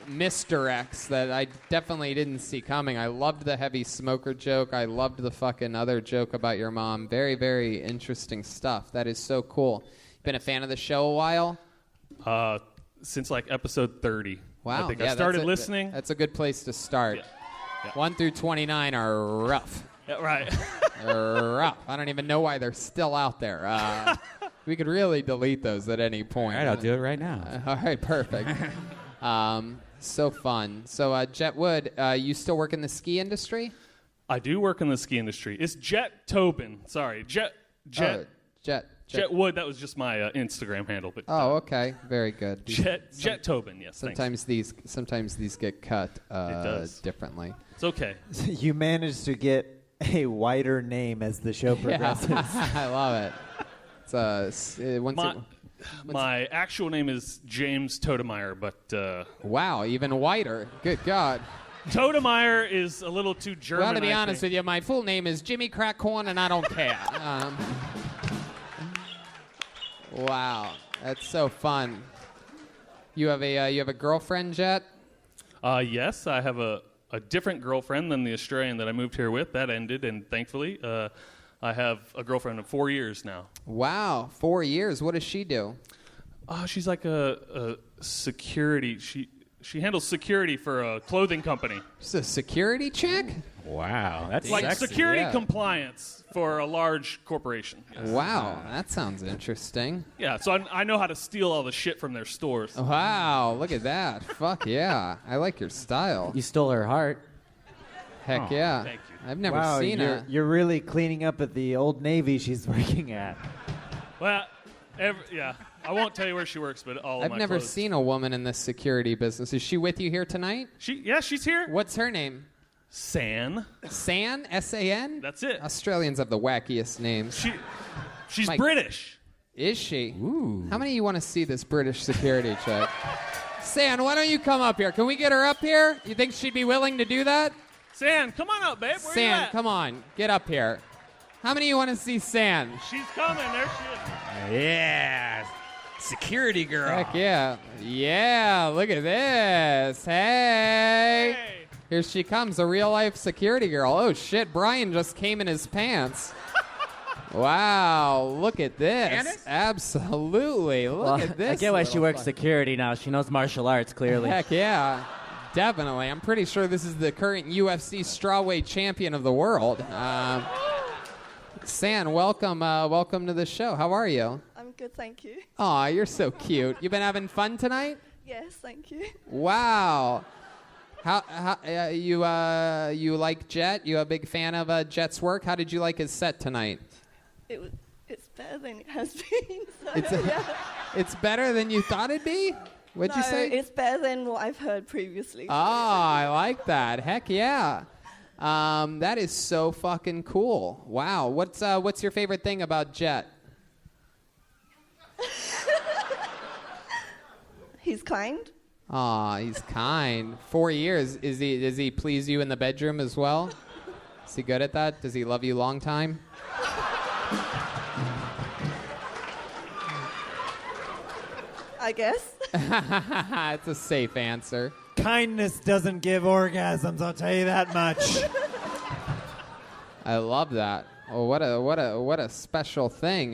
misdirects that I definitely didn't see coming. I loved the heavy smoker joke. I loved the fucking other joke about your mom. Very, very interesting stuff. That is so cool. Been a fan of the show a while? Since, like, episode 30. Wow. I think I started listening. That's a good place to start. Yeah. 1 through 29 are rough. Yeah, right. Rough. I don't even know why they're still out there. We could really delete those at any point. All right, I'll do it right now. All right, perfect. So fun. So, Jett Wood, you still work in the ski industry? I do work in the ski industry. It's Jett Tobin. Sorry, Jett Wood. That was just my Instagram handle. But okay, very good. Jett Tobin. Yes. Sometimes these get cut differently. It's okay. You managed to get a wider name as the show progresses. I love it. My actual name is James Todemeyer, but wow, even wider. Good God. Todemeyer is a little too German. Well, to be honest with you, my full name is Jimmy Crackhorn, and I don't care. Wow, that's so fun. You have a girlfriend, Jett? Yes, I have a different girlfriend than the Australian that I moved here with. That ended, and thankfully, I have a girlfriend of 4 years now. Wow, 4 years. What does she do? She's like a security. She handles security for a clothing company. She's a security chick? Wow, that's like sexy. security compliance for a large corporation. Yes. Wow, that sounds interesting. Yeah, so I know how to steal all the shit from their stores. Wow, look at that. Fuck yeah. I like your style. You stole her heart. Heck yeah. Thank you. I've never seen her. You're really cleaning up at the Old Navy she's working at. Well, Yeah, I won't tell you where she works, but all of I've my never clothes. seen a woman in this security business. Is she with you here tonight? Yeah, she's here. What's her name? San. San? S-A-N? That's it. Australians have the wackiest names. She's British. Is she? Ooh. How many of you want to see this British security chick? San, why don't you come up here? Can we get her up here? You think she'd be willing to do that? San, come on up, babe. Where you San, at? come on. Get up here. How many of you want to see San? She's coming. There she is. Yeah. Security girl. Heck yeah. Yeah, look at this. Hey. Here she comes, a real-life security girl. Oh, shit, Brian just came in his pants. Wow, look at this. Janice? Absolutely. Look at this. I get why she little works fuck- security now. She knows martial arts, clearly. Heck yeah. Definitely. I'm pretty sure this is the current UFC strawweight champion of the world. San, welcome to the show. How are you? I'm good, thank you. Aw, you're so cute. You been having fun tonight? Yes, thank you. Wow. How you like Jett? You a big fan of Jett's work? How did you like his set tonight? It's better than it has been. So, It's yeah. It's better than you thought it'd be? What'd you say? It's better than what I've heard previously. Ah, I like that. Heck yeah. That is so fucking cool. Wow. What's your favorite thing about Jett? He's kind. Aw, he's kind. 4 years. Does he please you in the bedroom as well? Is he good at that? Does he love you long time? I guess. It's a safe answer. Kindness doesn't give orgasms, I'll tell you that much. I love that. Oh, what a special thing.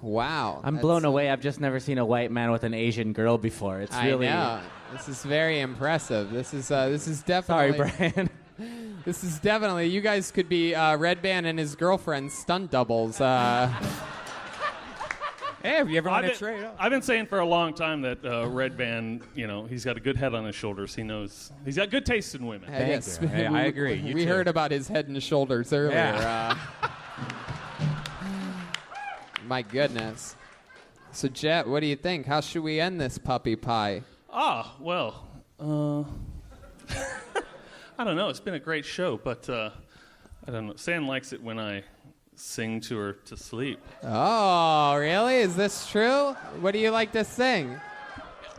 Wow. I'm blown away. I've just never seen a white man with an Asian girl before. It's really. I know. This is very impressive. This is definitely. Sorry, Brian. This is definitely. You guys could be Redban and his girlfriend's stunt doubles. Hey, have you ever want to trade? I've been saying for a long time that Redban, he's got a good head on his shoulders. He knows he's got good taste in women. Yes. Hey, I agree. You We too. heard about his head and shoulders earlier. Yeah. My goodness. So, Jett, what do you think? How should we end this puppy pie? Well, I don't know. It's been a great show, but I don't know. San likes it when I sing to her to sleep. Oh, really? Is this true? What do you like to sing?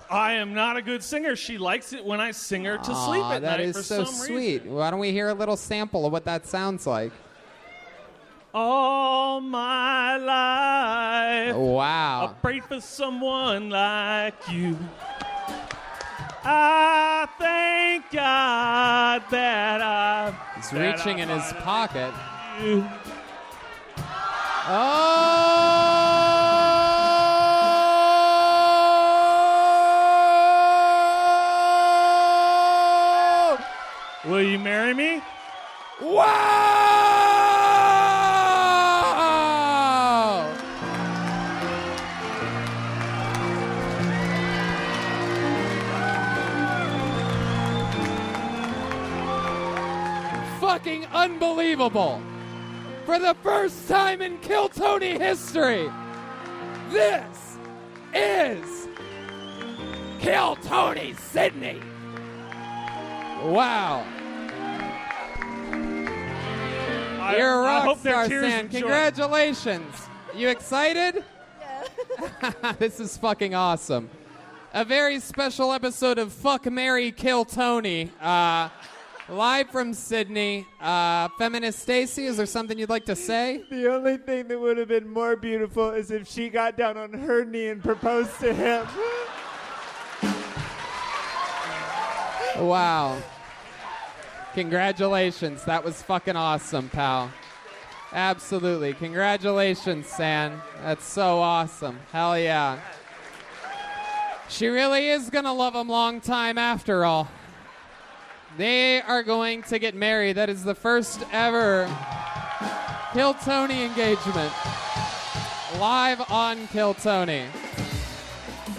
I am not a good singer. She likes it when I sing her to sleep at That night is for so some sweet. reason. Why don't we hear a little sample of what that sounds like? All my life, Wow. I prayed for someone like you. I thank God that He's reaching in his pocket. you. Oh! Will you marry me? Wow! Fucking unbelievable! For the first time in Kill Tony history, this is Kill Tony Sydney. Wow. You're a I rock hope their star, tears Sam. of joy. Congratulations. You excited? Yeah. This is fucking awesome. A very special episode of Fuck, Marry, Kill Tony. Live from Sydney. Feminist Stacy, is there something you'd like to say? The only thing that would have been more beautiful is if she got down on her knee and proposed to him. Wow. Congratulations. That was fucking awesome, pal. Absolutely. Congratulations, San. That's so awesome. Hell yeah. She really is going to love him long time after all. They are going to get married. That is the first ever Kill Tony engagement. Live on Kill Tony.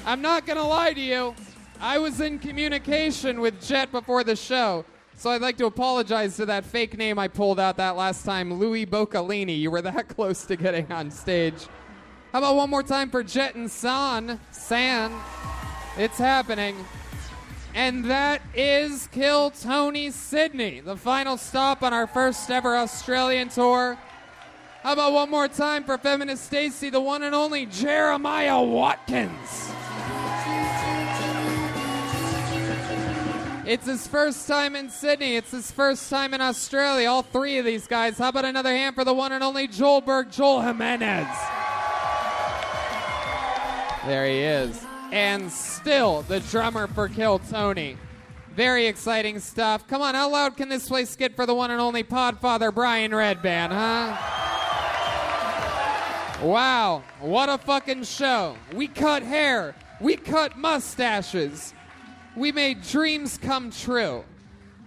I'm not going to lie to you. I was in communication with Jett before the show, so I'd like to apologize to that fake name I pulled out that last time, Louis Boccalini. You were that close to getting on stage. How about one more time for Jett and San? It's happening. And that is Kill Tony Sydney, the final stop on our first ever Australian tour. How about one more time for Feminist Stacy, the one and only Jeremiah Watkins. It's his first time in Sydney. It's his first time in Australia. All three of these guys. How about another hand for the one and only Joel Jimenez? There he is. And still the drummer for Kill Tony. Very exciting stuff. Come on, how loud can this place get for the one and only Podfather Brian Redban, huh? Wow, what a fucking show. We cut hair. We cut mustaches. We made dreams come true.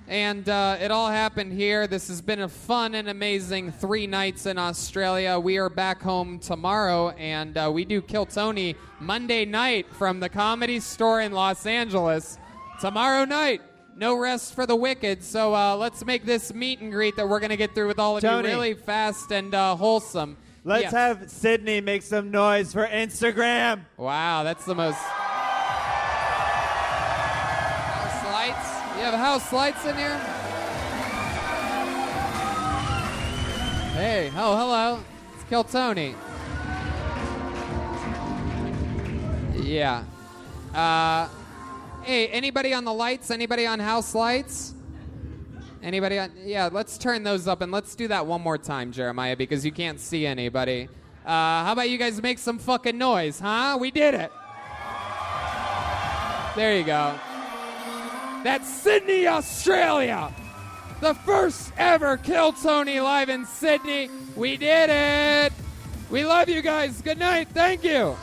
And it all happened here. This has been a fun and amazing 3 nights in Australia. We are back home tomorrow, and we do Kill Tony Monday night from the Comedy Store in Los Angeles. Tomorrow night, no rest for the wicked. So let's make this meet and greet that we're going to get through with all of Tony. you really fast and wholesome. Let's Yes. have Sydney make some noise for Instagram. Wow, that's the most... House lights? You have house lights in here? Hey, oh, hello. It's Kill Tony. Yeah. Hey, anybody on the lights? Anybody on house lights? Anybody on? Yeah, let's turn those up and let's do that one more time, Jeremiah, because you can't see anybody. How about you guys make some fucking noise, huh? We did it. There you go. That's Sydney, Australia. The first ever Kill Tony live in Sydney. We did it. We love you guys. Good night. Thank you.